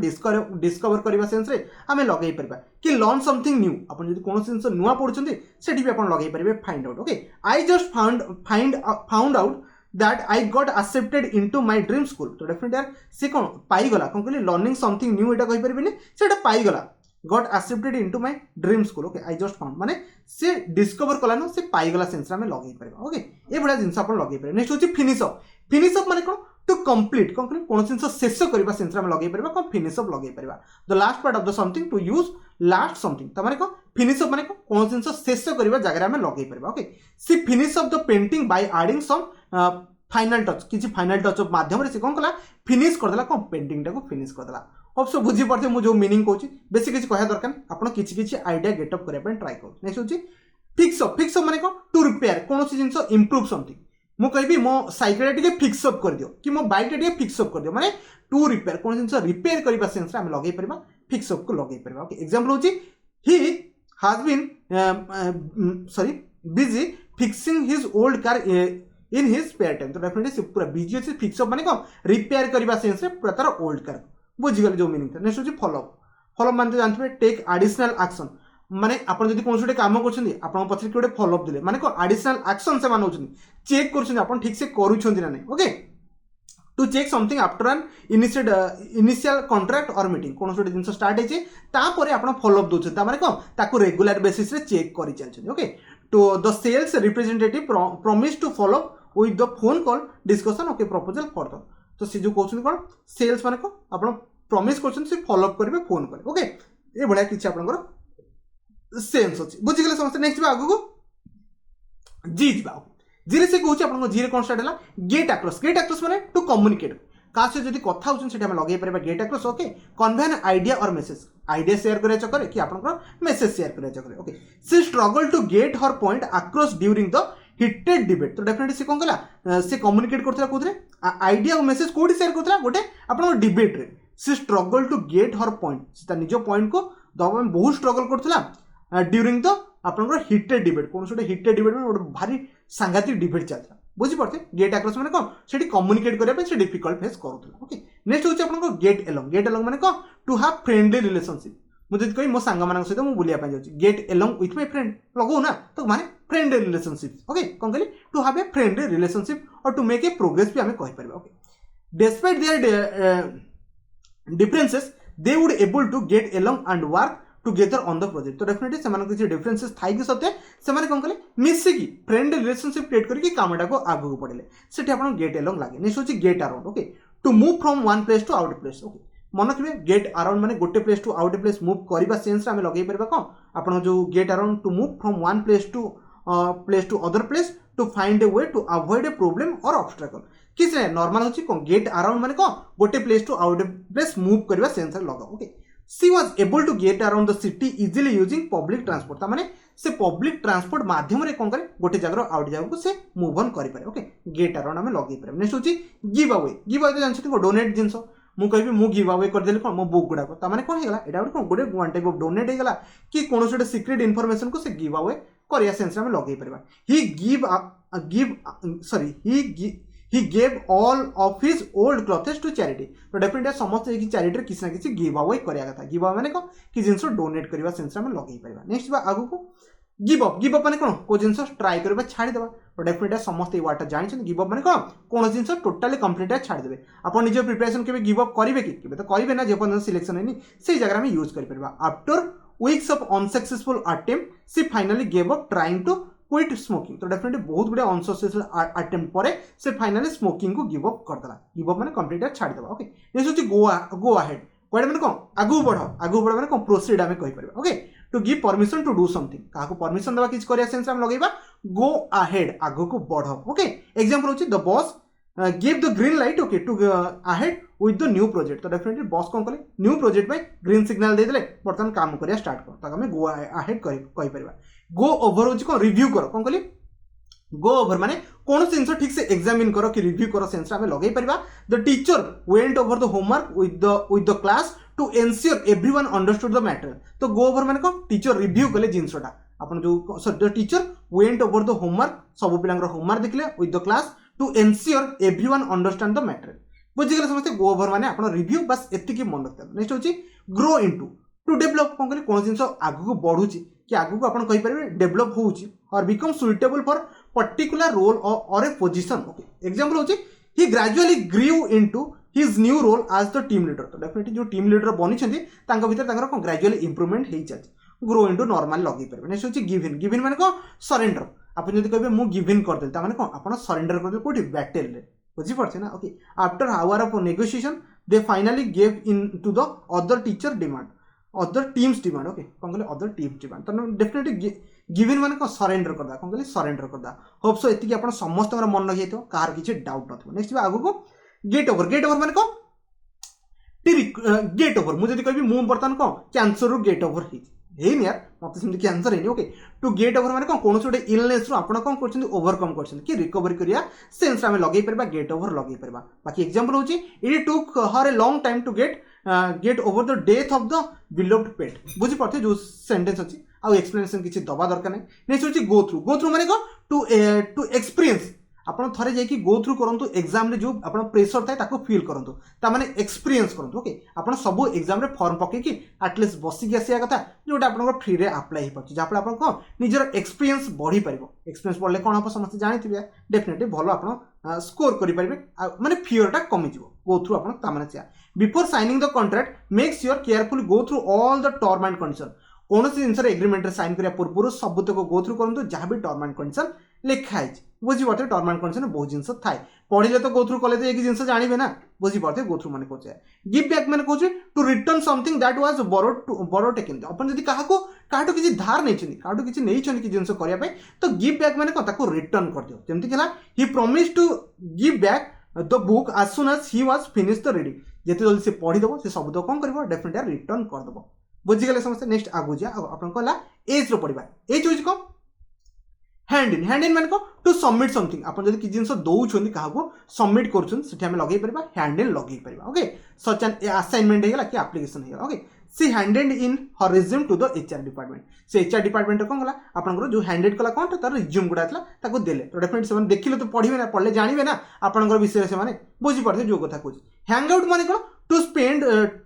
डिस्कवर करबा सेंस रे हमें लगै परबा कि लर्न समथिंग न्यू अपन जदि कोन सेंस नुवा पढुछन्ती सेठी भी अपन लगै परबे find out okay I just found out that I got accepted into my dream school तो डेफिनेटली यार से कोन पाई गला कोन कहली लर्निंग समथिंग न्यू एटा कहि परबिनी सेटा पाई गला got accepted into my dream school okay I just found माने से डिस्कवर कलानो से पाई गला सेंस में लगै परबा ओके ए बडा जिंस अपन लगै परबा नेक्स्ट होची फिनिश अप माने कोन टू कंप्लीट कोन सेंस शेष करबा सेंस में लगै परबा कोन फिनिश अप लगै परबा the last part of the something to use last something त माने कोन फिनिश अप माने कोन सेंस शेष करबा जगह में लगै परबा okay she finish up the painting by adding some final touch किछि फाइनल टच ऑफ माध्यम रे से कोन कला फिनिश कर देला कोन पेंटिंग टा को फिनिश कर देला होप सो बुझी पड़ते मु जो मीनिंग कहूँ बेसी किसी कह दरकार आपन किछि किछि आइडिया गेटअप करबा ट्राई करू नेक्स्ट होची फिक्स अप माने को टू रिपेयर कोन सी जिंस इंप्रूव समथिंग मु कहबी मो साइकिल टिके फिक्स अप कर दियो कि मो बाइक टिके फिक्स अप कर दियो माने टू रिपेयर कोन जिंस रिपेयर करबा सेंस रे हम लगै परबा फिक्स अप को लगै परबा ओके एग्जांपल होची he has been busy fixing his old car in his spare time तो डेफिनेटली पूरा बिजी अछि फिक्स अप माने को रिपेयर करबा सेंस रे पूरा तार ओल्ड कार बुझी गले जो मीनिंग था नेक्स्ट होची फॉलो मानते जानथिबे टेक एडिशनल एक्शन माने आपण जदि कोन सोटे काम करछन्ती आपण पछरे कोडे फॉलो अप दिले माने को एडिशनल एक्शन से मानउछन्ती चेक करछन्ती आपण ठीक से करूछन्ती ना नै okay to check something after an initial contract और मीटिंग कोन सोटे जिंस स्टार्ट हेचे ता परे आपण फॉलो अप दोछन्ती माने को ताको रेगुलर बेसिस रे चेक करि चलछन्ती okay to the sales representative promise to follow with the phone call discussion okay proposal further तो से जो कहउछन कोन सेल्स माने को आपण प्रॉमिस करछन से फॉलो अप करबे फोन करे ओके ए बडा किछ आपनकर सेंस अछि बुझि गेले समस्त नेक्स्ट बा आगु जी बा जी रे से कहउछ आपन जी रे कोन स्टार्ट हला गेट अक्रॉस माने टू कम्युनिकेट का से जदी कथा होछन सेटा हम लगै परबा get across okay convey an idea और मेसेज आइडिया शेयर करे चकरे कि आपनकर मेसेज शेयर करे चकरे okay she struggle to get her point across during the heated debate तो डेफिनेटली से कोन कला से कम्युनिकेट करथला कोथरे आइडिया और मेसेज कोडी शेयर करथला गोटे आपन डिबेट रे से struggle to get her point से निजो पॉइंट को दबा में बहुत स्ट्रगल करथला ड्यूरिंग द आपन हिटेड डिबेट कोन सोटे हिटेड डिबेट में भारी सांघातिक डिबेट चलता बुझीपे गेट आक्रॉस माने कौन से कम्युनिकेट करने से डिफिकल्ट फेस करूला ओके नेक्स्ट होची आपन गेट एलोंग माने कौन टू हैव फ्रेंडली रिलेशनशिप मुझे कही मो सांग मान सहित मुझे बुलिया जाऊँगी get along with my friend लगो ना तो माने फ्रेंडली रिलेशनशिप ओके कौन कहली to have a friendly relationship और टू मेक ए प्रोग्रेस भी आम कहीपर okay despite their differences they would able to get along and work together on the project तो डेफिनेटली से किसी डिफरेंसेस थाई कि सत्य से कौन कले मिसिकी फ्रेंड रिलेशनशिप क्रिएट करके कामटा को आगू पड़े से आप गेट एलोंग लगे नेक्स्ट होची get around okay to move from one place to out place okay मन रखिए गेट अराउंड माने गोटे place to out place move करबा सेंस रे आमे लगे परबा कौन आपण जो get around to move from one place to other place to find a way to avoid a problem और ऑब्स्टेकल किस रे नॉर्मल होची कौन गेट अराउंड माने कौन गोटे place to out place move करबा सेंस रे लगा okay she was able to get around the city easily using public transport तार माने से पब्लिक ट्रांसपोर्ट माध्यम रे कौन करे गोटे जगह आउट जगह को से मूव ऑन करि पारे ओके गेट अराउंड आमे लगे पारे नेक्स्ट होची गिव अवे जानछथि डोनेट जिंस मु कहबी मु गिव अवे कर देली कोन मो बुक गुडा को ता माने कोन हेगला एडा कोन गोटे वन टाइप ऑफ डोनेट हेगला कि कोनोस गोटे सीक्रेट इन्फॉर्मेशन को से गिव अवे करिया सेंस में लगे परबा he gave all of his old clothes to charity तो डेफिनेटली समस्त एक चैरिटी किसी ना किसी गिव अवे करिया कथा गिव अवे माने को कि जिंस डोनेट करबा सेंस में लगे परबा नेक्स्ट बा आगु को गिव अप माने कोन को जिंस ट्राई करबा छाड़ी देबा तो डेफिनेटली समस्त ए वर्ड जानि छन गिव अप माने कोन जिंस टोटली कंप्लीट छाड़ी देबे आपण निजे प्रिपरेशन केबे गिव अप करिवे कि केबे तो करिवे ना जे पन सिलेक्शन हेनी सेही जगह में यूज करि परबा after weeks of unsuccessful attempt she finally gave up trying to quit smoking तो डेफिनेटली बहुत गुड़े अनसक्सेसफुल अटेम्प्ट पर से फाइनली स्मोकिंग को गिव अप करदेला गिव अप माने कंप्लीट छाड़ी देबा ओके नेक्स्ट होची गो अहेड कोड माने कोन आगु बढ़ माने कोन प्रोसीड आमे कहि परबा okay to give permission to do something काको परमिशन देबा किछ करिया सेंस हम लगेबा गो अहेड आगु को बढ़ ओके एग्जांपल होची the boss give the green light okay to ahead with the new project तो डेफिनेटली बॉस कोन कले न्यू प्रोजेक्ट में ग्रीन सिग्नल दे देले बर्तमान काम करिया स्टार्ट कर ताको हमें गो अहेड कहि परबा गो ओवर होची कोन रिव्यू करो कोन कली गो ओवर माने कौन जिन ठीक से एग्जामिन करो कि रिव्यू करो सेंस आमे लगे परिबा the teacher went over the homework with the class to ensure everyone understood the matter तो गो ओवर माने कोन टीचर रिव्यू कले जिनसटा अपन जो the teacher went over the homework सब पिलांगर होमवर्क देखले with the class to ensure everyone understand the matter बुझिगले समस्त गो ओवर माने अपन रिव्यू बस एतिकी मन रखते नेक्स्ट होची ग्रो इनटू टू डेवलप कोन कली कोन जिंस आगु बढ़ुची कि आगु को अपन कहि परिबे डेवलप होउची और become suitable for particular role और ए पोजीशन ओके एग्जांपल होची he gradually grew into his new role as the team leader तो डेफिनेटली जो टीम लीडर बनी छथि तांका भीतर तांकर कोन ग्रेजुअली इंप्रूवमेंट हेइ जाय ग्रो इनटू नॉर्मल लगे परिबे नेक्स्ट होची गिव इन माने को सरेंडर अपन जदि कहबे मु गिव इन कर देल ता माने को अपन सरेंडर कर देल कोठी बैटल रे बुझी पड़छे ना okay after hour of negotiation they finally gave in to the other teacher demand other teams demand okay कौन कहले अदर टीम्स डिमांड तो डेफिनेटली गिवन माने को सरेंडर करदा कौन कहले सरेंडर करदा होप सो एतिकी आपण समस्त मन लगे तो कार किछि डाउट नथो नेक्स्ट आगु को गेट ओवर माने को गेट ओवर मुझे कहबी मु बर्तन को कैंसर रो गेट ओवर हे यार मत सिम कैंसर हे ओके टू गेट ओवर माने कोन छोटे इलनेस रो आपण कोन करछन ओवरकम करछन कि रिकवरी करिया सेंस आमे लगे परबा गेट ओवर लगे परबा बाकी एग्जांपल होची it took her a long time to get over the death of the beloved pet बुझी पड़थे जो सेंटेंस अछि आ एक्सप्लेनेशन किछि दबा दरकार नै नेक्स्ट होची गो थ्रू माने को टू एक्सपीरियंस आपण थरे जाई कि गो थ्रू करंतु एग्जाम रे जो आपण प्रेशर थाए ताको फील करंतु ता माने एक्सपीरियंस करंतु ओके आपण सब एग्जाम रे फॉर्म पके कि एटलीस्ट बसी के आसिया कथा जोटा आपण फ्री रे अप्लाई हे पछि जापला आपण को निजर एक्सपीरियंस बढ़ी परिबो एक्सपीरियंस बढ़ले कोन आप समस्त जानिथिबे डेफिनेटली भलो आपण स्कोर करि परिबे माने फियर टा कमी जिवो गो थ्रू आपण ता माने चा before signing the contract make sure carefully go through all the term and condition कौन सी जिन एग्रीमेंट साइन करिया पूर्व सबुतक गो थ्रू करंतु जहां भी टर्म एंड कंडीशन लिखा है बुझी पड़ते टर्म एंड कंडीशन बहुत जिन थाए पढ़ले तो गो थ्रू कले तो एक जिन जानवे ना बुझी पड़ते गो थ्रू माने कहते गिव बैक माने कहते to return something that was borrow taken अपन जदी काहाटो किछि धार नै छनि काहाटो किछि नै छनि कि जिंस करिया पे तो गिव बैक माने ताको रिटर्न कर दियो जेमति केला he promise to give back the book as soon as he was finished the reading जेते जल्दी से पढ़ी दबो से सब तो कोन करबो डेफिनेटली रिटर्न कर दबो बुझी गेले समस्त नेक्स्ट आगु जा अपन कहला एज रो पढिबा एज होज को हैंड इन माने को टू सबमिट समथिंग अपन जदी कि जिंस दउ छथि काहा को सबमिट करछन सेठी हम लगै परबा हैंड इन लगै परबा ओके सच एन असाइनमेंट हे गेला कि एप्लीकेशन हे गेला okay she handed in her resume to the HR department से एचआर डिपार्टमेंट कौन कला आपंकर जो हैंडेड कला कौन तार रिज्यूम गुड़ा था देले तो डेफिनेटली से देखिले तो पढ़े ना पढ़ले जानवे ना आपंकर विषय से बुझी पारे जो कथा कह हैंग आउट माने कौन to spend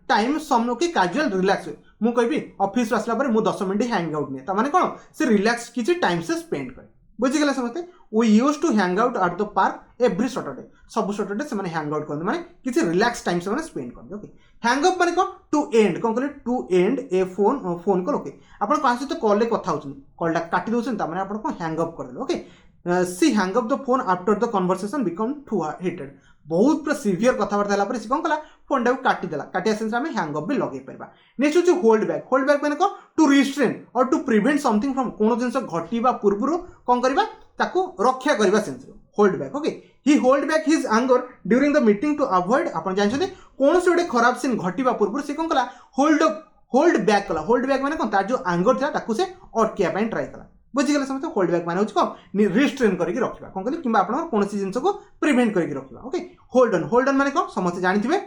time some okay casual relax मुझे कहबी ऑफिस आसला पर मुझे 10 मिनट हैंग आउट नहीं ताने कौन से रिलैक्स किसी टाइम से स्पेंड करे बुझीगला समझते we use to hang out at the park every Saturday सब सैटरडे से हैंग आउट करते माने किसी रिलैक्स टाइम से स्पेंड करते ओके हैंग अप माने कौन टू एंड कौन कहले to end a phone call okay आप सहित कॉल कथा होती कॉलटा काटी दौरान ताने आप हैंग अप करदे okay she hang up the phone after the conversation become too heated बहुत पूरा सीवियर कथबार्ता है सी कौन कला फोन टाइम काटिदेला काटिया सेंस आम हैंग अप भी लगे पार नेक्स्ट हूँ होल्ड बैक मैंने कौन टू रिस्ट्रेन और टू प्रिवेंट समथिंग फ्रॉम कौन जिन घटवा पूर्व कौन करवा रक्षा करने sense hold back okay he hold back his anger during the meeting to avoid आप जानते कौन से गोटे खराब सीन घटवा पूर्व से कौन कला होल्ड बैक कला होल्ड बैक मैंने कौन तार जो एंगर था से अटकिया ट्राए कला बुझीगला समझते होल्ड बैक माने कौन रिस्ट्रेन करके रखा कौन कहली कि आप कौन जिन को प्रिवेंट करके रखा ओके होल्ड ऑन माने कौन समस्त जानते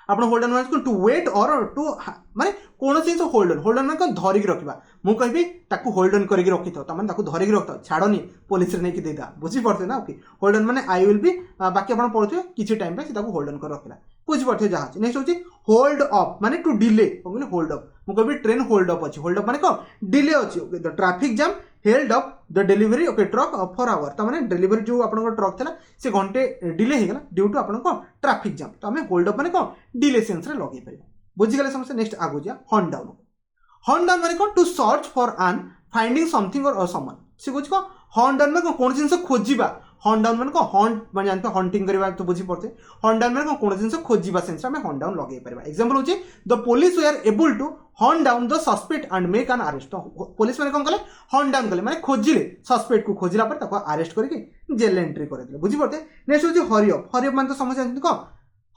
आप होल्ड ऑन माने टू वेट और टू माने कौन जिन होल्ड ऑन माने धरिक रखा मुझे कहबी ताकू होल्ड ऑन करके रखी था मैंने धरिक रखता छाड़नी पुलिस नहीं देदा बुझीपे ना ओके होल्ड ऑन माने आई विल बी बाकी आप पढ़ुए किसी टाइम पे होल्ड ऑन कर रखला बुझीपे जहाँ नेक्स्ट हूँ होल्ड अप माने टू डिले कौन होल्ड अप मुझे कहबी ट्रेन होल्ड अप अच्छी होल्ड अप माने कौन डिले अच्छी the traffic jam held up the delivery okay truck for hour तो मैंने डिलीवरी जो आप ट्रक था से घंटे डिले होगा ड्यू टू आप ट्रैफिक जाम तो आम होल्ड अप माने कौन डिले सेंस रे लगे पार बुझीगले समस्या नेक्स्ट आगो जा हॉर्न डाउन माने कौन to search for an finding something और समवन से बुझ को हॉर्न डाउन में कौन जिन खोजा हॉर्न डाउन माने कौन हॉन्ट मैं जानते हंटिंग करवा तो बुझी पड़ते हॉर्न डाउन माने कौन जिन खोजा सेंस आम हॉर्न डाउन लगे पार एग्जांपल होचे the police were are able to horn down the suspect and make an arrest police मैंने कौन कले हॉर्न डाउन कले माने खोजिले सस्पेक्ट को खोजिला पर ताको अरेस्ट करके जेल एंट्री करदे बुझी पड़ते नेक्स्ट होचे हरी अप माने तो समझ जानते कौन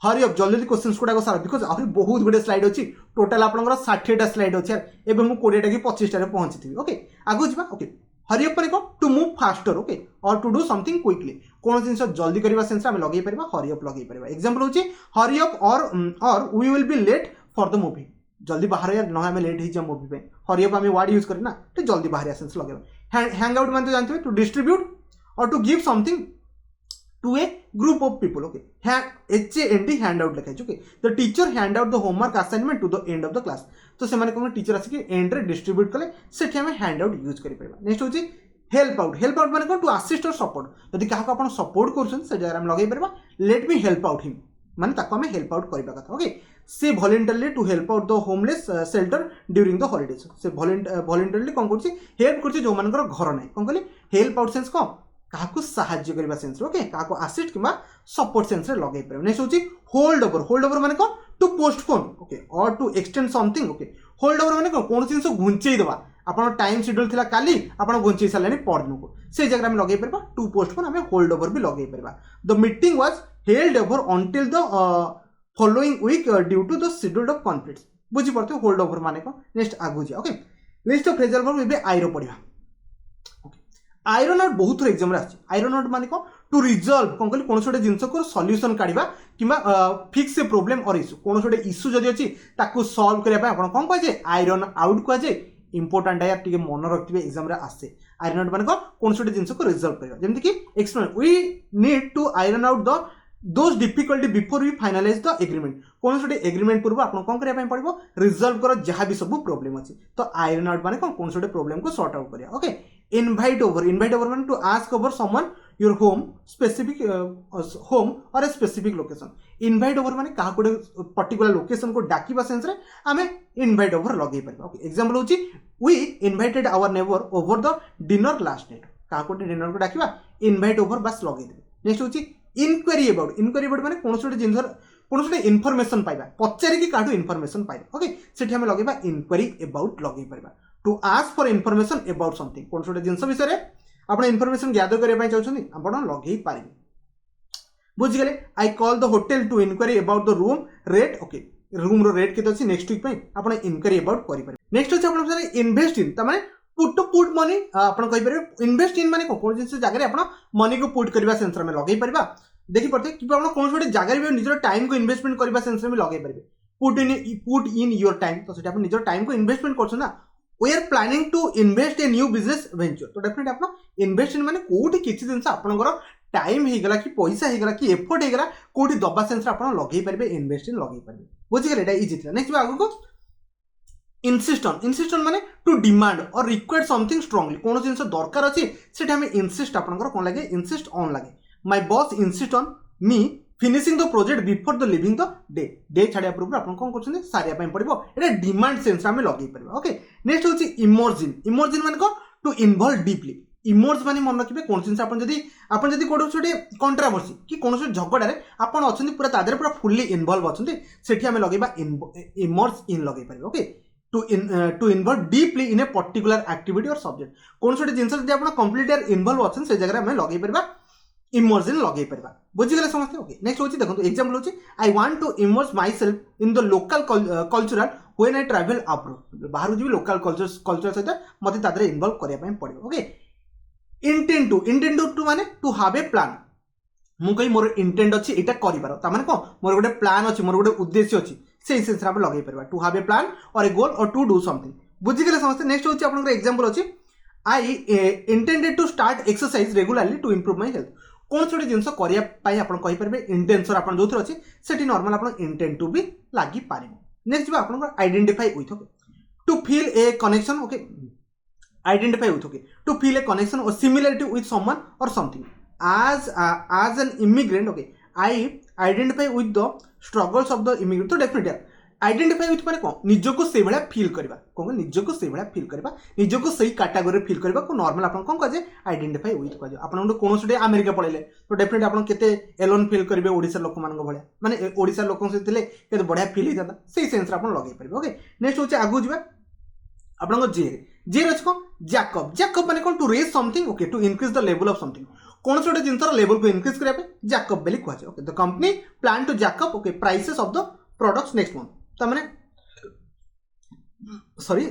हरी अप जल्दी क्वेश्चंस गुड़ा सारा बिकज आहरी बहुत गुड़े स्लाइड अच्छी टोटाल आपंकर 60टा स्लाइड अच्छे एवं मुझे 20टा कि 25टा पहुंची थी ओके आगु जा ओके हरी अप माने कौन टू मूव फास्टर ओके और टू डू समथिंग क्विकली कौन जिन जल्दी करने सेंस आम लगे पार हरी अप लगे पार एग्जांपल होची हरी अप और we will be late for the movie जल्दी बाहर ना आम लेट हो मूवी पे हरी अप आम वर्ड यूज करना तो जल्दी बाहर सेंस लगे हैंग आउट मानते जानते टू डिस्ट्रीब्यूट और to give something to a group of people okay HAND hand out लिखा है okay the teacher hand out the homework assignment to the end of the class तो से कौन teacher Ashik and रे distribute कले से hand out use कर next हूँ हेल्प आउट माने कौन टू असिस्ट और सपोर्ट यदि क्या आप सपोर्ट कर जगह लगे पार let me help out him माने ताको आम हेल्प आउट करवा कथा ओके से voluntarily to help out the homeless shelter during the holidays से वॉलंटरली कौन कर हेल्प कर जो मान घर ना कौन कहली हेल्प आउट सेंस कौन क्या साहाଯ୍य करने सेंस ओके क्या असिस्ट कि सपोर्ट सेंस लगे पार नेक्स्ट हूँ होल्ड ओवर माने कौन टू पोस्टपोन ओके और to extend something okay hold over माने कौन जिन घुंचेदेवा आप टाइम शेड्यूल थी काली आप घुंचे सारे परदिन को से जगह लगे पार टू पोस्टपोन आम होल्ड ओवर भी लगे पार the meeting was held over until the following week due to the schedule of conflicts बुझी पड़ते होल्ड ओवर माने कौन नेक्स्ट आगु जा okay list of phrasal verb ए आईरो पढ़ा आयरन आउट बहुत थोड़ा एग्जाम आयरन आउट माने कौन टू रिजल्व कौन कहली कौन गोटे जिनस को सॉल्यूशन काढ़ा कि फिक्स ए प्रोब्लेम और इश्यू कौन गोटे इश्यू जदि अच्छी ताकू सॉल्व करने कौन कहुए आयरन आउट कहुए इंपोर्टाट है टे मन रखिए एग्जाम आसे आयरन आउट माने कौन गोटे जिनस को रिजल्व करवा जमीन कि explain we need to iron out the those difficulty before we finalise the agreement कौन गोटे एग्रीमेंट पूर्व आप कौन करने पड़ो रिजल्व कर जहाँ भी सब प्रोब्लेम अच्छी तो आयरन आउट माने कौन गोटे प्रोब्लेम को सॉर्ट आउट करिया ओके इनवाइट ओवर माने to ask over someone your home specific home और a specific location invite over माने कहा गोटे पर्टिकुलर लोकेशन को डाकिबा सेंस रे आमे इनवाइट ओवर लगे पार ओके एग्जांपल होची we invited our neighbour over the dinner last night कहा गोटे डिनर को डाकिबा इनवाइट ओवर बस लगे देबे नेक्स्ट होची इनक्वारी अबाउट माने कौन गोटे जिन कौन गोटे इनफॉरमेशन पाइबा पचारि कि काठू इनफॉरमेशन पाइबा ओके सेठी आमे लगेबा इनक्वारी अबाउट लगे पारबा to ask for information about something कौन गोटे जिन विषय आप इनफॉरमेशन गैदर करने चाहते आप लगे पारे बुझीगले I call the hotel to inquiry about the room rate okay room रो रेट केते अछि नेक्स्ट वीक आप इनक्वारी अबाउट करें नेक्स्ट अच्छे आप इन्वेस्ट इन तमाने पुट मनी आप इन्वेस्ट इन माने कौन जिन जगह आप मनी को पुट करने सेंस में लगे पार देखी पड़ते कि कौन गोटे जगह भी निजर टाइम को इन्वेस्टमेंट करने सेंस में लगे पारे पुट इन योर टाइम तो सेठी आपण निजर टाइम को इन्वेस्टमेंट करछन ना we are planning to invest a new business venture तो डेफिनेटली आपण इन्वेस्ट इन माने कोठी किछि जिंस आपनकर टाइम हे गला कि पैसा हे गला कि एफर्ट हे गला कोठी दबा सेंस आपण लगेई परबे इन्वेस्ट इन लगेई परबे बुझि गेले एटा इजी थिला नेक्स्ट आगु को इंसिस्ट ऑन माने टू डिमांड और रिक्वायर समथिंग स्ट्रांगली कोन जिंस दरकार अछि सेटा हमें इंसिस्ट आपनकर कोन लागे इंसिस्ट ऑन लागे my boss insist on me finishing the project before the leaving the day छाड़िया पूर्व आप कौन कर सारिया पड़ो ये डिमांड सेन्स आम लगे पार ओके नेक्स्ट हूँ इमर्जिन मान कौन टू इनवल्व डीपली इमोर्ज माने मन रखिए कौन जिन आप कौन छोटे कंट्रावर्सी कि कौन झगड़े आपड़ अच्छा पूरा तादर पूरा फुल्ली इनवल्व अच्छे आम लगे इमर्ज इन लगे पारे okay to involve deeply in a particular activity और सब्जेक्ट कौन छोटे जिन आप कंप्लीट इनवल्व अच्छे से जगह आम लगे पार इमर्ज इन लगे पार बुझीगले समस्ते ओके नेक्स्ट होची देखो एग्जांपल होची I want to emerge myself in the local cultural when I travel abroad बाहर जी लोकल कल्चर सहित मते तादरे इन्वॉल्व करिया पय पड़िबो ओके इंटेंड टू माने टू हैव ए प्लान मु कहि मोर इंटेंड अछि एटा करि पारो ता माने को मोर गोटे प्लान अछि मोर गोटे उद्देश्य अछि से सेंस रा लगे परबा टू हैव ए प्लान और ए गोल और टू डू समथिंग बुझीगले समस्ते नेक्स्ट होची आपन एग्जांपल अछि I intended to start exercise regularly to improve my health कौन छोटे जिनस करने आपरे इंटेंशन आप जो अच्छे से नॉर्मल आप इंटेंट टू भी लगी पार नेक्स्ट आप identify with okay to feel a connection okay identify with okay to feel a connection और सिमिलरिटी विथ समवन और something as an immigrant okay I identify with the struggles of the immigrant तो definitely identify with माने कौन निजको से भाया feel करबा कौन निजको से भाया feel करबा निजको सही कैटेगरी फील करबा को नॉर्मल आपन कौन कहे आइडेंटिफाई विथ कहे आपन कोन छोटे अमेरिका पळेले तो डेफिनेटली आपन केते एलोन फील करबे ओडिसा लोक मान भलिया माने ओडिसा लोक से थिले केते बढ़िया फील हिता सही सेंस आपन लगे परबे ओके नेक्स्ट होचे आगु जिबा आपन को जे रच को जैकब माने कौन to raise something okay to increase the level of something कौन छोटे जिनसर लेवल को इंक्रीज करबे जैकब बेली कह okay the company plan to jack up okay prices of the products next month ताने सॉरी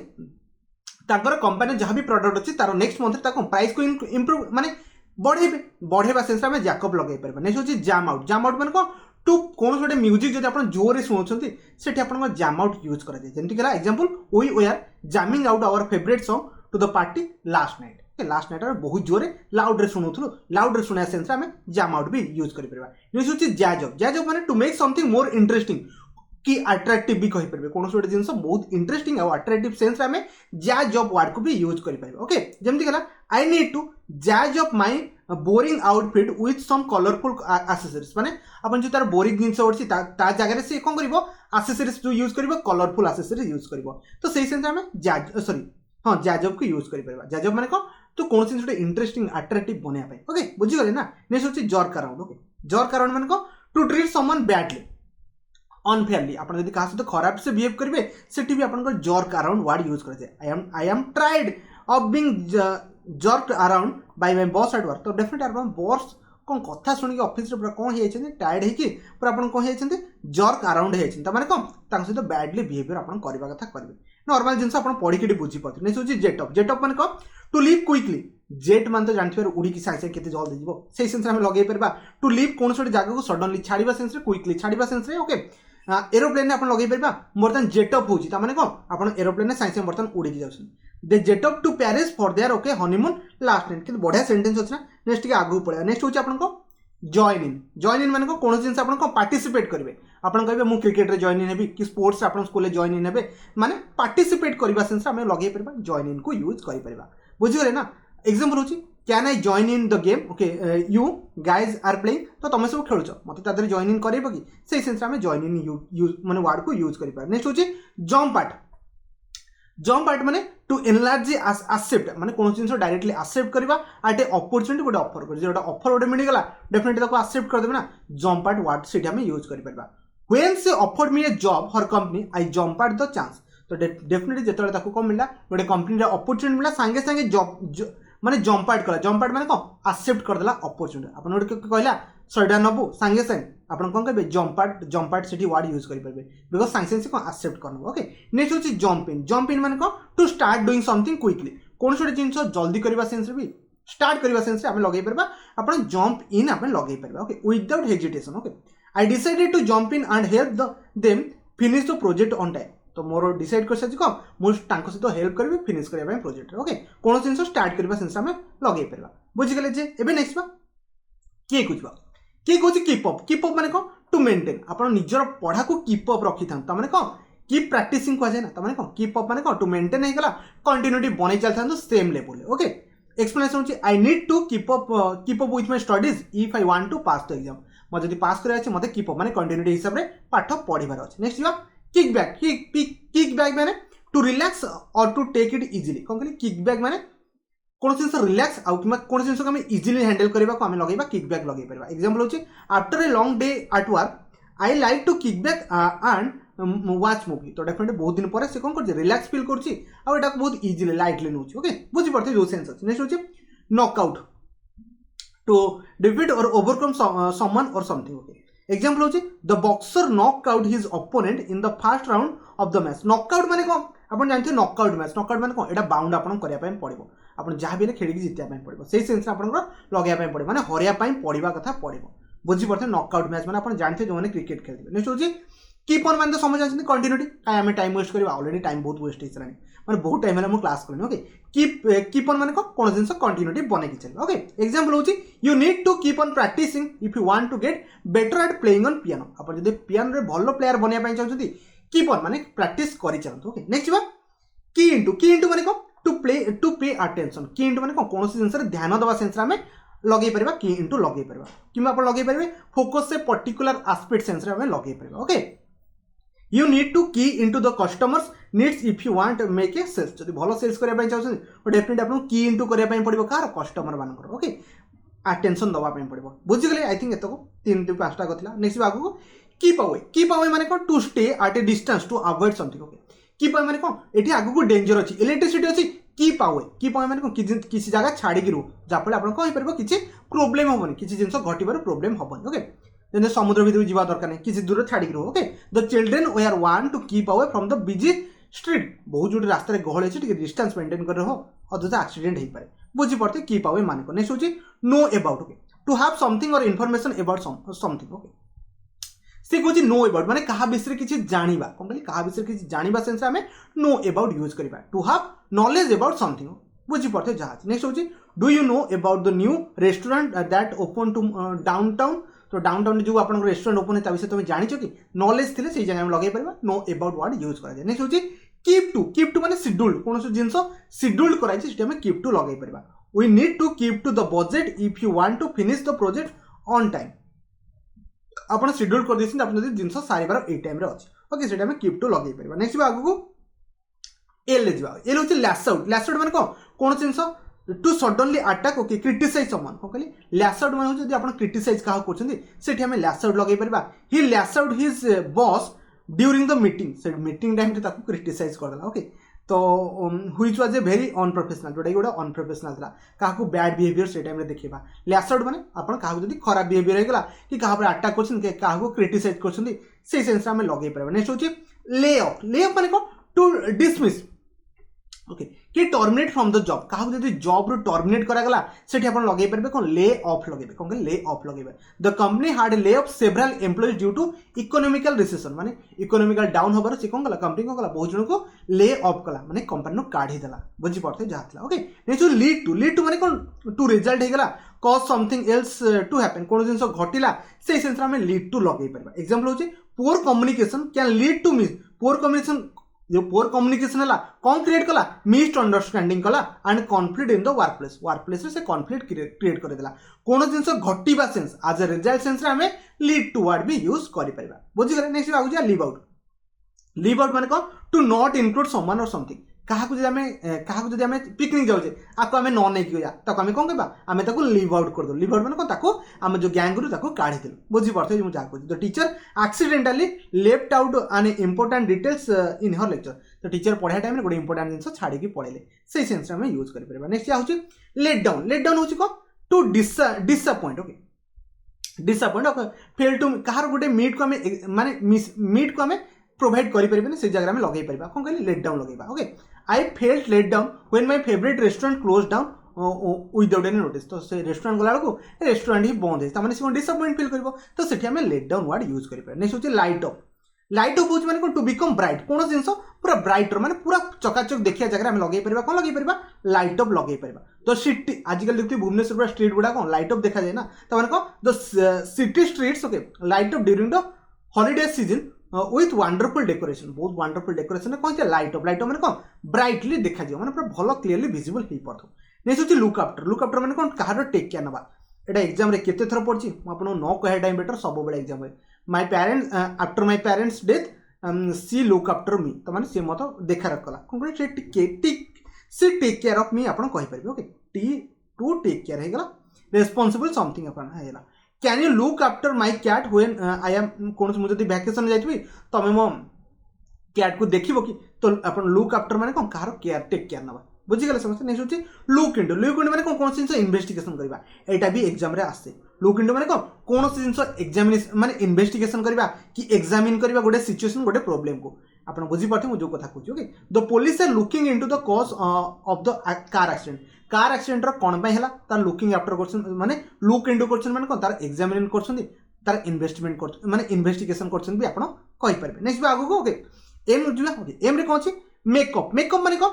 ताकर कंपनी जहाँ भी प्रोडक्ट अच्छी तार नेक्स्ट मंथ ताको प्राइस को इंप्रूव माने बढ़ेबा सेंस में जैकब लगे पार नेक्स्ट होची जाम आउट माने को टू कौन छोटे म्यूजिक जो आप जोर शुणुंट से आप जाम आउट यूज कर जमीक example we are jamming out our favourite song to the party last night last night बहुत जोरे लाउड शुणुलु लाउड शुणा सेंस में जाम आउट भी यूज कर नेक्स्ट होची जैजब माने to make something more interesting कि अट्रैक्टिव भी कहि परबे कोन छोटे जिंस बहुत इंटरेस्टिंग और अट्रैक्टिव सेंस रे में जॉब वर्ड को भी यूज करि परबे ओके जेमति गला I need to job my boring outfit with some colourful accessories माने अपन जो तार बोरिंग जिंस होछि ता जगह से कोन करिवो एक्सेसरीज जो यूज करिवो कलरफुल एक्सेसरीज यूज करिवो तो सही सेंस में सॉरी हां जॉब को यूज करि परबा जॉब माने को तो कोन से छोटे इंटरेस्टिंग अट्रैक्टिव बनिया पे ओके बुझि गले ना नेक्स्ट होछि jerk around okay jerk around माने को to treat someone badly unfairly आपन यदि कहा सहित खराब से बिहेव करेंगे सेठी भी आपन जॉर्क अराउंड वर्ड यूज करते I am tired of being jerk around by my boss at work तो डेफिनेटली आपन बॉस कौन कथा सुनिक ऑफिस रे पूरा कौन हे छथि टायर्ड हे कि पूरा आपन कौन हे छथि जॉर्क अराउंड हे छथि त माने कौन ताक सहित बैडली बिहेवियर आपन करबा कथा करबे नॉर्मल जिंस आपन पढी के बुझी पाथि नै सोची जेट अप माने कौन टू लीव क्विकली जेट मान तो जानथिबे उड़ी की साइसे केते जल्दी जीवो सेही सेंस में लगे परबा टू लीव कोन छोटे जगह को सडनली छाड़ीबा सेंस रे क्विकली छाड़ीबा सेंस रे ओके एरोप्लेन आप लगे पार बर्तमान जेटअप होची माने कौन आप एरोप्लेन साइंस में बर्तमान उड़ी जाउछन they jet off to Paris for their okay honeymoon last night किंतु बढ़िया सेंटेंस अछि ना नेक्स्ट के आगु पड़े नेक्स्ट होची आपन को जॉइन इन माने को कोन जिंस आपन को पार्टिसिपेट करबे आपन कहबे मु क्रिकेट रे जॉइन इन हेबी कि स्पोर्ट्स आपन स्कूल रे जॉइन इन हेबे माने पार्टिसिपेट करबा सेंस हमें लगे परबा जॉइन इन को यूज करि परबा बुझि गले ना एग्जांपल होची can I join in the game okay you guys are playing तो तुम सब खेलुच मत तादर जॉइन इन करबो कि से सेंस में जॉइन इन यूज माने वर्ड को यूज करि पार नेक्स्ट होची जंप आउट माने टू एनलार्ज एक्सेप्ट माने कोन जिंस डायरेक्टली एक्सेप्ट करबा आटे अपॉर्चुनिटी गोटे ऑफर कर जेटा ऑफर गोटे मिल गला डेफिनेटली ताको एक्सेप्ट कर देबे ना जंप आउट वर्ड सेटा में यूज करि परबा व्हेन से offered me A job her company I jump out the chance तो डेफिनेटली जेतले ताको को मिलला गोटे कंपनी रे अपॉर्चुनिटी मिला संगे संगे जॉब माने जंप आउट माने कौन एक्सेप्ट कर देला अपॉर्चुनिटी अपन गोटे कहला 100 नबु संगे संगे अपन कौन कहबे जंप आउट सेठी वर्ड यूज करि परबे बिकॉज़ संगे संगे कौन एक्सेप्ट करनो ओके नेक्स्ट होची जंप इन माने कौन to start doing something quickly कोन छोटे जिंस जल्दी करबा सेंस रे भी स्टार्ट करबा सेंस रे आपण लगे परबा आपण जंप इन आपण लगे परबा okay without hesitation okay I decided to jump in and help them finish the project on time तो मोर डिसाइड कर सारी कम मुझे सहित हेल्प करी फिनिश करने प्रोजेक्ट ओके कौन जिन स्टार्ट करवा जिन आम लगे पार बुझीगले जे एबे नेक्स्ट किए कुछ किए कौन कीप अप माने कौन टू मेंटेन आप निजर पढ़ा को कीप अप रखी था मैंने कौन कीप प्रैक्टिसिंग कहुए ना मैंने कौन कीप अप माने कौन टू मेंटेन होगा कंटिन्यूटी बन चलता सेम लेवल ओके एक्सप्लेनेशन होची I need to keep up with my studies if I want to pass the exam मत जब पास कराया मत कीप अप माने कंटिन्यूटी हिसाब से पाठ पढ़ार अच्छे नेक्स्ट जा किक बैक माने टू रिलैक्स और टू टेक इट इजिली कौन कहली किक बैक माने कौन जिन रिलैक्स आउ कि कौन जिन को इजिली हैंडल करने को लगे किक बैक लगे पार एग्जांपल होची after a long day at work I like to kick back and watch movie तो डेफिनेटली बहुत दिन पर से कौन कर रिलैक्स फील कर बहुत इजिली लाइटली नौ ओके बुझीपे जो सेन्स अच्छे नेक्स्ट होची नॉकआउट टू डिफीट और ओवरकम समवन और समथिंग ओके एग्जांपल होची the boxer knock out his opponent in the first round of the match knockout माने कौन आप जानते हैं नॉकआउट मैच नॉकआउट माने कौन एटा बाउंड आपन करया पड़ो आप जहाँ भी खेल जितिया पड़ो से सेन्स आप लगे पड़ो मैंने हरिया पढ़ा कथा पड़ो बुझीपे नॉकआउट मैच मैंने आप जानते जो मैंने क्रिकेट खेलते नेक्स्ट होची कीप ऑन मैंने तो समझ आते कंटिन्यूटी कहीं आम टाइम वेस्ट करवा ऑलरेडी टाइम बहुत वेस्ट हो सारे मैंने बहुत टाइम है क्लास करें ओके कीप ऑन मैंने कौन जिन कंटिन्यूटी बन के चलो ओके एग्जांपल होची you need to keep on practising if you want to get better at playing on piano आप जब पियानो रे भल प्लेयर बनवाई चाहते कीप ऑन माने प्रैक्टिस करी चलते ओके नेक्स्ट बात की इंटू माने कौन टू पे अटेंशन की इंटू माने कौन जिन ध्यान दवा सेंस आम लगे पार की इंटू लगे पार कि आप लगे पारे फोकस से पर्टिकुलर आस्पेक्ट सेंस आम लगे पार okay you need to key into the customers needs if you want make a sales जब भल सेल्स करने चाहते डेफिनेटली आपको की इंटू करने पड़ो कार कस्टमर मानकर ओके अटेंशन दवाई पड़ो बुझीगले आई थिंक एतक 3-5टा कथा नेक्स्ट आगे कीप अवे माने कौन to stay at a distance to avoid something okay keep away माने कौन ये आगू डेंजर अच्छी इलेक्ट्रिसिटी अच्छी कीप अवे माने कौन किसी जगह छाड़ी रू जहाँफल आप किसी प्रोब्लेम हेनी किसी जिन घटवर प्रोब्लेम हेनी ओके जैसे समुद्र भीतर जावा दरकार नहीं किसी दूर छाड़ी रू okay the children we are want to keep away from the busy street बहुत जो रास्तार गहल अच्छे डिस्टेंस मेंटेन कर रहो अथवा एक्सीडेंट हो पाए बुझी पड़ते कीप अवे माने नेक्स्ट होची know about okay to have something or information about something okay से कहूँ नो अबाउट माने कहा विषय किसी जानिबा कौन कहली कहा विषय किसी जानिबा सेंस आम नो अबाउट यूज करबा to have knowledge about something बुझी पड़ते जहाँ नेक्स्ट होची do you know about the new restaurant that open to downtown तो डाउनटाउन जो आप रेस्टोरेंट ओपन है विषय तुम जानी कि नॉलेज थे से जगह लगे पार नो अबाउट वर्ड यूज कर नेक्स्ट होची कीप टू माने शेड्यूल्ड कौन जिन शेड्यूल्ड कराई कीप टू लगे पार we need to keep to the budget if you want to finish the project on time आप शेड्यूल कर देते आप जिन सारे ये टाइम अच्छे ओके से कीप टू लगे पार नेक्स्ट आगू एल एल हूँ लैश आउट माने कौन जिन to suddenly attack okay criticise someone कौन कहली लैश आउट माने आप क्रिटिसाइज क्या करते आम लैश आउट लगे पार he lash out his boss during the meeting से मीटिंग टाइम क्रिटिसाइज करदेला ओके तो which was a very unprofessional जोटा गोटे अनप्रोफेशनल था क्या बैड बिहेवियर से टाइम देखा लैश आउट माने आप क्या खराब बिहेवियर होगा कि क्या अटैक कर क्रिटिसाइज कर सेन्स आम लगे पार नेक्स्ट हूँ ले ऑफ माने कौन टू डिसमिस ओके कि टर्मिनेट फ्रॉम द जॉब क्या जॉब रू टर्मिनेट करागला से लगे पारे कौन ले ऑफ लगे कौन ले ऑफ लगे the company had lay off several employees due to economical recession माने इकोनॉमिकल डाउन होबार से कौन कला कंपनी कौन कला बहुत जन को ले ऑफ कला माने कंपनी काढ़ी देला बुझी पड़ते जहाँ था ओके नेक्स्ट लीड टू माने कौन टू रिजल्ट होगा cause something else to happen कौन जिन घटिला से सेंस आम लीड टू लगे पार एग्जांपल होचे poor communication can lead to miss poor communication जो पुअर कम्युनिकेशन है कौन क्रिएट कला मिसअंडरस्टैंडिंग कला and conflict in the workplace से कॉन्फ्लिक्ट क्रिएट करदेला कौन जिन घटवा सेन्स आज ए रिजल्ट सेन्स आम लीड टू वर्ड भी यूज कर बुझीगले नेक्स्ट आगे लीव आउट माने कौन टू नॉट इनक्लूड समवन और समथिंग क्या पिकनिक जाऊे आपको आम न नहीं जा आम कौन कहवा आम लीव आउट कर दो लीव आउट मैंने कौन आम जो गैंग रू काढ़ी देलु बुझी पड़ते जहाँ कहूँ the teacher accidentally left out an important details in her lecture तो टीचर पढ़ा टाइम गोटे इंपोर्टाट जिन छाड़ी पड़े से सेन्स आम यूज कर नेक्स्ट हूँ लेट डाउन हूँ कौन to disappoint okay disappoint fail to कहार गोटे मीट को आम माने मीट को आम प्रोवाइड करें से जगह लगे पार कौन कहली लेट डाउन लगे okay I felt let down when my favourite restaurant close down without any notice तो से रेस्टोरेंट गला को रेस्टोरेंट ही बंद है डिसअपॉइंट फिल कर तो से लेट डाउन वर्ड यूज कर नेक्स्ट हूँ लाइट अप लाइट अप होची माने कोन टू बिकम ब्राइट कोन जिंस पूरा ब्राइटर माने पूरा चकाचक देखिया जगह हम लगे परबा कोन लगे परबा लाइट अप लगे परबा तो सिटी आजकल देखते भुवनेश्वर पूरा स्ट्रीट गुडा कोन लाइट अप देखा जाए ना तो माने कोन the city streets okay light up during the holiday season with wonderful decoration बहुत वंडरफुल डेकोरेशन कौन लाइट अप मैंने कौन ब्राइटली देखा जाए मैंने पूरा भल क्लीयरली विजिबल हो पार नेक्स्ट होची लुक आफ्टर मैंने कौन कहार टेक केयर नवा एटा एग्जाम रे केते थर पड़ची मु आपन न कहे टाइम बेटर सब बेले एग्जाम रे my parents after my parents death she look after me तो माने से मत देखा रखला कोन से टेक केयर ऑफ मी आपन कहि परबे ओके टी टू टेक केयर हे गला रेस्पोंसिबल समथिंग आपन हेला can you look after my cat when I am कौन मुझे वैकेशन जाइथबी तमे मो कैट को देखिबो कि तो अपन लुक आफ्टर माने कोन कहार केयर टेक केयर नबा बुझी गले समझते नेक्स्ट होची लुक इनटू माने कोन जिंस इन्वेस्टिगेशन करबा एटा भी एग्जाम रे आसे लुक इनटू माने कोन जिंस एग्जामिनेशन माने इन्वेस्टिगेशन करबा कि एग्जामिन करबा गोटे सिचुएशन गोटे प्रॉब्लम को आपण बुझी पाथे मु जो कथा कहूची okay the police are looking into the cause of the car accident रो कोन पय हला तार लुकिंग आफ्टर क्वेश्चन माने लुक इनटू क्वेश्चन माने कोन तार एग्जामिन करछन तार इन्वेस्टमेंट कर माने इन्वेस्टिगेशन करछन भी आपण कहि परबे नेक्स्ट भी आगो को ओके एम जुला ओके एम रे कोन छी मेकअप माने को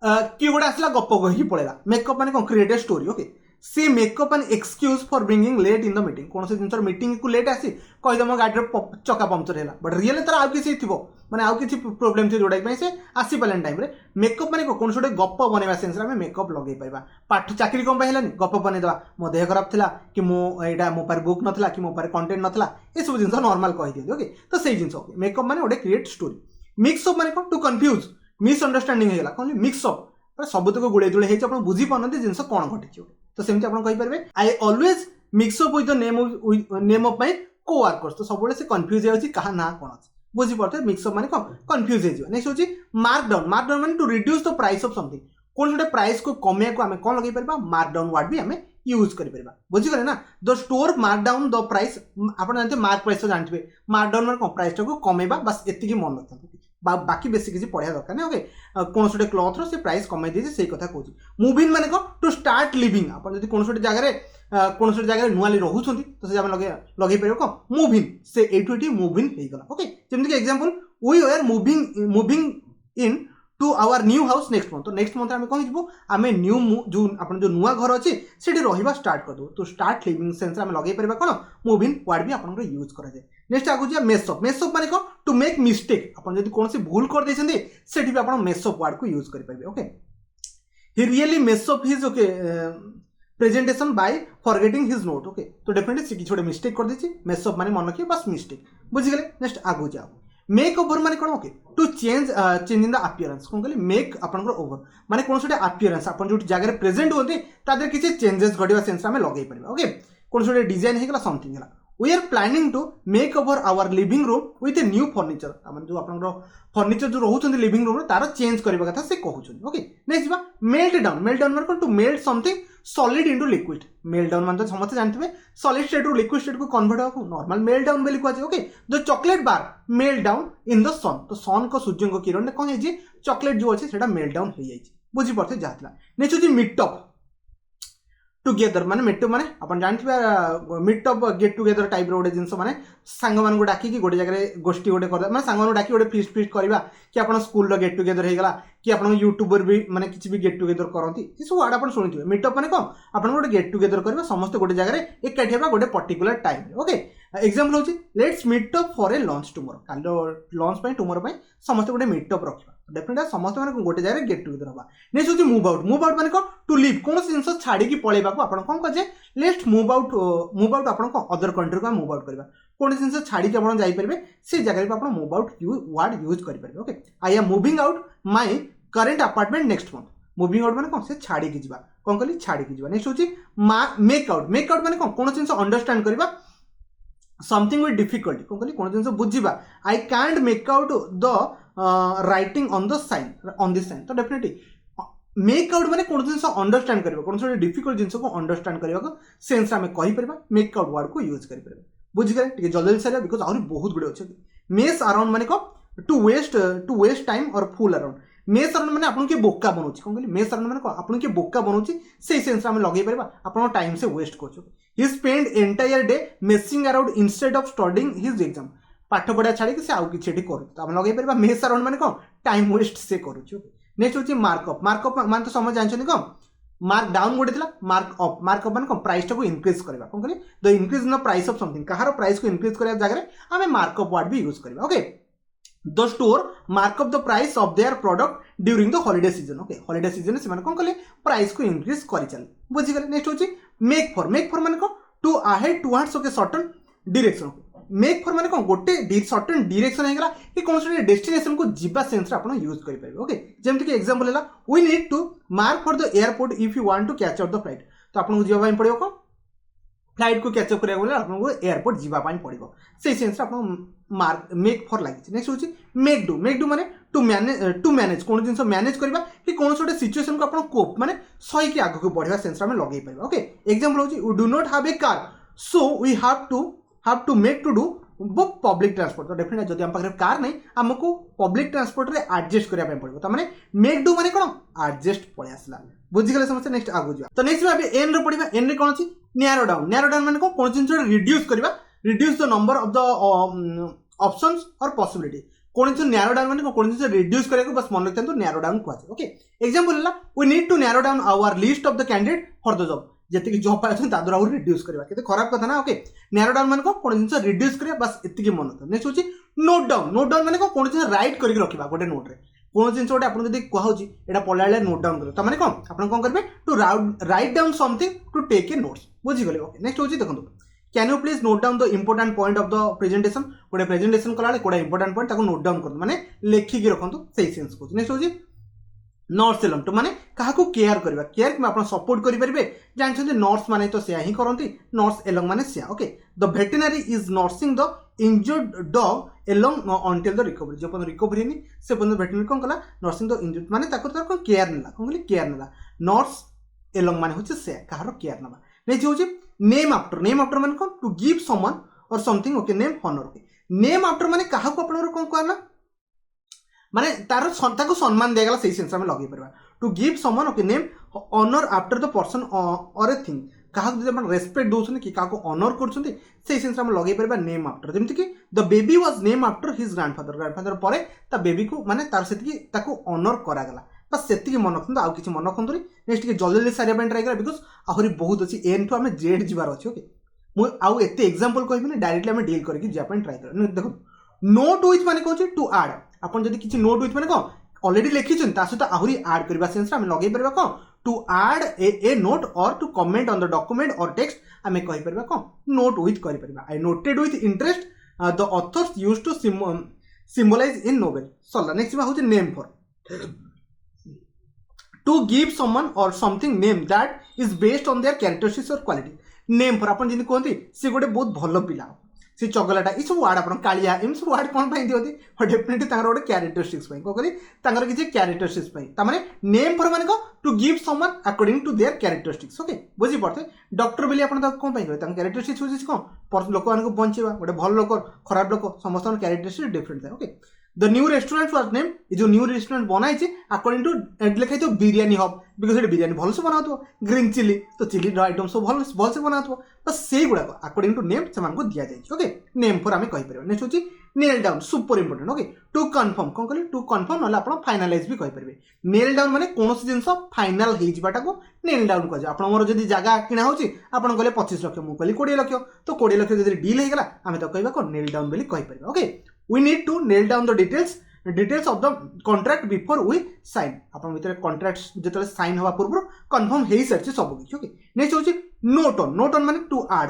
कि गोटे आसला गप कही पड़ेगा मेकअप माने create a story okay she make up and excuse for bringing late in the meeting कौन से जिन मीटिंग को लेट आसी कहीद मो गाड़ी चका पंक्चर है बट रियल तार आउ किसी थी माने आउ किसी प्रोब्लेम थी जोटा से आसी पारे टाइम रे मेकअप माने कौन से गप बनवा सेन्स आम मेकअप लगे पाइबा पाठ चाकरी कौन है गप बनईदेवा मो देह खराब था कि मोटा मो पारे बुक नाला कि मो पारे कंटेंट नाला ये सब जिन नॉर्मल कही दिखाते ओके तो सही जिन मेकअप माने गोटे क्रिएट स्टोरी मिक्सअप माने कौन टू कन्फ्यूज मिसअंडरस्टैंडिंग होगा कौन मिक्सअप सबुतक गुड़े जुड़े आप बुझी पारना जिन कौन घटी तो सेमती आप कहींपारे I always mix up with the name of my coworkers तो सब से कन्फ्यूज होती क्या ना कौन अच्छे बुझी पारे मिक्सअप माने कन्फ्यूज हो नेक्स्ट होची मार्कडाउन माने to reduce the price of something कौन गोटे प्राइस को कमे को आम कौन लगे पार मार्कडाउन वर्ड भी आम यूज करें बुझीगले ना the store markdown the price आप जानते मार्क प्राइस तो जानते मार्कडाउन माने प्राइस टाक कमेबा बस एति मन रखता बाकी बेसी किसी पढ़ा दरकार ना ओके कौन से क्लथ से प्राइस कमे दीजिए से कथा कहूँ मुविंग माने टू स्टार्ट लिविंग आप कौन से जगह नुआली रोचुंट तो से लगे पार कौन मुविंग से एठी मुविंग हो गला ओके जमीक example we are moving into our new house next month तो नेक्स्ट मंथ आम कौन जीवो आम न्यू जो आप जो नुआ घर अच्छे से रहा स्टार्ट कर दो तो स्टार्ट लिविंग सेंस आम लगे पार कौन मुविंग वर्ड भी आप यूज कराए नेक्स्ट आगे जा मेसअप माने कौन टू मेक मिस्टेक आप कौन सी भूल कर देते भी आप मेसअप वर्ड को यूज करेंगे okay he really mess up his okay presentation by forgetting his note okay तो डेफिनेटली से किसी मिस्टेक कर देछि मेसअप माने मन रखिए बस मिस्टेक बुझीगले नेक्स्ट आगु जाओ मेक ओवर माने कौन okay to change in the appearance कौन कहली मेक आपन ओवर माने कौन से अपीयरेंस आप जो जगह प्रेजेंट होते तादर किसी चेंजेस घटवा सेंस आम लगे पार ओके कौन से डिजाइन होगा समथिंग है we are planning to make over our living room with a new furniture जो आप फर्निचर जो रोच लिविंग रूम तार चेंज करने कथा से कहते ओके नेक्स्ट जा मेल्ट डाउन माने to melt something solid into liquid melt down मान तो समस्त जानते सॉलिड स्टेट रू लिक्विड स्टेट को कन्वर्ट हो नॉर्मल मेल्ट डाउन बोली कहुए okay the chocolate bar melt down in the सन तो सन को सूर्य को किरण कौन है चॉकलेट जो अच्छे मेल्ट डाउन हो जाए बुझी पारे जहाँ नेक्स्ट होची मीटअप टुगेदर माने मीटअप माने अपन जानथिबा मीटअप गेट टुगेदर टाइप रो गोटे जिंस माने सांग मान को डाकी कि गोटे जगह गोष्ठी गोटे कर माने सांग मान डाकी गोटे फीस्ट करबा कि अपन स्कूल रो गेट टुगेदर हे गला कि अपन यूट्यूबर भी माने किछि भी गेट टुगेदर करंती ई सब वर्ड अपन सुनिथिबे मीटअप माने कोन अपन गोटे गेट टुगेदर करबा समस्त गोटे जगह एकाठी हेबा गोटे पर्टिकुलर टाइम ओके एग्जांपल होची let's meetup for a lunch tomorrow कालो लंच पय टुमरो पय समस्त गोटे मीटअप रखिबा डेफिनेटली समस्त माने गोटे जगह गेट टुगेदर होबा नेक्स्ट होची मूव आउट माने को टू लीव कोन से जिंस छाड़ी की पळेबा को आपण कोन कजे लेट्स मूव आउट आपण को अदर कंट्री को मूव आउट करबा कोन जिंस छाड़ी के आपण जाई परबे से जगह पे आपण मूव आउट वर्ड यूज करि परबे okay I am moving out my current apartment next month moving out माने कोन से छाड़ी की जीवा कोन कहली छाड़ी की जीवा नेक्स्ट होची मेक आउट माने कोन जिंस अंडरस्टैंड करबा समथिंग विथ डिफिकल्टी कौन कहली कौन जिन बुझा I can't make out the writing on the sign on this sign तो डेफिनेटली मेक आउट माने कौन जिन अंडरस्टैंड कर कौन से डिफिकल्ट जिन को अंडरस्टैंड करने को सेन्स आम कहीपर मेक आउट वर्ड को यूज करें बुझीगले टे जल्दी सारे बिकज आहरी बहुत गुड़े अच्छे मेस अराउंड माने को टू वेस्ट टाइम और फुल अराउंड मेस अराउंड माने आपन के बोका बनौछि कौन कहली मेस अराउंड माने को आपन के बोका बनौछि से सेंस आम लगे परबा आपन टाइम से वेस्ट करछो he spend entire day messing around instead of studying his exam पाठ पढ़ा छाड़ी से आउ किसी कर लगे पार मेस अराउंड माने कौन टाइम वेस्ट से करुच्छे। नेक्स्ट हूँ मार्कअप। मार्कअप मान तो समझ जानते कौन मार्क डाउन गोटे मार्कअप। मार्कअप मान कौन प्राइस टाक इनक्रीज करवा कौन करें the increase in the price of something Kahar price को इनक्रीज करने जगह आम मार्कअप वर्ड भी यूज करवा। Okay the store markup the price of their product during the holiday season. Okay holiday season से कौन कले प्राइस को इनक्रीज कर चले बुझीगले। नेक्स्ट हूँ मेक फॉर। मेक फॉर मान कौन to ahead towards okay certain direction. Make for माने कौन गोटे सर्टेन डायरेक्शन होगा कि कौन से डेस्टिनेशन को जीवा सेंस आप यूज करेंगे। ओके जमती कि एग्जांपल है we need to mark for the airport if you want to catch out the flight. तो आपको जीवा पड़ो कौन फ्लाइट को कैचअप करा आपको एयरपोर्ट जीवाई पड़ो से सेंस आप मार्क मेक फॉर लगी। नेक्स्ट हूँ मेक डू। मेक डू माने टू मैनेज कौन जिन मैनेज करवा कि कौन से सिचुएशन को आप कोप माने सही कि आगे बढ़ा सेंस आम लगे पार। ओके एग्जांपल हूँ we do not have a car so we have to make to do book public transport. तो डेफिनेटली जब आम पाखे कार नहीं आमको पब्लिक ट्रांसपोर्ट रे एडजस्ट करने पड़ो तो मैंने मेक डू माने कौन एडजस्ट पड़े आसला बुझीगले समस्या। नेक्स्ट आगु जा तो नेक्स्ट भाव एन रे पढ़ा। एन रे कौन अच्छी नैरो डाउन। नैरो डाउन माने कौन जिन रिड्यूस करवा reduce the number of the options और पॉसिबिलिटी कौन जिन नैरो डाउन माने कौन जिन रिड्यूस करने बस मन रखते नैरो डाउन कहते। ओके एग्जांपल है we need to narrow down our list of the candidate for the job जी जॉब पाई तादर आउ रिड्यूस करवा के खराब कथा ना। ओके नैरो डाउन माने कौन जिन रिड्यूस करवा बस एतिकी मन रखते। नेक्स्ट हूँ नोट डाउन। नोट डाउन माने कौन जिन राइट करके रखा गोटे नोट रे कौन जिन गोटे आपको जब कहूँ यहाँ पढ़ा नोट डाउन कर मैंने कौन आप कौन करेंगे to write down something to take a notes बुझीगले। ओके नेक्स्ट हूँ देखो can you please note down the important point of the presentation गोटे प्रेजेंटेशन कला कोड़ा इंपोर्टाट पॉइंट नोट डाउन कर मैंने लेखिकी रखु से सेंस को। नेक्स्ट हूँ नर्स एलंग टू माने क्या केयर करवा केयर कि आप सपोर्ट करेंगे जानते नर्स माने तो से ही करती नर्स एलंग माने से। Okay the veterinary is nursing the injured dog along until the recovery जो रिकवरी नहीं से वेटेनरी कौन कला नर्सिंग द इंजर्ड माने कौन केयर ना कौन कहली केयर ना नर्स एलंग माने हूँ से कहार केयर ना। नेक्स्ट हूँ नेम आफ्टर। नेम आफ्टर माने कौन टू गिव समवन और something. Okay name honour. Name after माने क्या कौन कहना माने तार सम्मान दिगला से सेंस लगे पार to give someone. Okay name honour after the person और ए थिंग क्या रेस्पेक्ट दौरान कि क्या ऑनर कर सेंस लगे पार नेम आफ्टर। जमीन कि the baby was name after his grandfather पर बेबी को माने तार से ऑनर करागला बस से मन रखते आउ कि मन रखुरी। नेक्स्ट जल्दी जल्दी सारे ट्राए करा बिकज आहरी बहुत अच्छी एन टू आम जेड जीवार अच्छे। ओके मुझे आउ एत एग्जांपल कहबी डायरेक्टली आम डील करके जावाई ट्राए कर। देखो नोट विथ माने कहूँ टू आड आपन जदि किसी नोट विथ माने कौन ऑलरेडी लिखिछन ता सहित आहरी ऐड करबा सेंस आम लगे परबा कौन टू ऐड ए नोट और to comment on the document और टेक्स्ट आम कहि परबा कौन नोट विथ करि परबा। I noted with interest the author's used to symbolise in novel सला। नेक्स्ट बा होचे name for to give someone और something name that is based on their characteristics और क्वालिटी। नेम फॉर आपन जिन कहते सी गोटे बहुत भल पिला सी चगलाटा ये सब वार्ड आप कालिया एम सब वार्ड कौन दिखती डेफिनेटली गोटे क्यारेक्टरिस्टिक्स कौन करी किसी क्यारेक्टरिस्टिक्स ताने नेम फॉर माने to give someone according to their characteristics. Okay बुझी पड़ते डॉक्टर बोली आप कौन कहे क्यारेक्टरिस्टिक्स हूँ कौन लोक मान बंचेगा गोटे भल लोक खराब लोक समस्त क्यारेक्टरिस्टिक्स डिफरेंट थाए। Okay the new restaurant was name जो न्यू रेस्टोरेंट बनाई अकॉर्डिंग टू लिखाई तो बिरियानी हब बिकज बिरियानी भल से बना ग्रीन चिली तो चिली आइटम सब भल से बना बस से गुड़ाक अकॉर्डिंग टू नेम से दि जाए। ओके नेम फॉर आम कहीपर। नेक्स्ट हूँ nail down super important. Okay to confirm कौन कहले टू कन्फर्म ना आप फाइनालाइज भी कहीपर। नेल डाउन माने कौन जिन फाइनाल हो नेल डाउन कह आप मोर जब जगह किणा हो आप कहले 25 लाख मुझे कहली 20 लाख तो 20 लाख जब डील होगा आम तो कहवा कौन नेल डाउन बोली कहीपर। Okay we need to nail down the details of the contract before we sign आपन भीतर कॉन्ट्रैक्ट्स जतले साइन हवा पूर्व कंफर्म हेई सरछि सब किछ। ओके नेक्स्ट होछि नोट ऑन माने टू ऐड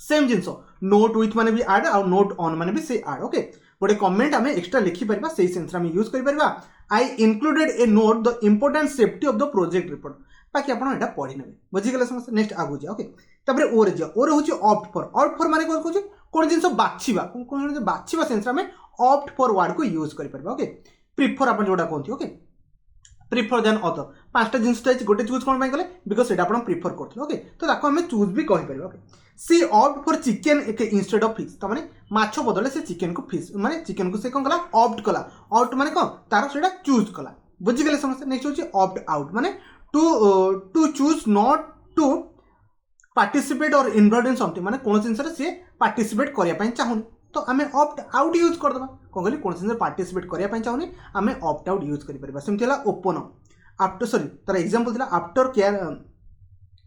सेम जिंसो नोट विथ माने भी ऐड और नोट ऑन माने भी से ऐड। ओके गोटे कमेंट आमे एक्स्ट्रा लिखि परबा सेही सेंस रा यूज करि परबा I included a note the important safety of the project report बाकी आपन एटा पढि नेबे बुझि गेले समस्त। नेक्स्ट आगु जा। ओके तबरे ओरे जा ओरे होछि ऑप्ट फॉर माने कोन कहूछि कौन जिन बाछिबा कौन बाछिबा सेंस में ऑप्ट फॉर वर्ड को यूज कर परबा। ओके प्रिफर आप जोटा कहते। ओके प्रिफर देन अदर पांचटा जिनिस चाहिए गोटे चूज कौन कले बिकज से प्रिफर करते। ओके तो ताको हमें चूज भी कहि परबा। Okay she opt for chicken instead of fish तमाने माछ बदले से चिकन को फिश माने चिकन को से कौन कला ऑप्ट कला ऑप्ट माने कौन तार सेटा चूज कला बुझी गले समस्त। नेक्स्ट होची ऑप्ट आउट माने to choose not to participate or involve in something माने कौन जिनस से पार्टिसिपेट करने चाहूनी तो आम ऑप्ट आउट यूज करदे कौन कहली कौन जिन पार्टिसिपेट करने चाहूनी आम ऑप्ट आउट यूज करें सेमती है ओपन अप आफ्टर सॉरी तार एग्जांपल थिला after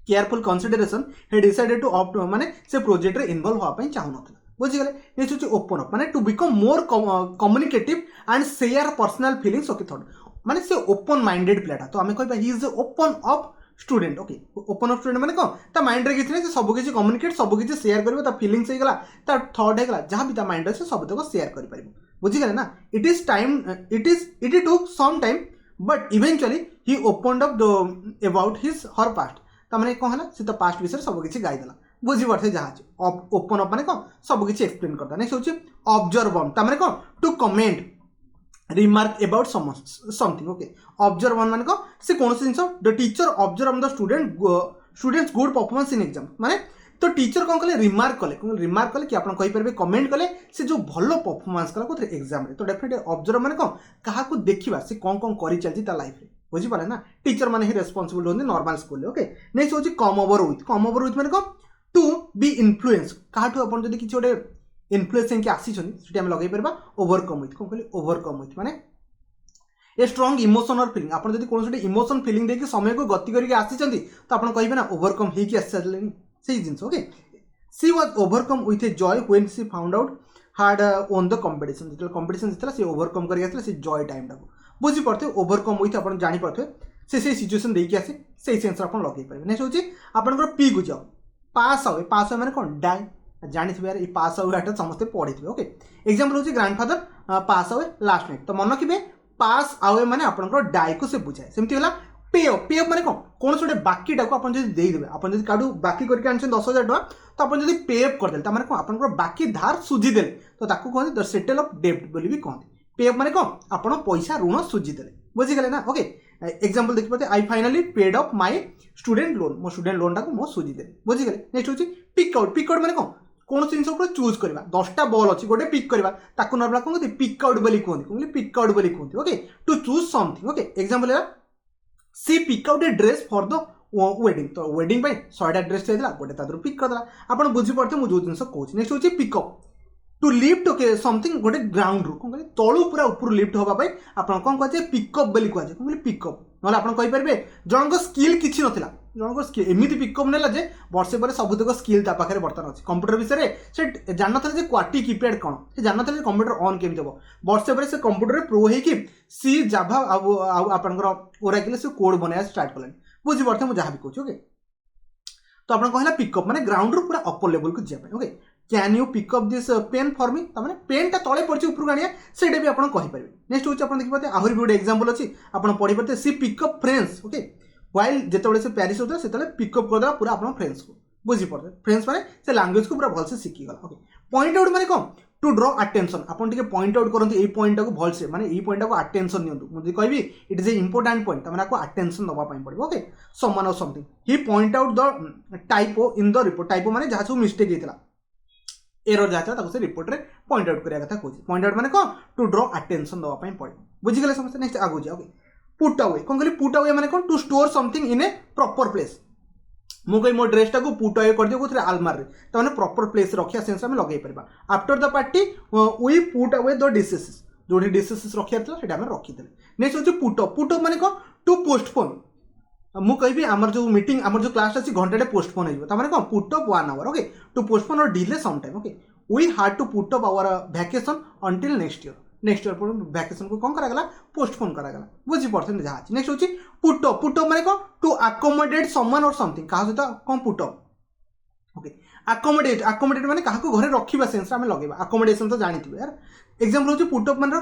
careful consideration he decided to opt माने से प्रोजेक्ट रे इन्वॉल्व होआ पई चाहू नथिला बुझिगले नेक्स्ट होची ओपन अप माने to become more communicative and share personal feelings okay thought माने से ओपन माइंडेड प्लेटा तो आमे कहबा he is open up student okay open up student माने कौन ता माइंड रे किछि नै सब किछि कम्युनिकेट सब किछि शेयर करबो ता फीलिंग्स हे गला ता थॉट हे गला जहां भी ता माइंड रे सब तक शेयर करि परिबो बुझिगले ना it is took some time but eventually he opened up about his her past ताने कौन है से तो पास्ट विषय सब किछि गाई देला बुझी पारे जहाँ ओपन अप माने कौन सब किछि एक्सप्लेन करता नेक्स्ट होची ऑब्जर्व ताने कौन to comment remark about something okay observe माने कौन से कौन से जिंस the teacher observe the students good performance in exam माने तो टीचर कौन कले रिमार्क कले कि आपन कहि परबे कमेंट कले से जो भलो परफॉर्मेंस कला कोथरे एग्जाम रे तो डेफिनेटली ऑब्जर्व माने कौन काहा को देखिबा से कौन कौन करि चलती ता लाइफ रे बुझी पारे ना टीचर माने ही रेस्पोंसिबल होंदी नॉर्मल स्कूल ओके नेक्स्ट होची कम ओवर विथ माने कौन टू बी इन्फ्लुएंस काठू अपन जदि किछि ओडे इन्फ्लुएंस के आसी छनी सेटी हम लगाई परबा ओवरकम विथ कोन कहली ओवरकम विथ माने ए स्ट्रांग इमोशन और फीलिंग अपन जदि कोन सोटे इमोशन फीलिंग देके समय को गति करके आसी छनी तो अपन कहिबे ना ओवरकम हे कि आसलेनी सेही जिंस okay she was overcome with a joy when she found out hard on the competition जितला सी ओवरकम करके आसला सी जॉय टाइम टाको बुझी पड़ते ओवरकम विथ अपन जानि पड़ते से सिचुएशन देके आसे से सेंस अपन लगाई परबे नेक्स्ट होची आपनकर पी गु जाओ पास आवे माने कोन डाई जानि थिबे यार ई पास आवे एटा समस्त पढी थिबे ओके एग्जांपल होची ग्रैंडफादर पास आवे लास्ट नाइट तो मन किबे पास आवे माने आपनकर डाई को से बुझाए सेमती होला पे अप माने कोन सोटे बाकी टाको अपन जदि देई देबे अपन जदि काडू बाकी करके आनछन 10000 टका तो अपन जदि पे अप कर देल त माने कोन आपनकर बाकी धार सुझी देले तो ताको कहन द सेटल ऑफ डेब्ट बोली भी कहन पे अप माने कोन अपन पैसा ऋण सुझी देले बुझी गेले ना ओके एग्जांपल देखि पते I finally paid up my student loan मो स्टूडेंट लोन टाको मो सुझी देले बुझी गेले नेक्स्ट होची पिक आउट माने कोन जिनस ऊपर चूज करबा 10टा बॉल अछि गोटे पिक करबा ताको नरबा कोन कहते पिक आउट बोली कहंती पिक आउट बोली कहंती okay to choose something okay example है she pick out a dress for the wedding तो वेडिंग पे 100टा ड्रेस चाहिए गोटे तादर पिक कर देला आपण बुझी पड़ते मु जो जिनस कहूची नेक्स्ट होची pick up to lift okay something गोटे ग्राउंड रू कोन तळु पूरा ऊपर लिफ्ट होबा पई आपण कोन कहते पिक अप बोली कहजे कोन पिक अप नले आपण कहि परबे जनक स्किल किछि नथिला जनक स्किल एमिति पिक अप नेला जे वर्षे पर सबुतक स्किल ता पाखरे बर्तन अछि कंप्यूटर विषय रे से जानना था जे क्वाटी कीपैड कोन से जानना था जे कंप्यूटर ऑन केमि देबो वर्षे पर से कंप्यूटर रे प्रो हे कि सी जावा आपनकर ओराकिल से कोड बनाया स्टार्ट करले बुझी पड़ते मु जहा भी कहूची ओके तो आपण कहला पिक अप माने ग्राउंड रू पूरा अपर लेवल को जे okay can you pick up this pen for me तमाने पेन ता तळे पड़ची ऊपर गानिया सेडे भी आपण कहि परबे नेक्स्ट होची आपण देखि पते आहुरी भी एग्जांपल अछि आपण पढि पते she pick up friends okay while जेतबेले से पेरिस होता सेतबेले पिक अप कर देला पूरा आपण फ्रेंड्स को बुझी पड़ते फ्रेंड्स माने से लैंग्वेज को पूरा भल से सिखि गला ओके पॉइंट आउट माने कोन टू ड्रॉ अटेंशन आपण टिके पॉइंट आउट करंती ए पॉइंट को भल से माने ए पॉइंट को अटेंशन नियंतु मुझे कहबी it is a important point तमना को अटेंशन दबा पई पड़बो ओके समवन और something he point out the typo in the report typo माने जहा सब मिस्टेक हेतला एरर जाता ताको से रिपोर्ट रे पॉइंट आउट करिया कथा कहूची पॉइंट आउट माने कोन टू ड्रॉ अटेंशन दबा पई पड़बो बुझी गेले समस्त नेक्स्ट आगो जा ओके पुट अवे कोन कहली पुट अवे माने कोन to store something in a proper place मु कहि मो ड्रेस टाको पुट अवे कर दियो कोथरे आलमार रे त माने प्रॉपर प्लेस रखिया सेंस हम लगाई परबा after the party we put away the dishes जोडी डिशेस रखिया तला सेटा हम रखि देले नेक्स्ट होची पुट अप माने कोन टू पोस्टपोन मु कहि आमर जो मीटिंग आमर जो क्लास अछि घंटाटे पोस्टपोन हेजो त माने कोन put up 1 hour okay to postpone और delay some time okay we had to put up our vacation until next year पर वैकेशन को कौन करागला पोस्टपोन करागला बुझी पड़ते जहाँ अच्छी नेक्स्ट होची पुट अप माने कौन टू अकोमोडेट समवन और समथिंग कहा सहित कौन पुट अप ओके अकोमोडेट माने कहा को घरे रखिबा सेंस आमे लगेबा अकोमोडेशन तो जानिथिबे यार एग्जांपल होची पुट अप माने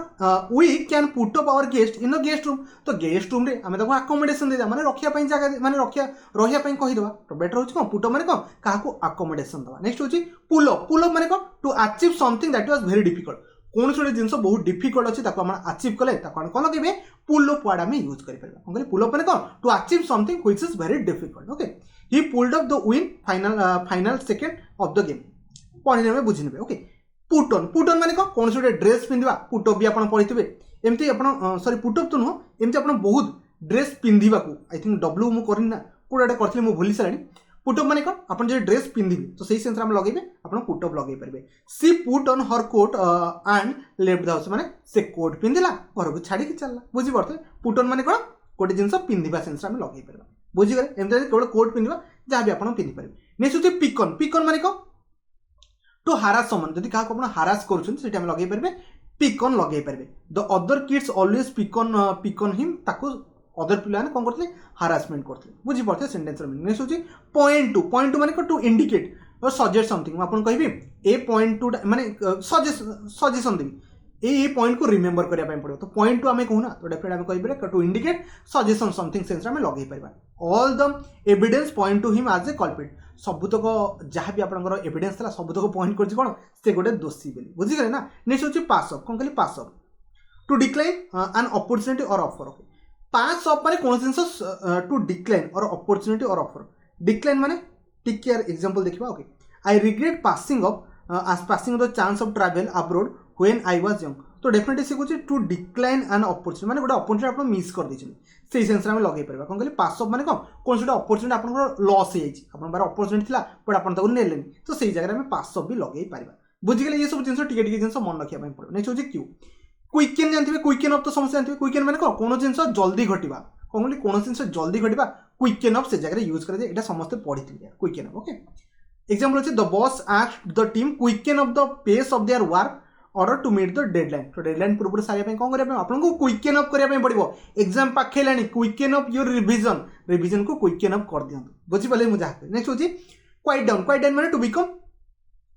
we can put up our guest in the guest room तो गेस्ट रूम रे आमे ताको अकोमोडेशन देदा माने रखिया पई जगह माने रहिया पई कहि देबा तो बेटर होची कौन पुट अप माने कौन कहा को अकोमोडेशन देबा नेक्स्ट होची पुल अप माने कौन to achieve something that was very difficult कौन सी जिन बहुत डिफिकल्ट अच्छी अचीव कले कौन लगे पुल अप वर्ड आम यूज कर पुल अप कौन to achieve something which is very difficult okay he pulled up the win final second of the game पढ़ी ने बुझी ने ओके पुट ऑन माने कौन सी ड्रेस पिंधा पुट अप भी आप पढ़ी एमती सॉरी पुट अप तो नुह एमती आप बहुत ड्रेस पिंधा आई थिंक डब्ल्यू मुझे करना कौटा करती मुझे भूली सारे पुट अप माने कौन आप जो ड्रेस पिंधि तो सही सेंस में लगे आप पुट अप लगे पारे she put on her coat and left the house माने से कोट पिंधिला घर को छाड़ी चलला बुझी पड़ते पुट ऑन माने कौन गोटे जिनस पिंधा सेंस में लगे पार बुझीगले एमती केवल कोट पिंधा जहाँ भी आप पिंधि पारे नेक्स्ट होती पिकन पिकन माने कौन टू हारास समन जदि क्या आप हारास कर लगे पारे पिकन लगे पारे the other kids always पिकन him ताको अदर पिला कौन करते हारासमेंट करते बुझी पड़ते सेंटेंस मीनिंग नेक्स्ट होची पॉइंट टू माने टू इंडिकेट और सजेस्ट समथिंग आपन कहबी ए पॉइंट टू माने सजेशन देबी ए पॉइंट को रिमेंबर करिया पय पड़ो तो पॉइंट टू आमे कहूना तो डेफिनेट आमे कहबे to indicate suggestion something sense आमे लगे परबा all the evidence point to him as a culprit सबुतक जहाँ भी आपंकर एविडेंस था सबुतक पॉइंट कर कौन से गोटे दोषी बोली बुझीगले ना नेक्स्ट होची पास अप कौन कहली pass up to decline an opportunity और ऑफर ओके पास अप माने कौन जिनस टू डिक्लाइन और अपॉर्चुनिटी और ऑफर डिक्लाइन माने टेक केयर एग्जांपल देखिबा okay I regret passing the chance of travel abroad when I was young तो definitely से कुछ टू डिक्लाइन एन अपॉर्चुनिटी माने गोटे अपॉर्चुनिटी आप मिस कर देछन से सेंस में लगे पारे कौन कहले पास अप माने कौन से अपॉर्चुनिटी आप लॉस हो जाए आप बार अपॉर्चुनिटी था बट आप नेलेनी तो सही जगह में पास अप भी लगे पारिबा बुझीगले ये सब जिनस टिके जिनस मन रखिया पय पड़ो नेक्स्ट होची क्यू क्विकेन जानते क्विकेन अफ तो समस्त जानते क्विकेन माने कौन जिनस जल्दी घटिबा कौन कौन जिनस जल्दी घटिबा क्विकेन अफ से जगह यूज करे एटा समस्त पढ़ी क्विकेन अफ ओके एग्जांपल होची the boss asked the team quicken up the pace of their work order to meet the deadline तो डेडलाइन पूर्व सारे कौन करें आपको क्विकेन अप करने पड़ो एग्जाम पाखेला क्विकेन अप योर रिविजन को क्विकेन अप कर दिखाँ बुझीपारे मुझे नेक्स्ट होची क्वाइट डाउन माने टू बिकम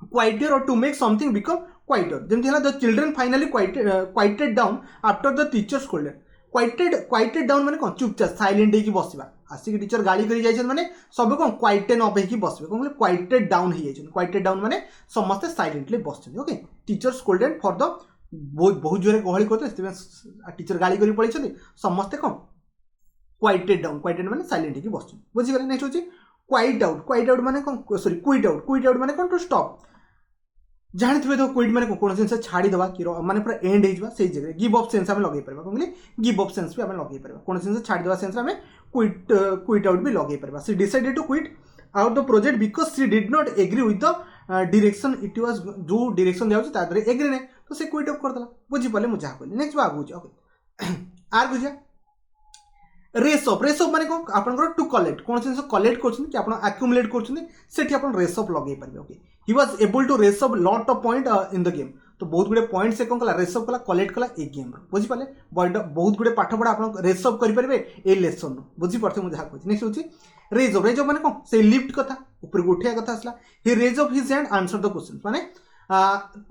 क्वाइटर और to make something become quieter जमती है the children finally क्वाइटेड down after the teacher scolded quieted down माने कौन चुपचाप साइलेंट होगी बसवा आसिक टीचर गाड़ी कर माने सब कौन क्वाइटेन अप होगी बसवे कौन क्वाइटेड डाउन हो क्वाइटेड डाउन माने समस्ते साइलेंटली बस okay teacher scolded for the बहुत जोरे गहली करते टीचर गाड़ी कर पड़े समस्ते कौन क्वाइटेड माने साइलेंट होगी बस बुझीगले नेक्स्ट होची क्वाइट आउट माने कौन सॉरी क्विट आउट माने कौन टू स्टॉप जानते तो क्विट माने कौन जिन छाड़ी दवा कि माने पूरा एंड हो से जगह गिव अप सेंस आम लगे पार कौन गिव अप सेंस भी आम लगे पार कौन जिन छाड़ी दवा सेंस आम क्विट आउट भी लगे पार she decided to quit out the project because she did not agree with the direction it was जो डायरेक्शन दिया एग्री नहीं तो सी क्विट अप करदेला बुझीपारे मुझे जहाँ कहली नेक्स्ट आगू ओके आर बुझा रेस अप माने कौन आपन टू कलेक्ट कौन जिन कलेक्ट कर आक्युमुलेट कर रेस अप लगे पारे okay he was able to race up lot of point in the game तो बहुत गुड़े पॉइंट से कौन कला रेस अप कला कलेक्ट कला ए गेम बुझीपारे बहुत गुड़े पाठ पढ़ा आप रेस अप करेंगे ए लेसन बुझीपारे मुझे जहाँ कहती नेक्स्ट होची रेज अप माने कौन से लिफ्ट कथा ऊपर को उठा कथा आसला he raise up his hand answer the question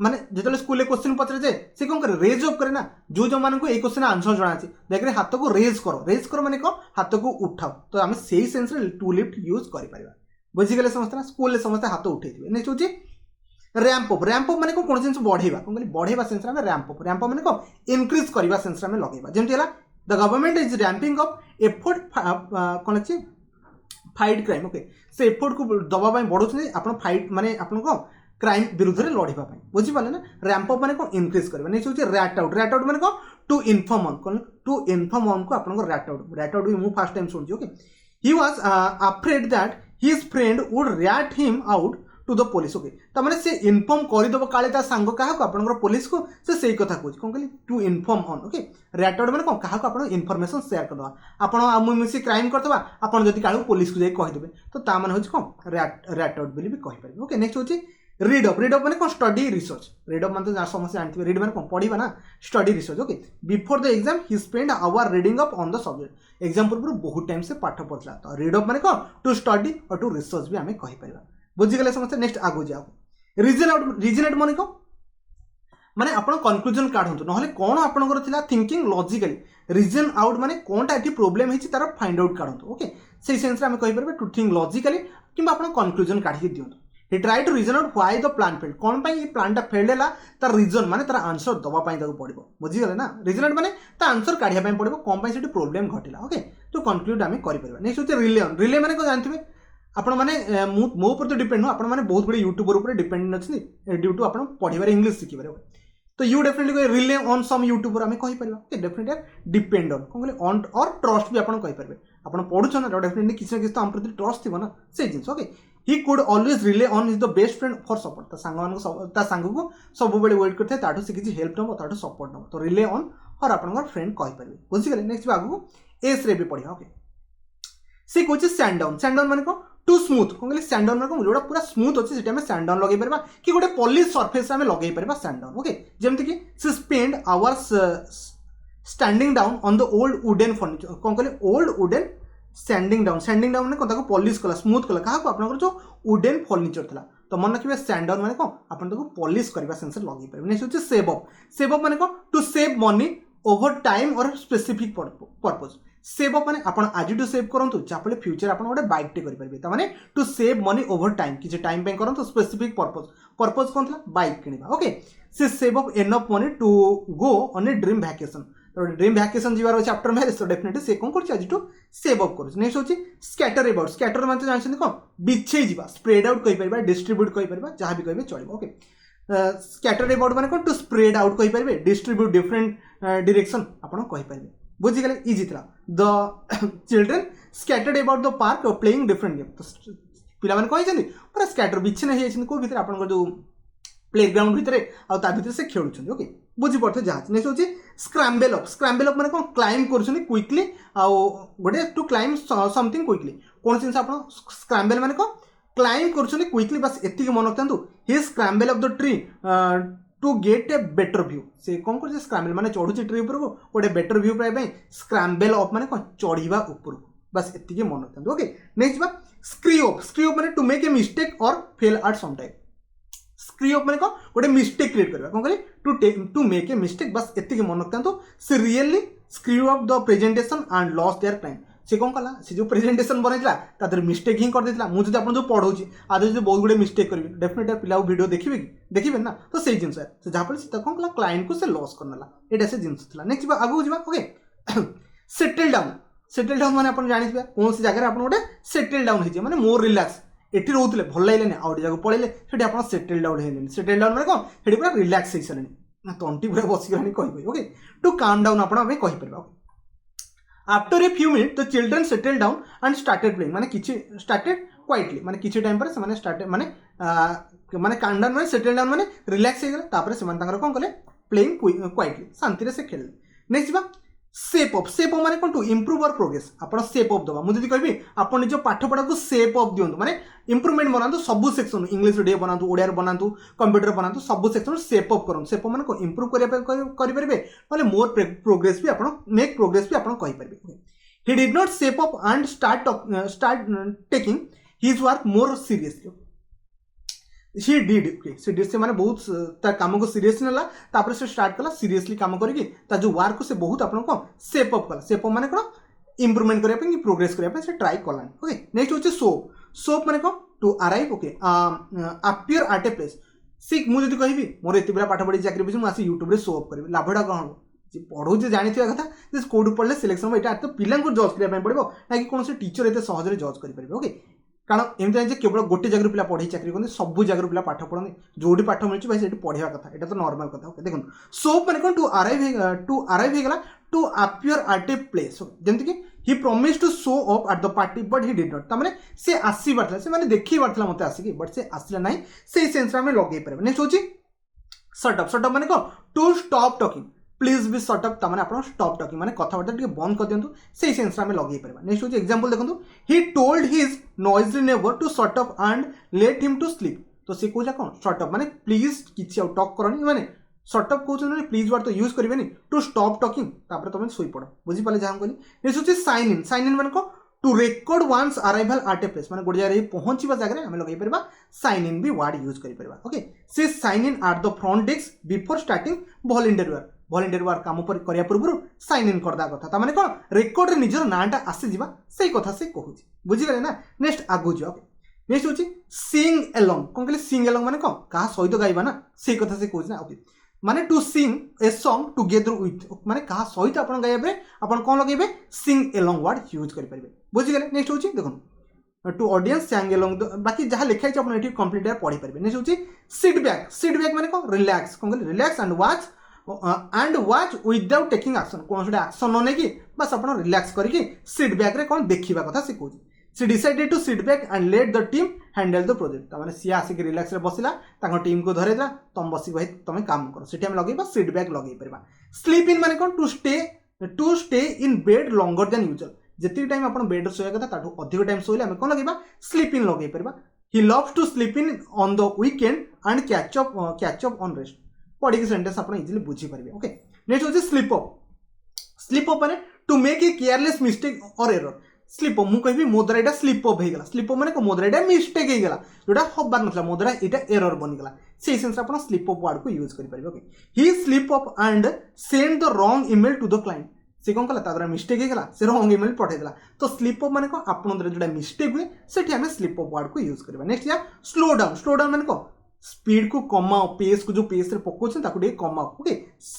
माने जो स्कूल क्वेश्चन पचारे जाए से कौन करे रेज अप करे ना जो मान को क्वेश्चन आंसर जना देख हाथ को रेज कर माने कौन हाथ को उठाओ तो आम से सेन्स टू लिफ्ट यूज कर बुझीगले समस्त ना स्कूल समस्त हाथ उठे नेक्स्ट होची रैंप अप माने कौन जिन बढ़ेगा कौन कहली बढ़ेगा सेन्स में रैंप अप माने कौन इनक्रीज करवा सेन्स में लगेगा जमती है the government is ramping up effort कौन अच्छी फाइट क्राइम ओके से एफर्ट को दबाई बढ़ुचे आप फाइट माने आपको क्राइम विरुद्ध में लड़ाई बुझीपारे ना रैंप अप माने कौन इनक्रीज करवा नेक्स्ट होची रैट आउट माने कौन टू इन्फॉर्म ऑन को आपको रैट आउट भी मुझे फर्स्ट टाइम सुनी okay he was afraid that his friend would rat him out to the police okay तमाने से इन्फॉर्म करदेव काले सांग क्या आपंकर पुलिस को से कथा कहूँ कौन कहली to inform on okay rat out माने कौन क्या आप इनफॉरमेशन शेयर करदे आप मिसी क्राइम करदे आपड़ जब क्या पुलिस को जाए कहीदेवे तो ताने हूँ कौन रैट आउट भी कहीपर ओके नेक्स्ट होची रीड अप माने कौन स्टडी रिसर्च रीड अप माने समस्त जानते रीड माने कौन पढ़ा ना study research okay before the exam he spend hour reading up on the subject exam पूर्व बहुत टाइम से पाठ पढ़ला तो रीड अप माने कौन टू स्टडी और टू रिसर्च भी आम कहीपर बुझीगले समस्त नेक्स्ट आगू जाओ रीजन आउट माने कौन माने आपण कंक्लूजन काढंतु नहले कोन आपनकर थिला थिंकिंग लॉजिकली रीजन आउट माने कोनटा एठी प्रॉब्लम हिची तार फाइंड आउट काढंतु ओके सेही सेंस रे हम कहि परबे टू थिंक लॉजिकली किबा आपण कंक्लूजन काढि दियंतु he tried to reason out why the plan failed कोन पई ये प्लान टा फेल्ड हैला तार रीजन माने तार आंसर दबा पई ताको पड़िबो बुझीगले ना रीजन आउट माने ता आंसर काढिया पई पड़िबो कोन पई सेठी प्रॉब्लम घटिला ओके तो कंक्लूड आमे करि परबा नेक्स्ट होचे रिले माने को जानथिबे आपण माने मो ऊपर तो डिपेंड हो आपण माने बहुत बड़े यूट्यूबर ऊपर डिपेंडेंट अछि ड्यू टू आपण पढिबारे इंग्लिश सिखिबारे तो यू डेफिनेटली कहे रिले ऑन सम यूट्यूबर आम कहीपर डेफिनेटली डिपेंड ऑन कौन कहले ऑन और ट्रस्ट भी आप कहीपर आप पढ़ुन ना डेफिनेटली किसी ना किसी तो आम प्रति ट्रस्ट थी ना से जिन okay he could always rely on his the best friend for support सांग को सब वेट करते ताठू से किसी हेल्प नब ताठू सपोर्ट नब तो रिले ऑन और आप फ्रेंड कहीपर बुझीगले नेक्स्ट आगू एस रे भी पढ़िया ओके सी कौन सैंड डाउन माने कौन टू स्मूथ कौन कहले सैंड डाउन माने जो पूरा स्मूथ अच्छे से सैंड डाउन लगे पार कि गोटे पॉलिश सरफेस आम लगे पार सैंड डाउन ओके जमती कि she spend hours standing down on the old wooden furniture कौन कहले ओल्ड वुडन सैंडिंग डाउन मैंने कौन पॉलिश कला स्मूथ कला क्या आपन जो वुडन फर्निचर था तो मन रखिए सैंड डाउन माने कौन आप पॉलिश करने सेंस लगे पारे नेक्स्ट होची सेव अप माने कौन to save money over time or specific purpose save up माने आपण आज टू सेव करंतु जाफले फ्यूचर आपण गोटे बाइक टे करि परबे त माने to save money over time किछि टाइम पे करंतु स्पेसिफिक पर्पज कोन थला बाइक किनिबा ओके से save up enough money to go on a dream vacation तो ड्रीम वैकेशन जीवार अछि आफ्टर मैरिज तो डेफिनेटली से कोन करछि आज टू सेव अप करछि नेक्स्ट होछि स्कैटर माने जानछन कोन बिछे जीवा स्प्रेड आउट कहि परबा डिस्ट्रीब्यूट कहि परबा जहां भी कहबे चलिबो ओके स्कैटर अबाउट माने कोन टू स्प्रेड आउट कहि परबे डिस्ट्रीब्यूट डिफरेंट डायरेक्शन आपण कहि परबे बुझीगले इजी था the children scattered about the park playing different game तो पिला माने कहि पूरा स्कैटर बिछिन हो जाइछन को भीतर आपन जो प्ले ग्राउंड भीतर आ ता भीतर से खेलुछन ओके बुझी पड़थे जहाज नेक्स्ट होची स्क्रैम्बल अप माने कोन क्लाइम करछन क्विकली आ गोटे टू क्लाइम समथिंग क्विकली कोन जिंस आपन स्क्रैम्बल माने को क्लाइम करछन क्विकली बस एतिक मन रखतु he scramble up the tree to get a better view से कौन कर स्क्रैम्बल माने चढ़ुची ट्री ऊपर को गोटे बेटर व्यू पाए स्क्रैम्बल अप माने कौन चढ़ा ऊपर बस एतिक मन रखते ओके नेक्स्ट बा स्क्रू अप माने to make a mistake or fail at some time screw up माने कौन गोटे मिस्टेक क्रिएट करबा कौन कहले टू मेक ए मिस्टेक बस एतिक मन रखते से really screw up the presentation and loss their time से कौन कला से जो प्रेजेंटेशन बनैला तादर मिस्टेक ही कर देला मु जदि आपन जो पढौची आदि जो बहुत गुडे मिस्टेक करबी डेफिनेटली पिला वीडियो देखिबे ना तो सही जिंस है तो जहां पर से कौन कला क्लाइंट को से लॉस करनला एटा से जिंस थला नेक्स्ट बा आगु जिबा ओके सेटल डाउन माने आपन जानिबे कोन से जगह आपन गोटे सेटल डाउन हे माने मोर रिलैक्स एटी रहउतले भल लागलेनी आउट जगह पळेले सेठी आपन सेटल डाउन हेलेनी सेटल डाउन माने कोन सेठी पूरा रिलैक्स हेसलेनी ना तंटी पूरा बसी गलानी कहबे ओके टू काम डाउन आपन हमें कहि परबा after a few minute the children settle down and started playing माने किछि स्टार्टेड क्वाइटली माने किछि टाइम पर से स्टार्टेड माने माने काम डाउन माने सेटल डाउन माने रिलैक्स हे गले तापर से तांकर कोन कले प्लेइंग क्वाइटली शांति रे से खेलले नेक्स्ट बा सेप अप माने कोन टू इंप्रूव और प्रोग्रेस आपण सेप अप दबा मु जदी कहबी आपण निज पाठ पढा को सेप अप दियंतु माने इंप्रूवमेंट बनांतु सब सेक्शन इंग्लिश वीडियो बनांतु ओडिया रे बनांतु कंप्यूटर बनांतु सब सेक्शन सेप अप करन सेप माने को इंप्रूव करि परबे माने मोर प्रोग्रेस भी आपण मेक प्रोग्रेस भी आपण कहि परबे he did not shape up and start taking his work more seriously she did से माने बहुत तार काम को सीरियसली नला तापर से स्टार्ट कला सीरियसली काम करिकी ता जो वर्क को से बहुत आपन को सेप अप कला सेप अप माने कोन इंप्रूवमेंट करे पे प्रोग्रेस करे पे से ट्राई कला ओके नेक्स्ट होचे सोप माने को to arrive okay appear at a place सिक मु जदी कहबी मोर एति बेला पाठ पढी चाकरी बिस मु आसी YouTube रे शो अप करबी लाभडा कोन जे पढो जे जानिथिया कथा जे कोड पढले सिलेक्शन में एटा तो पिलां को जज करिया पे पड़िबो ना कि कोन से टीचर एते सहज रे जज करि परबे ओके कारण एमती जान केवल गोटे जगह पिला पढ़ी चाकरी करते सब जगह पिला पाठ पढ़ते जो पाठ मिलूँ भाई से पढ़ा कथा यहाँ तो नॉर्मल कथा ओके देखो सोप मैंने कौन टू अराइव होगा to appear at a place जमती कि he promise to show up at the party but he did not तमाने से आसी बारला से माने देखि बारला मते आसी बट से आसला नाही से सेंस में लगे पारे नेक्स्ट होची शट अप माने को to stop talking please be shut up तमाने आपण स्टॉप टॉकिंग माने कथाबार्ता टिके बंद कर दियंतु से सेंस में लगे पारे नेक्स्ट होची एग्जांपल देखंतु he told his noisy neighbour to shut up and let him to sleep तो से कोला कोन शट अप माने प्लीज किछि आउ टॉक करनी माने शट अप कहउछ माने प्लीज वर्ड तो यूज करबेनी टू स्टॉप टॉकिंग तापर तमे सोई पड़ो बुझी पाले जाम कहली नेक्स्ट होची साइन इन माने को to record one's arrival at a place माने गोटे जगह पहुंचीबा जगह हम लगे परबा साइन इन भी वर्ड यूज करि परबा ओके से sign in at the front desk before starting volunteer work काम करिया पूर्व साइन इन करदा कथा ता माने कोन रेकॉर्ड रे निजर नाटा आसी जिबा सेही कथा से कहूची बुझी गले ना नेक्स्ट आगु जो ओके नेक्स्ट होची सिंग अलोंग कोन कहले सिंग अलोंग माने कोन का सहित गाइबा ना सेही कथा से कहूची ना ओके माने to sing a song together with माने का सहित आपण गाइबे आपण कोन लगेबे सिंग अलोंग वर्ड यूज करि परबे बुझी गले नेक्स्ट होची देखो टू ऑडियंस सांग एलोंग बाकी जहाँ लिखा है आप कंप्लीट पढ़ी पारे। नेक्स्ट होची सिट बैक माने कौन रिलैक्स कौन कहले relax and watch without taking action कौन से एक्शन न कि बस आप रिलैक्स करके सिट बैक रे कौन देखा कथा सी कहूँ she decided to sit back and let the team handle the project ताने सी आसिक रिलैक्स रे बसिला ताको टीम को धरेदा तुम बसी भाई तुम काम करो सेठी हम लगेबा सिट बैक लगे परबा। स्लीप इन माने कौन to stay in bed longer than usual जितनी टाइम आप बेड सोया कथा ताठू अधिक टाइम सोइले हम कौन लगेबा स्लीप इन लगे परबा। He loves to sleep in on the weekend and catch up on rest पढ़ी की सेंटेंस आप इजिली बुझी पारे। ओके नेक्स्ट होची स्लीप अप माने to make a careless mistake और एरर। स्लीप अप मुझे कहि मो द्वारा एटा स्लीप अप होइगला स्लीप अप माने को मो द्वारा एटा मिस्टेक होइगला जोटा हबार नथला मो द्वारा एटा एरर बनिगला से सेंस आपण स्लीप अप वर्ड को यूज करि परिबे। Okay he slip up and send the wrong email to the client से कौन कला ताद्रा मिस्टेक होइगला से रॉन्ग ईमेल पठे देला तो स्लीप अप माने को आपण द्वारा जोटा मिस्टेक हुए सेठी हमें स्लीप अप वर्ड को यूज करबा। नेक्स्ट या स्लो डाउन माने को स्पीड को कमाओ पेस को जो पेस रे पकोछ ताको डे कमाओ। ओके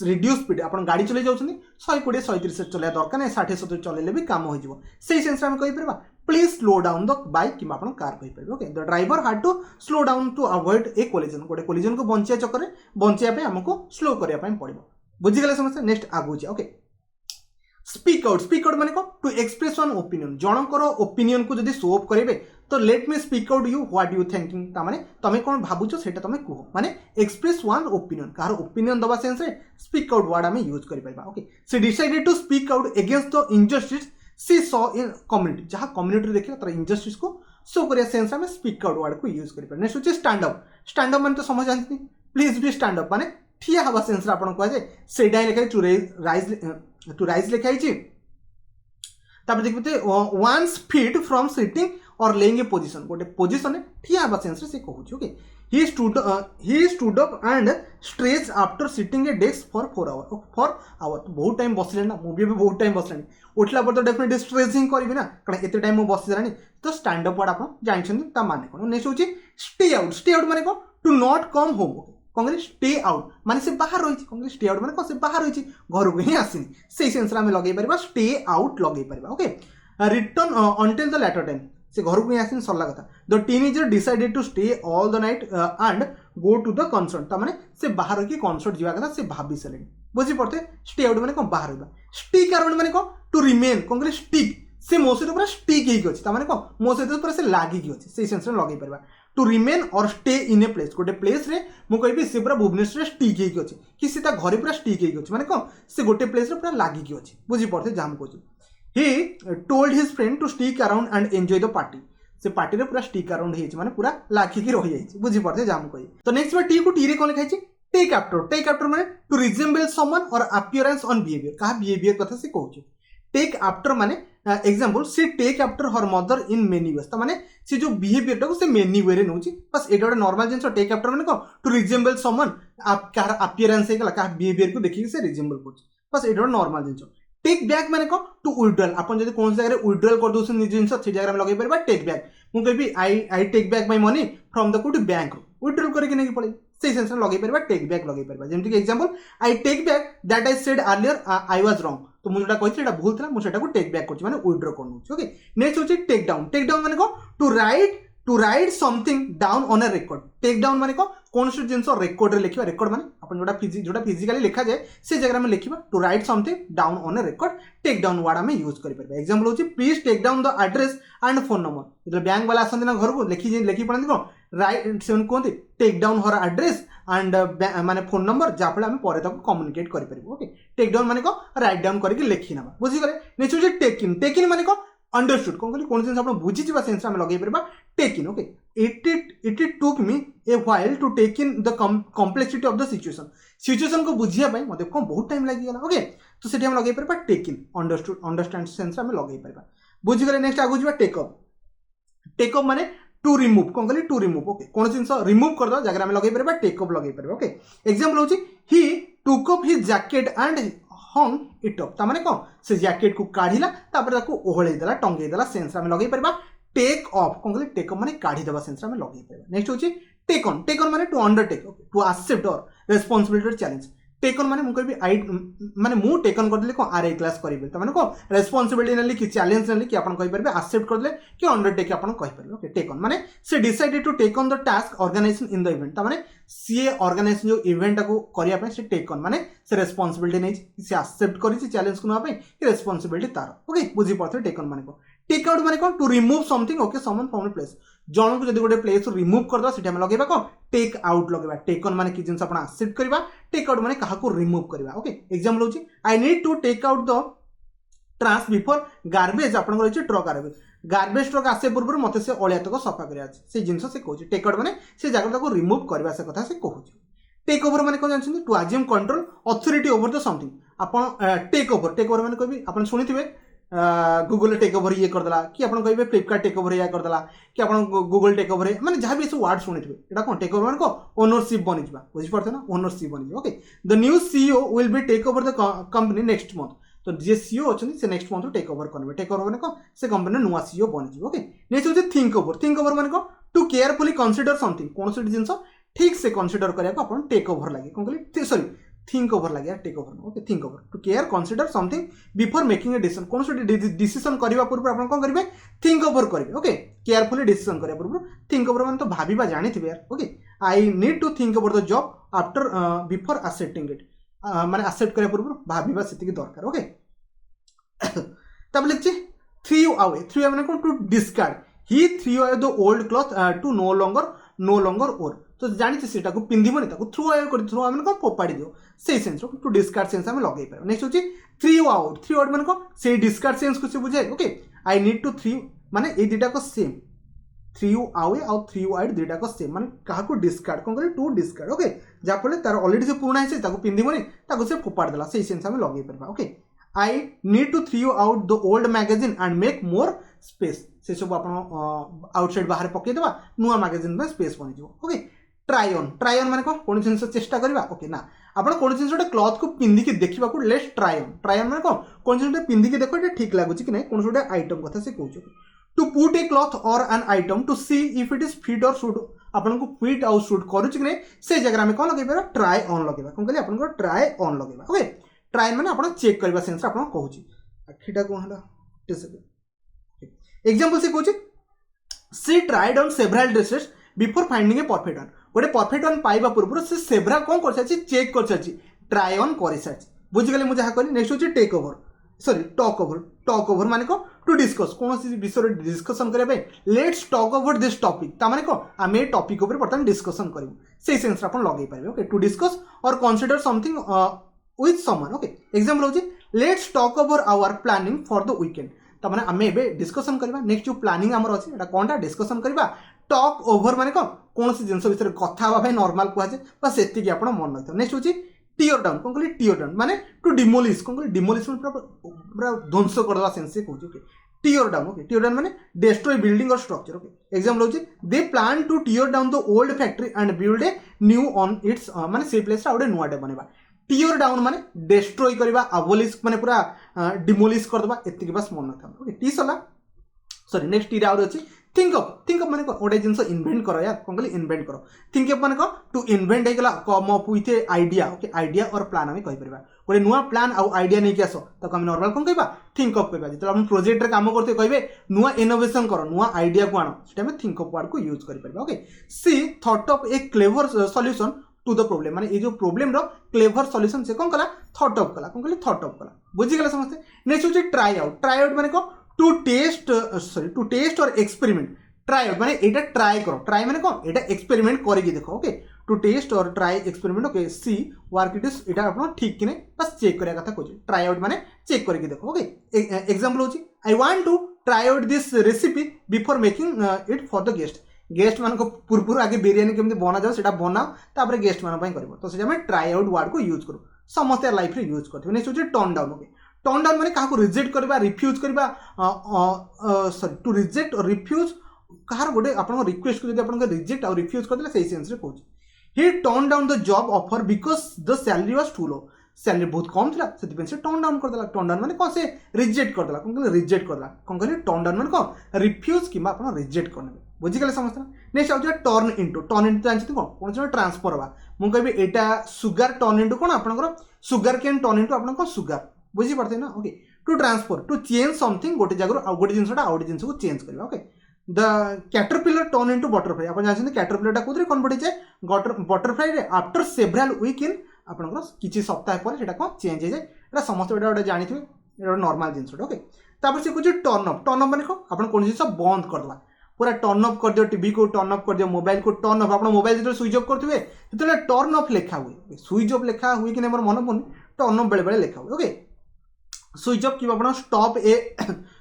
रिड्यूस स्पीड आपण गाड़ी चले जाउछनी 120 130 चले दरकार नै 60 70 चलेले भी काम हो जिवो सेही सेंस हम कहि परबा please slow down the bike कि आपण कार कहि परबा। Okay the driver had to slow down to avoid a collision गोटे कोलिजन को बंचिया चक्कर बंचिया पे हमको स्लो करिया पे पड़िबो बुझी गेले समस्या। नेक्स्ट आगु जे ओके स्पीक आउट माने को टू एक्सप्रेस वन ओपिनियन जनकर ओपिनियन को जदी शो अप करेबे तो let me speak out you what you thinking ता माने तमे कोन भाबुछो सेटा तमे कहो माने एक्सप्रेस वन ओपिनियन कार ओपिनियन दबा सेंस रे स्पीक आउट वर्ड हमें यूज करि परबा। Okay she decided to speak out against the injustice she saw in community जहां कम्युनिटी रे देखिला तर इनजस्टिस को शो करिया सेंस हमें स्पीक आउट वर्ड को यूज करि परबा। नेक्स्ट होचे स्टैंड अप माने तो समझ आंती प्लीज बी स्टैंड अप माने ठिया हवा सेंस रे आपण को जे सेडा लेखा टू राइज लेखा हिची तापर देखबते one's feet from sitting or lying a position गोटे पोजीशन ठिया हवा सेंस रे से कहू छी। Okay he stood up and stretch after sitting a desk for 4 hour तो बहुत टाइम बसले ना मूवी भी बहुत टाइम बसलानी उठला पर तो डेफिनेटली स्ट्रेचिंग करबी ना कारण एते टाइम मो बस जानी तो स्टैंड अप वर्ड आपण जानछन ता माने कोन। नेक्स्ट होची स्टे आउट माने को टू नॉट कम होम। कौन स्टे आउट माने से बाहर रही कौन स्टे आउट माने से बाहर रही घर को ही आसनी से सेंस में लगे पार स्टे आउट लगे पार। Okay return until the later time से घर को ही आसनी सरला कथा the teenager decided to stay all the night and go to the concert ता माने से बाहर रही कॉन्सर्ट जीवा कथा से भाभी सले बुझी पड़ते स्टे आउट माने को बाहर रहा स्टिक आउट माने को टू रिमेन कौन स्टिक से मो सहित पूरा स्टिक होगी अच्छे ताने को मो सहित पूरा से लागिकी अच्छे से सेंस में लगे पार टू रिमेन और स्टे इन ए प्लेस गोटे प्लेस रे मु कहबी से पूरा भुवनेश्वर स्टिक होगी अच्छे कि से घरे पूरा स्टिक होगी अच्छे माने कौन से गोटे प्लेस रे पूरा लागिकी अच्छे बुझी पड़ते जहाँ कहूँ he told his friend to stick around and enjoy the party से पार्टी रे पूरा स्टिक अराउंड होइछ माने पूरा लागिकी रही जाइछ बुझी पड़ते जहाँ कही। तो नेक्स्ट बार टी को टी रे कौन लिखाई टेक आफ्टर माने to resemble someone or appearance on behaviour कहा बिहेवियर कथा से कहूँ टेक आफ्टर माने example she take after her mother in many ways तो माने सी जो बिहेवियर टाको से मेनी वे रे नउची बस एटा गोटे नॉर्मल जिंस टेक आफ्टर माने को टू रिजेम्बल समवन कार अपीयरेंस हे गला का बिहेवियर को देखि से रिजेम्बल करछ बस एटा गोटे नॉर्मल जिंस। टेक बैक माने को टू विथड्रॉल आपण जदी कोन जगह रे विथड्रॉल कर दोसन निज जिंस से जगह रे लगे परबा टेक बैक मु कहबी I take back my money from the code bank withdrawal करके नहीं पड़े से सेंस लगे परबा टेक बैक लगे परबा जेमति कि example I take back that I said earlier I was wrong तो मुझे जोटा कहि भूल था मुझे टेक बैक कर माने विथड्रॉ कर। ओके नेक्स्ट होची टेक डाउन माने को to write something down on a record take down माने को कौन सी जिंस रिकॉर्ड रे लिखिबा रिकॉर्ड माने अपन जोटा फिजिकली लिखा जाए से जगह में लिखिबा to write something down on a record take down word हमें यूज करि परबा। एग्जांपल होची please take down the address and phone number जो बैंक वाला आसंती ना घर को लिखि पड़ती को राइट से कहते take down her address and माने फोन नंबर जहाँ फल आम पर कम्युनिकेट करें। ओके टेक डाउन माने को राइट डाउन करके लिखि ना बुझीगले। नेक्स्ट होची टेक इन माने को अंडरस्टूड कौन कहली कौन जिन आप बुझी सेंस में लगे पार take in. Okay it took me a while to take in the complexity of the situation को बुझिया पाई मते कौन बहुत टाइम लगी गला। ओके तो सेठी हम लगे पार टेक इन अंडरस्टैंड सेंस में लगे पार बुझीगले। नेक्स्ट आगु जीवा टेकअप माने टू रिमूव कौन कहली टू रिमूव। ओके कौन जिन रिमूव कर दो जगह में लगे पार टेकअप लगे पार। ओके एग्जांपल होची he took up his jacket and hung it up तामाने कौन से जैकेट को काढ़िला तापर ताको ओहळै देला टंगै देला सेंस में लगे पारबा टेक ऑफ कौन कहली टेक अप माने काढ़ी देबा सेंस में लगे पारबा। नेक्स्ट होची टेक ऑन माने टू अंडरटेक टू एक्सेप्ट और रिस्पांसिबिलिटी चैलेंज टेकन माने मु कहबी आई माने मु टेकन कर देले को आरए क्लास करिवे त माने को रेस्पोंसिबिलिटी नेली कि चैलेंज नेली कि आपण कहि परबे एक्सेप्ट कर देले कि अंडरटेक आपण कहि परबे ओके टेकन माने से decided to take on the task organisation in the event त माने सी ऑर्गेनाइजेशन जो इवेंट को करिया पे से टेकन माने से रेस्पोंसिबिलिटी नै से एक्सेप्ट करि से चैलेंज को न पे कि रेस्पोंसिबिलिटी तार ओके बुझी पड़थे टेकन माने को टेक आउट माने को to remove something okay someone from the place जन को जदि गोटे प्लेस रिमूव कर दो सेटा हम लगेबा को टेक आउट लगेबा टेकन माने कि जिंस आपण एक्सेप्ट करबा टेक आउट माने काहा को रिमूव करबा ओके एग्जांपल होची I need to take out the trash before garbage आपण को ट्रक गार्बेज ट्रक आसे पूर्व मते से अलियातक सफा करिया से जिंस से कहूची टेक आउट माने से जगह को रिमूव करबा से कथा से कहूची टेक ओवर माने कोन जानछन to assume control authority over the something आपण टेक ओवर माने कहबी आपण सुनिथिबे गूगल टेक ओवर ये करदेला कि आपण कहबे फ्लिपकार्ट टेक ओवर या करदेला कि आपण गूगल टेक ओवर माने जहां भी सब वर्ड सुनिथिबे एटा कोन टेक ओवर माने को ओनरशिप बनि जिबा बुझि पड़थे ना ओनरशिप बनि जिबा okay the new CEO will be take over the company next month तो जे सीईओ अछन से नेक्स्ट मंथ टेक ओवर करबे टेक ओवर माने को से कंपनी नुवा सीईओ बनि जिबा ओके नेक्स्ट होचे थिंक ओवर माने को टू केयरफुली कंसीडर समथिंग कोन से जिंस ठीक से कंसीडर करिया को आपण टेक ओवर लागे कोन कहली सॉरी थिंक ओवर लगे take over okay think over to care consider something before making a decision कौन से डिसीजन करबा पूर्व आपण कोन करबे थिंक ओवर करबे ओके केयरफुली डिसीजन करबा पूर्व थिंक ओवर माने तो भाबीबा जानिथिबे यार okay I need to think over the job after before accepting it माने एक्सेप्ट करबा पूर्व भाबीबा सेति की दरकार ओके तब लिखछि थ्री अवे माने कोन to discard he throw away the old cloth to no longer or तो जानी सेटा को पिंधिबनी ताको थ्रो अवे कर थ्रो माने को पोपाडी दियो से सेंस टू डिस्कार्ड सेंस हम लगे पारो नेक्स्ट होची थ्री आउट माने को से डिस्कार्ड सेंस को से बुझाए okay I need to throw माने ए दिटा को सेम थ्री आवे और थ्री आउट दिटा को सेम माने काहा को डिस्कार्ड कोन करे टू डिस्कार्ड ओके जा पले तार ऑलरेडी से पुराना है ताको पिंधिबनी ताको से फोपाड देला से सेंस हम लगे परबा okay I need to throw out the old magazine and make more space से सब आपण आउटसाइड बाहर पके देबा नुवा मैगजीन में स्पेस बनि जो ओके ट्राई ऑन माने कोन जिंस चेष्टा करबा ओके ना आपण कोन जिंस क्लॉथ को पिंदी के देखिबा को लेट्स ट्राई ऑन माने कोन जिंस पिंदी के देखो एटा ठीक लागुची कि नै कोन सोडे आइटम कथा से कहूछु to put a cloth or an item to see if it is fit or suit आपण को फिट और सूट करूची कि नै से जगह में कोन लगेबा ट्राई ऑन लगेबा कोन कहली आपण को ट्राई ऑन लगेबा ओके ट्राई माने आपण चेक करबा सेंस आपण कहूची आखिटा कोन हला एग्जांपल से कहूची she tried on several dresses before finding a perfect one गोटे परफेक्ट वन पाइबा पूर्व से सेवरल कौन कर सारी चेक कर सारी ट्राई ऑन कर सारी बुझीगले मुझे कहली नेक्स्ट होची take over sorry talk over माने को टू डिस्कस कौन सी विषय डिस्कशन करबे let's talk over this topic ता माने को आमे ए टॉपिक ऊपर बर्तमान डिस्कशन करबो से सेंस अपन लगे पारबे ओके टू डिस्कस और consider something with someone okay example होची let's talk over our planning for the weekend ता माने आमे एबे डिस्कशन करबा नेक्स्ट जो प्लानिंग हमर अछि एटा कोनटा डिस्कशन करबा टॉक ओवर माने कौन सी जिनस विषय कथा हवा नॉर्मल कहुए बस एति आपण मन रखियो नेक्स्ट होची टीयर डाउन कौन कहली टीयर डाउन माने टू डिमोलिश कौन कहली डिमोलिश पूरा ध्वंस करदवा सेंस से कहूची ओके टीयर डाउन माने destroy building or structure okay example होची they plan to tear down the old factory and build a new on its माने से प्लेस आउडे नुआटे बनेबा टीयर डाउन माने डिस्ट्रॉय करबा अबोलिश माने पूरा डिमोलिश करदवा एति बस मन रखा ओके टी सला सॉरी नेक्स्ट टी आउट अछि थिंक अप माने गोटे जिनस इन्वेंट करो यार कौन कहली इन्वेंट करो थिंक अप माने टू इन्वेंट होगला come up with a idea okay idea और प्लान आम कहि परबा गोटे नुआ प्लान आउ आइडिया नहीं आस तो आम नॉर्मल कौन कहबा थिंक अप कहबा जतले हम प्रोजेक्ट रे काम करते कहबे नुआ इनोवेशन करो नुआ आइडिया को आनो सेटा में थिंक अप वर्ड को यूज करि परबा okay she thought up a clever solution to the problem माने ए जो प्रॉब्लम रो क्लेवर सॉल्यूशन से कौन कला थॉट अप कला कौन कहली थॉट अप कला बुझी गला समझते नेक्स्ट होची ट्राई आउट माने को टू टेस्ट और एक्सपेरिमेंट ट्राई आउट माने एटा ट्राई करो ट्राई माने कौन एटा एक्सपेरिमेंट करके देखो okay to test or try experiment okay see work it is एटा अपन ठीक कि नै बस चेक करिया कथा कहू ट्राई आउट माने चेक करके देखो ओके एग्जांपल होची I want to try out this recipe before making it for the guest मान को पूर्व आगे बिरयानी केमती बना जाओ सेटा बनाओ तापर गेस्ट मान पई करबो तो सेटा में ट्राई आउट वर्ड को यूज करो समस्त लाइफ रे यूज करथिबे नेक्स्ट होची turn down okay turn down माने काहा को रिजेक्ट करबा रिफ्यूज करबा सॉरी टू रिजेक्ट और रिफ्यूज कहार गोटे आपन रिक्वेस्ट को जदि आपन रिजेक्ट और रिफ्यूज कर देले सही सेंस रे कहू he turn down the job offer because the salary was too low salary बहुत कम थिला सेति से टर्न डाउन कर देला टर्न डाउन माने कोन से रिजेक्ट कर देला कोन रिजेक्ट कर देला कोन कहले टर्न डाउन माने को रिफ्यूज किबा आपन रिजेक्ट करने बुझीगले समस्त नेक्स्ट आउट टर्न इनटू जानते कौन कौन ट्रांसफर हवा मुझे कहबी एटा सुगर टर्न इनटू कौन आपनकर सुगर कैन टर्न इनटू आपन सुगर बुझी पड़ते ना okay to transfer to change something गोटे जगह गोटे जिनसा आउ गोटे जिनस को चेंज करवा okay the caterpillar turn into butterfly आप जानते कैटरपिलर कौन कन्वर्ट होए बटरफ्लाई आफ्टर सेवराल वीक इन आपन किसी सप्ताह पर सेटा कौन चेंज हो जाए समस्त गोटे जानी थे नॉर्मल जिनस ओके तापर से कुछ टर्न अफ माने कौन आप कौन जिन बंद करदे पूरा टर्न अफ कर दियो टीवी को टर्न अफ कर दियो मोबाइल को टर्न अफ आप मोबाइल जो स्विच अफ करते जो टर्न अफ लिखा हुए स्विच अफ लिखा हुए कि नहीं मोर मन पड़े टर्न अफ बेले लिखा हुए ओके स्विच अफ कि आप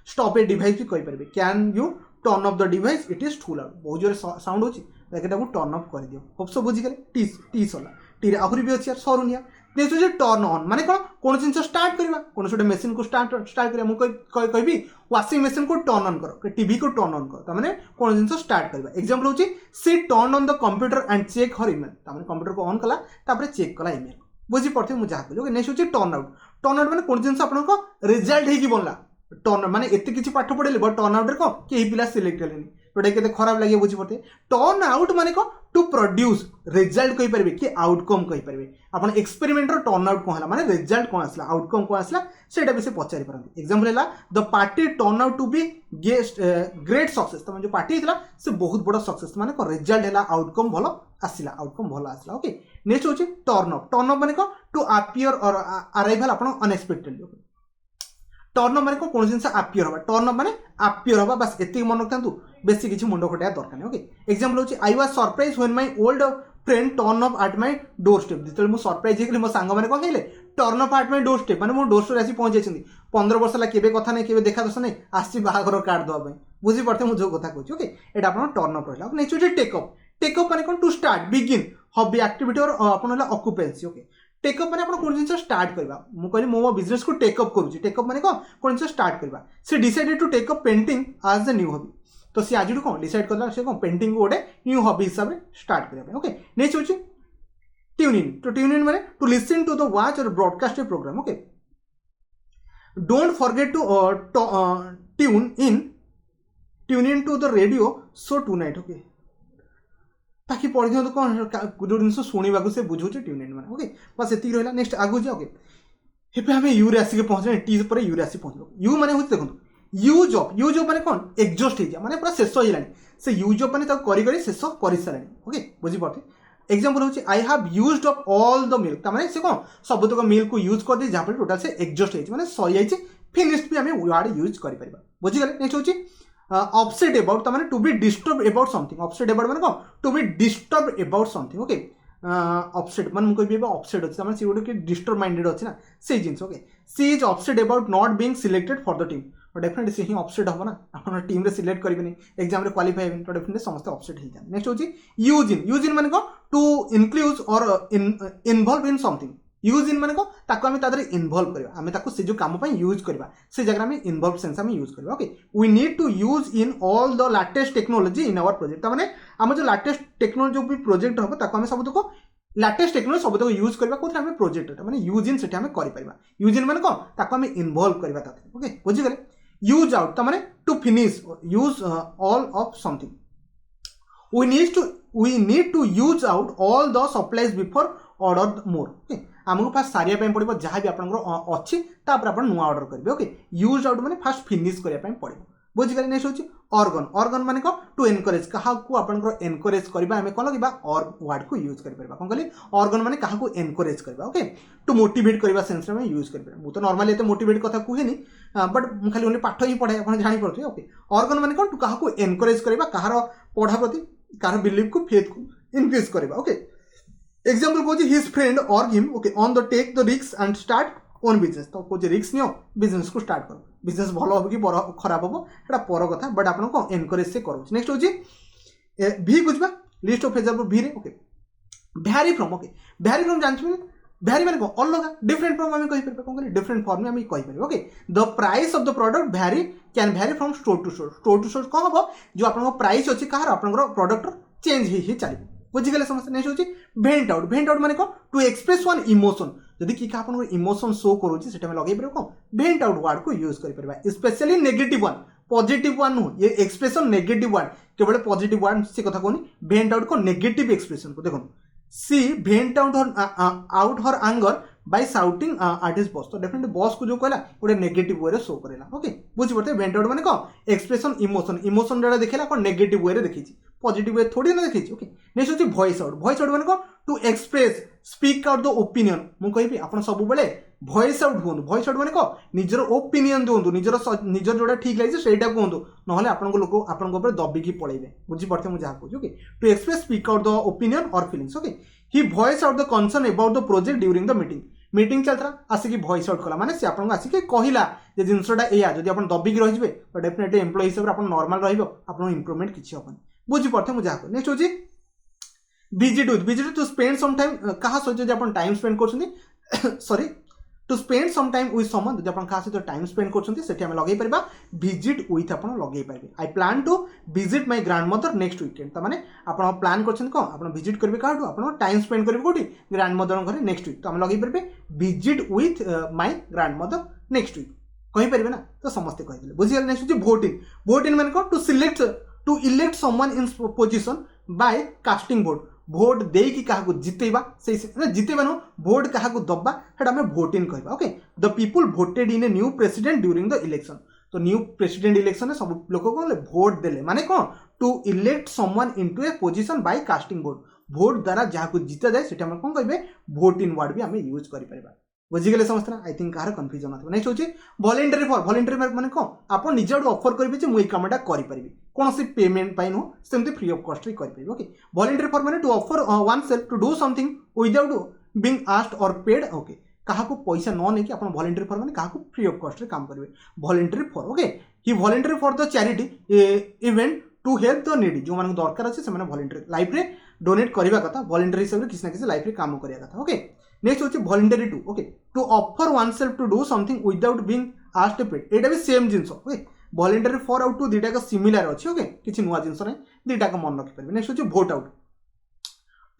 स्टॉप ए डिवाइस भी कहींपर can you turn off the device it is too loud बहुत जोर साउंड होची टर्न अफ कर दियो होप सो बुझीगले टी सरला टी आहरी भी अच्छी यार सरुनिया देखो टर्न ऑन माने कौन जिन स्टार्ट करवा कौन गोटे मेसीन को स्टार्ट करा मुझे कहि वाशिंग मशीन को टर्न ऑन करो टीवी को टर्न ऑन करो तमाने कौन जिन स्टार्ट करवा एग्जांपल होची she turn on the computer and check her email तमाने कंप्यूटर को ऑन कला तापर चेक कला ईमेल बुझी पड़थे मु जहा कहली नेक्स्ट होची टर्न आउट माने कौन जिन आपन को रिजल्ट हे कि बनला टर्न माने एते किछि पाठ पढेले बट टर्न आउट रे को केही पिला सिलेक्ट हेलेनी जोटा के खराब लगे बुझी पड़ते टर्न आउट माने को टू प्रोड्यूस रिजल्ट कहि परबे कि आउटकम कहि परबे आपण एक्सपेरिमेंटर टर्न आउट कोन हला माने रिजल्ट कोन आसला आउटकम कोन आसला सेटा भी से पचारि परंती एग्जांपल हला the party turn out to be great success तमे जो पार्टी हितला से बहुत बड़ सक्सेस माने को रिजल्ट हला आउटकम भलो आसला आउटकम भलो आसला ओके नेक्स्ट होची टर्न अप माने को टू अपीयर और अराइवल आपण अनएक्सपेक्टेडली ओके टर्न अप माने को कौन जिनस अपीयर हवा टर्न अप माने अपीयर हवा बस एति मन रखतु बेसी किछि मुंडो खटाया दरकार नै ओके एग्जांपल होची I was surprise when my old friend turn up at my door step जितले मु सरप्राइज हेकले मो सांग माने कोन कहले turn up at my door step माने मो डोर स्टेप आसी पहुंच जायछिन 15 वर्ष ला केबे कथा नै केबे देखा दस नै आसी बाहागर कार्ड दवा पय बुझी पड़ते मु जो कथा कहूची ओके एटा आपन टर्न अप रहला नेक्स्ट होची टेक अप माने कोन to start begin hobby activity और आपन ला ऑक्युपेंसी ओके टेकअप माने आपण कोन जिन स्टार्ट करबा मु कहली मो बिजनेस को टेकअप करूची टेकअप माने कोन जिन स्टार्ट करबा से decided to take up painting as the new hobby तो सी आज कोन डिसाइड करला से कोन पेंटिंग को गोटे न्यू हॉबी हिसाब रे स्टार्ट करबा ओके नेक्स्ट होची ट्यून इन तो ट्यून इन माने to listen to the watch or broadcast a program okay don't forget to tune in to the radio show tonight okay ताकि पढ़ी दिखाँ कौन जो जिन शुणा से बुझे ट्यून इन मैंने ओके बस ये रहा नेक्स्ट आगु जा ओके ये आम यू रे आसिक पहुँचे टी पर यू रे आसिक पहुँच यू मैंने हूँ देखो यूज अफ मैंने कौन एक्जस्ट हो जाए पूरा शेष हो से यूज अफ मैंने कर शेष कर सारे ओके बुझीपड़े एग्जांपल होची I have used up all the milk तमाने से कौन सबतक मिल्क को यूज कर दे जहाँ पर टोटाल से एक्जस्ट हो माने सरी जाइए फिनिश्ड भी आम वर्ड यूज कर बुझीगले नेक्स्ट होची अपसेट अबाउट तमाने to be disturb about something upset about माने कौन to be disturb about something okay upset मान मुझे कहबी अपसेट अच्छे माने सी गोटे डिस्टर्ब माइंडेड अच्छे ना से जिनस okay she is upset about not being selected for the team तो डेफिनेटली से ही अपसेट हम ना आप टीम रे सिलेक्ट करेंगे एग्जाम रे क्वालिफाई हेबे तो डेफिनेटली समस्त अपसेट हो जाए नेक्स्ट होची यूज इन माने को टू इनक्लूड और involve in something use in माने को ताको आमे तादरे इन्वॉल्व करबा आमे ताको से जो काम पय यूज करबा से जगह में इन्वॉल्व सेंस आमे यूज करबा okay we need to use in all the latest technology in our project माने हम जो लेटेस्ट टेक्नोलॉजी जो भी प्रोजेक्ट हो ताको आमे सब को लेटेस्ट टेक्नोलॉजी सब यूज करबा कोथि आमे प्रोजेक्ट माने यूज इन सेठी आमे करि परबा यूज इन माने को ताको आमे इन्वॉल्व करबा ताते ओके बुझि गेले यूज आउट त माने to finish use all of something we need to use out all the supplies before order more okay आमको फास्ट सारिया पड़ो जहाँ भी आपंकर अच्छी तापर आप नुआ ऑर्डर करेंगे ओके यूज आउट मैंने फास्ट फिनिश करने पड़ो बुझिगले नेक्स्ट होची ऑर्गन माने को टू एनकरेज क्या आपंकर एनकरेज करवा आम कौन लगे और वर्ड को यूज कर कौन कहली ऑर्गन माने क्या एनकरेज करवा ओके टू मोटिवेट करवा सेंस में यूज कर मुझे तो नॉर्मली एत मोटिवेट कथा कहेनी बट मुझे खाली ओनली पाठ ही पढ़ाए आप जापे ओके ऑर्गन माने कौन टू क्या एनकरेज करवा कहार पढ़ा प्रति कहार बिलीव को फेथ को इनक्रीज करवा ओके एग्जांपल को his friend or him okay on the take the risk and start own business तो कौन रिस्क नियो बिजनेस को स्टार्ट करो बिजनेस भल हम कि खराब हम एटा पर कथा बट आपको एनकरेज से करो नेक्स्ट होची भी बुझबा लिस्ट ऑफ एग्जांपल भी रे okay vary from okay vary from जानछि भ्यारी माने को अलग डिफरेंट फ्रॉम हम कहि परबे कोन डिफरेंट फॉर्म में हम कहि परबे okay the price of the product vary can vary from store to store कोन हो जो आपन प्राइस अछि कहार आपन प्रोडक्ट चेंज ही चली बुझीगले समस्त नेक्स्ट होची भेंट आउट माने को टू एक्सप्रेस वन इमोशन जदि कि आपन इमोशन शो करूची सेटा में लगे परबो को भेंट आउट वर्ड को यूज करि परबा specially negative one positive one नु ये एक्सप्रेशन नेगेटिव वन केवल पॉजिटिव वर्ड से कथा कहूनी भेंट आउट को नेगेटिव एक्सप्रेशन को देखो she vent out her anger by shouting at his boss तो डेफिनेटली बॉस को जो कहला गोटे नेगेटिव वे रे शो करेला ओके बुझी पड़ते भेंट आउट माने कौन एक्सप्रेशन इमोशन जोड़ा देखला कौन नेगेटिव वे रे देखी पॉजिटिव वे थोड़ी ना देखी ओके नेक्स्ट होची वॉइस आउट माने कौन to express speak out the opinion मु कहबी आपण सब बेले वॉइस आउट हुंतु वॉइस आउट माने कौन निजर ओपिनियन दियंतु निजर जोड़ा ठीक लागिছে सेटा कहंतु नहले आपण लोक आपण ऊपर दबिकी पळेबे बुझी पड़ते मु जहा कहू okay to express speak out the opinion और feelings okay he voice out the concern about the project during the meeting चलता आसिक वॉइस आउट कला माने से आपन आसिक कहला जे जिनसटा एया जदि आपन दबिकी रहिबे तो डेफिनेटली एम्प्लॉय हिसाब रे आपन नॉर्मल रहइबो आपन इंप्रूवमेंट किछि होबन बुझी पड़ते मु जहा नेक्स्ट होची visit to spend some time कहा सहित जे आपन टाइम स्पेंड करछनी sorry to spend some time with someone जदि आपन कहा सहित टाइम स्पेंड करछनी सेठी हम लगेई परबा विजिट विथ आपन लगेई परबे I plan to visit my grandmother next weekend त माने आपन प्लान करछन को आपन विजिट करबे काटू आपन टाइम स्पेंड करबे कोठी ग्रैंडमदर घरे नेक्स्ट वीक तो हम लगेई परबे visit with my grandmother next week कहि परबे ना तो समस्त कहि दिले बुझियल नेक्स्ट होची वोटिंग माने को to elect someone in position by casting भोट दे कि क्या जितेबा से जितेबा नो भोट क्या दबा है भोटिंग कहबा okay the people voted in a new president during the election तो न्यू प्रेसिडेंट इलेक्शन में सब लोग कौन भोट देले माने कौन to elect someone into a position by casting vote द्वारा जहाँ जिता जाए से कौन कहे भोटिंग वर्ड भी आम यूज कर बुझीगले समस्त ना आई थिंक कहार कन्फ्यूजन ना नेक्स्ट होची वॉलंटरी माने कौन आप निज आड़ ऑफर करेंगे जे मुझे कामटा करें कौन सी पेमेंट पाई नुह सेमती फ्री ऑफ कॉस्ट करेंगे ओके वॉलंटरी फॉर माने to offer oneself to do something without being asked or paid okay क्या पैसा न नहीं आप वॉलंटरी फॉर माने क्या फ्री ऑफ कॉस्ट काम करेंगे voluntary for okay he voluntary for the charity event to help the needy जो मानक दरकार अच्छे से वॉलंटरी लाइफ रे डोनेट करवा कथा वॉलंटरी हिसाब से किसी ना किसी लाइफ रे काम करवा कथा ओके नेक्स्ट होची voluntary to okay to offer oneself to do something without being asked paid एटा भी सेम जिंस ओके वॉलंटरी फॉर आउट टू दुटा का सिमिलर अच्छी ओके किसी नुआ जिंस नहीं दुटा का मन रखी पारे नेक्स्ट होची vote out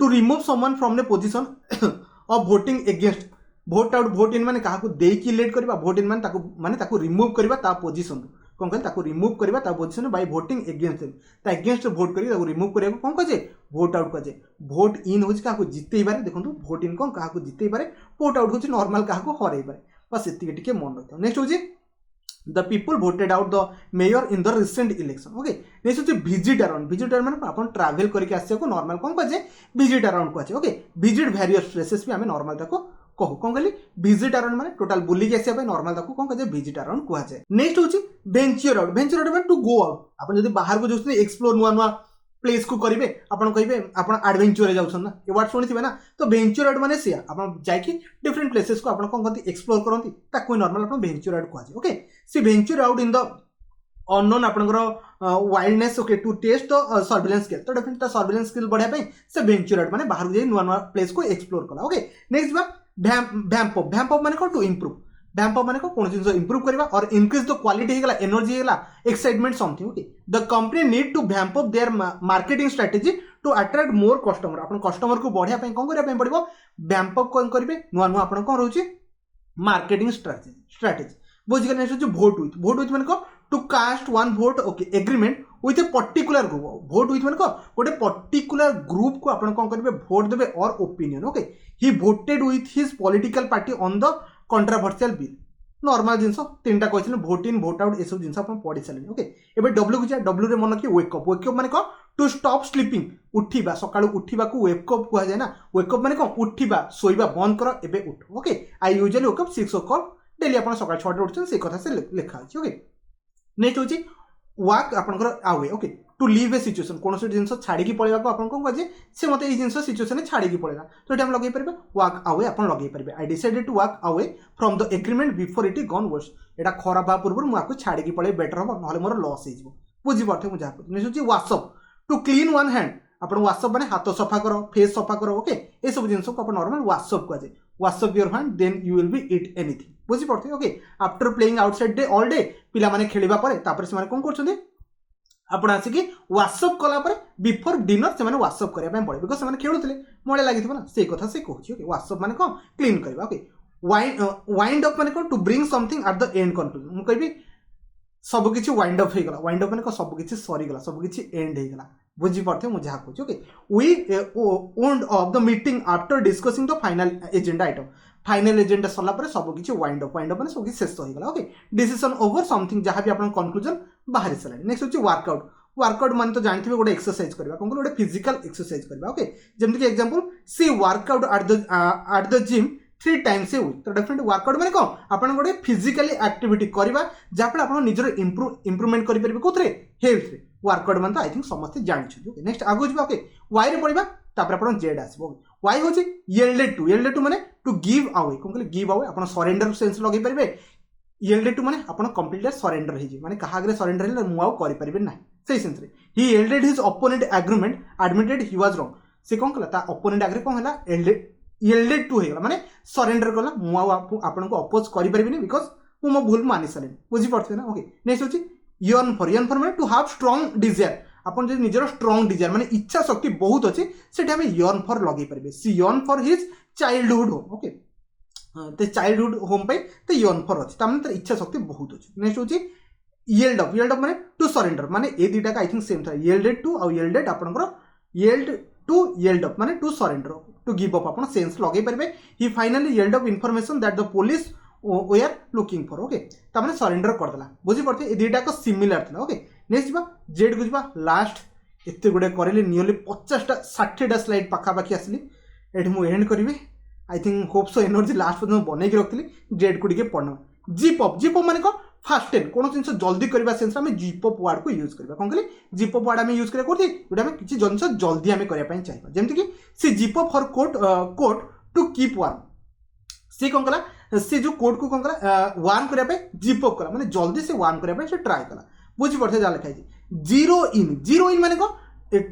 to remove someone from the position of voting against vote out vote in माने काहाकू देकी इलेक्ट करबा वोट इन माने ताकू रिमूव करबा ता पोजीशन कौन कहे ताकू रिमूव करबा ता पोजीशन बाय वोटिंग अगेंस्ट ता अगेंस्ट वोट करी ताकू रिमूव करिया कौन कहे वोट आउट कहे वोट इन होची काहाकू जितेई बारे देखंतु वोट इन कौन काहाकू जितेई बारे वोट आउट होची नॉर्मल काहाकू हरई बारे बस एतिके टिके मन रखता नेक्स्ट होची the people voted out the mayor in the recent election okay next होची विजिट अराउंड माने आपण ट्रैवल करके आसे को नॉर्मल कौन कहे विजिट अराउंड कहे ओके विजिट वेरियस प्लेसेस भी हमें नॉर्मल ताको कहू कौन कहली विजिट अराउंड माने टोटल बुली आसिया पे नॉर्मल ताको कौन कहे विजिट अराउंड कहा जाए नेक्स्ट होची वेंचर आउट माने टू गो आउट आपण जदी बाहर को जोस्ते एक्सप्लोर नुआ प्लेस को करेंगे आपन कहे आपन एडवेंचर रे जाउछन ना ये वर्ड सुनिथिबे ना तो वेंचर आउट माने से आपन जाकी डिफरेंट प्लेसेस को आपन कोन करती एक्सप्लोर करंती ताको नॉर्मल आपन वेंचर आउट कहा जाए okay she venture out in the unknown आपनकर wildness okay to test the surveillance skill तो डेफिनेटली सर्विलेंस स्किल बढ़िया पे से वेंचर आउट माने बाहर जाई नुआ प्लेस को एक्सप्लोर कला ओके नेक्स्ट बा वैम्प अप माने को टू इंप्रूव वैम्प अप माने को कोन जिंस इंप्रूव करबा और इंक्रीज द क्वालिटी हेगला एनर्जी हेगला excitement something okay the company need to vamp up their marketing strategy to attract more customer अपन कस्टमर को बढ़िया पे कोन करिया पे पड़िबो वैम्प अप कोन करबे नुआ अपन कोन रहउची मार्केटिंग स्ट्रेटजी बुझ गने जो वोट विथ माने को to cast one vote okay agreement with a particular group vote with माने को गोटे पर्टिकुलर ग्रुप को अपन कोन करबे वोट देबे और opinion okay he voted with his political party on the controversial bill normal जिंस तीनटा कहते वोट इन वोट आउट ये सब जिन पढ़ी सारे ओके एबे डब्ल्यू को डब्ल्यू रे मन कि वेकअप माने कौन टू स्टॉप स्लीपिंग उठा सकाळू उठा को वेकअप कह जाए ना वेकअप माने कौन उठा शोइबा बंद कर एबे उठ okay I usually wake up 6 o'clock daily आप सकाळ 6 उठछन से कथा से लिखा अछि ओके नेक्स्ट होची वाक आपनकर away okay to leave a situation कौन से जिन छाड़ी की पळेबा को आपन को कहे से मते ए जिंस सिचुएशन छाड़ी की पळेला तो एटा हम लगे परबे वाक अवे आपन लगे परबे I decided to walk away from the agreement before it gone worse एटा खराब बा पूर्व मु आको छाड़ी की पळे बेटर हो नहले मोर लॉस हे जिवो बुझी पठे मु जा नेक्स्ट होची वाशअप टू क्लीन वन हैंड आपन वाशअप माने हाथ सफा करो फेस सफा करो ओके ए सब जिंस को आपन नॉर्मल वाशअप कह जाय wash up your hand then you will be eat anything बुझी पड़ते okay after playing outside day all day पिला माने खेलिबा परे तापर से माने कोन करछथि आपण आसिकी वाशअप कला परे बिफोर डिनर से माने वाशअप करिया पय पड़े बिकॉज़ से माने खेलुतले मोळे लागिथिबो ना से कथा से कहछि ओके वाशअप माने कोन क्लीन करबा ओके वाइंड अप माने कोन to bring something at the end conclusion मु कहबी सबकिछि वाइंड अप हो गला वाइंड अप माने सबकिछि सरी गला सबकिछि एंड हो गला बुझी पड़थे मु जहा कहू okay we wound off the meeting after discussing the final agenda item final agenda सरला पर सबकिछि वाइंड अप माने सबकिछि शेष हो गला ओके डिसीजन ओवर समथिंग जहां भी आपन कंक्लूजन बाहर सला नेक्स्ट होची वर्कआउट वर्कआउट मान तो जानथिबे गोटे एक्सरसाइज करबा कोन गोटे फिजिकल एक्सरसाइज करबा ओके जेमति कि example she work out at the gym 3 times a week तो डेफिनेट वर्कआउट माने कोन आपन गोटे फिजिकली एक्टिविटी करबा जापड़ आपन निजर इंप्रूवमेंट करि परबे कोथरे हेल्थ रे वर्कआउट मान तो आई थिंक समस्त जानि छु ओके नेक्स्ट आगो जबा ओके वाई रे पड़िबा तापर आपन जेड आसबो वाई होची यील्डेड टू माने टू गिव अवे कोन कहले गिव अवे आपन सरेंडर सेंस लगै परबे यील्डेड टू माने आपन कंप्लीटली सरेंडर हे जे माने कहा आगे सरेंडर हेले मु आउ करि परबे नै सही सेंस रे he yielded his opponent agreement admitted he was wrong से कोन कहला ता ओपोनेंट आगे कोन हला यील्डेड टू हेगला माने सरेंडर कला मु आपन को अपोज करि परबिनी बिकॉज़ मु मो भूल मानि सले बुझी पड़थे ना ओके नेक्स्ट होची यर्न फॉर माने टू हैव स्ट्रांग डिजायर आपन जे निजर स्ट्रांग डिजायर माने इच्छा शक्ति बहुत अछि सेटा हमें यर्न फॉर लगै परबे she yearn for his childhood home okay ते चाइल्डहुड होम पे ते यर्न फॉर अछि तामने तर इच्छा शक्ति बहुत अछि नेक्स्ट होची यील्ड अप माने टू सरेंडर माने ए दुटा का आई थिंक सेम था यील्डेड टू और यील्डेड आपनकर यील्ड अप माने to surrender to give up आपन सेंस लगै परबे he finally yield up information that the police we are looking for okay ता माने सरेंडर कर देला बुझी पड़ते ए दुटा का सिमिलर था ओके नेक्स्ट जीवा जेड को जीवा लास्ट एते गुडे करले नियरली 50 टा 60 टा स्लाइड पाखा पाखी आसली एठी मु एंड करबी I think hope so energy last पर्यंत बनै के रखली जेड को दिके पढना जीप माने को फास्ट एंड कोन जिंस जल्दी करबा सेंस हमें जीप वर्ड को यूज करबा कोन कहली जीप वर्ड हमें यूज करे कोथि जोटा हमें किछि जिंस जल्दी हमें करिया पई चाहिबा जेमति कि she zip for coat to keep warm सी कोन कला से जो कोट को कोन कला वार्म करिया पई जीप कला माने जल्दी से वार्म करिया पई से ट्राई कला बुझी पड़थे जा लिखा है जीरो इन माने को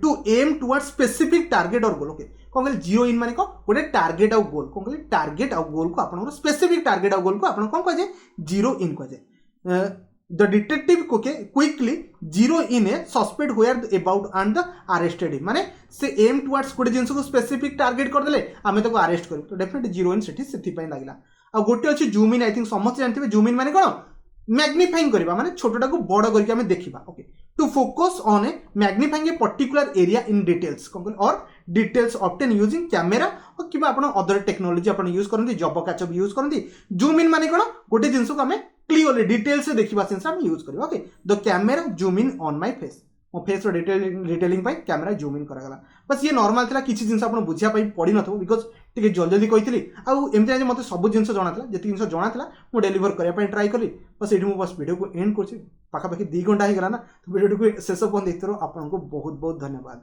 to aim toward specific target or goal okay कोन कहली जीरो इन माने को गोटे टारगेट और गोल कोन कहली टारगेट और गोल को आपन स्पेसिफिक टारगेट और गोल को आपन कोन कह जे जीरो इन कह जे the detective quickly zero in a suspect where about and the arrested him माने से aim towards गोटे जिंस को स्पेसिफिक टारगेट कर देले आमे ताको अरेस्ट करू तो डेफिनेटली जीरो इन सेठी पई लागला आ गोटे अछि जूम इन आई थिंक समस्त जानथिबे जूम इन माने कोन मैग्निफाइंग करबा माने छोटटा को बड़ करके हमें देखिबा okay to focus on a magnifying a particular area in details or details obtain using camera or किबा आपण अदर टेक्नोलॉजी आपण यूज करंती जब कैचअप यूज करंती जूम इन माने कोन गोटे जिंस को हमें क्लियरली डिटेल से देखिबा सेंस हम यूज करबा okay the camera zoom in on my face मो फेस रो डिटेलिंग पाई कैमरा जूम इन करा गला बस ये नॉर्मल थिला किछि जिंस आपण बुझिया पाई पड़ी नथो बिकॉज़ टिके जल्दी कहितली आ एमति जे मते सब जिंस जणा थिला जति जिंस जणा थिला मो डिलीवर करिया पाई ट्राई करली बस एठी मो बस वीडियो को एंड करछि पाखा पाखी 2 घंटा ही गला ना तो वीडियो को शेष पन देखतरो आपन को बहुत बहुत धन्यवाद।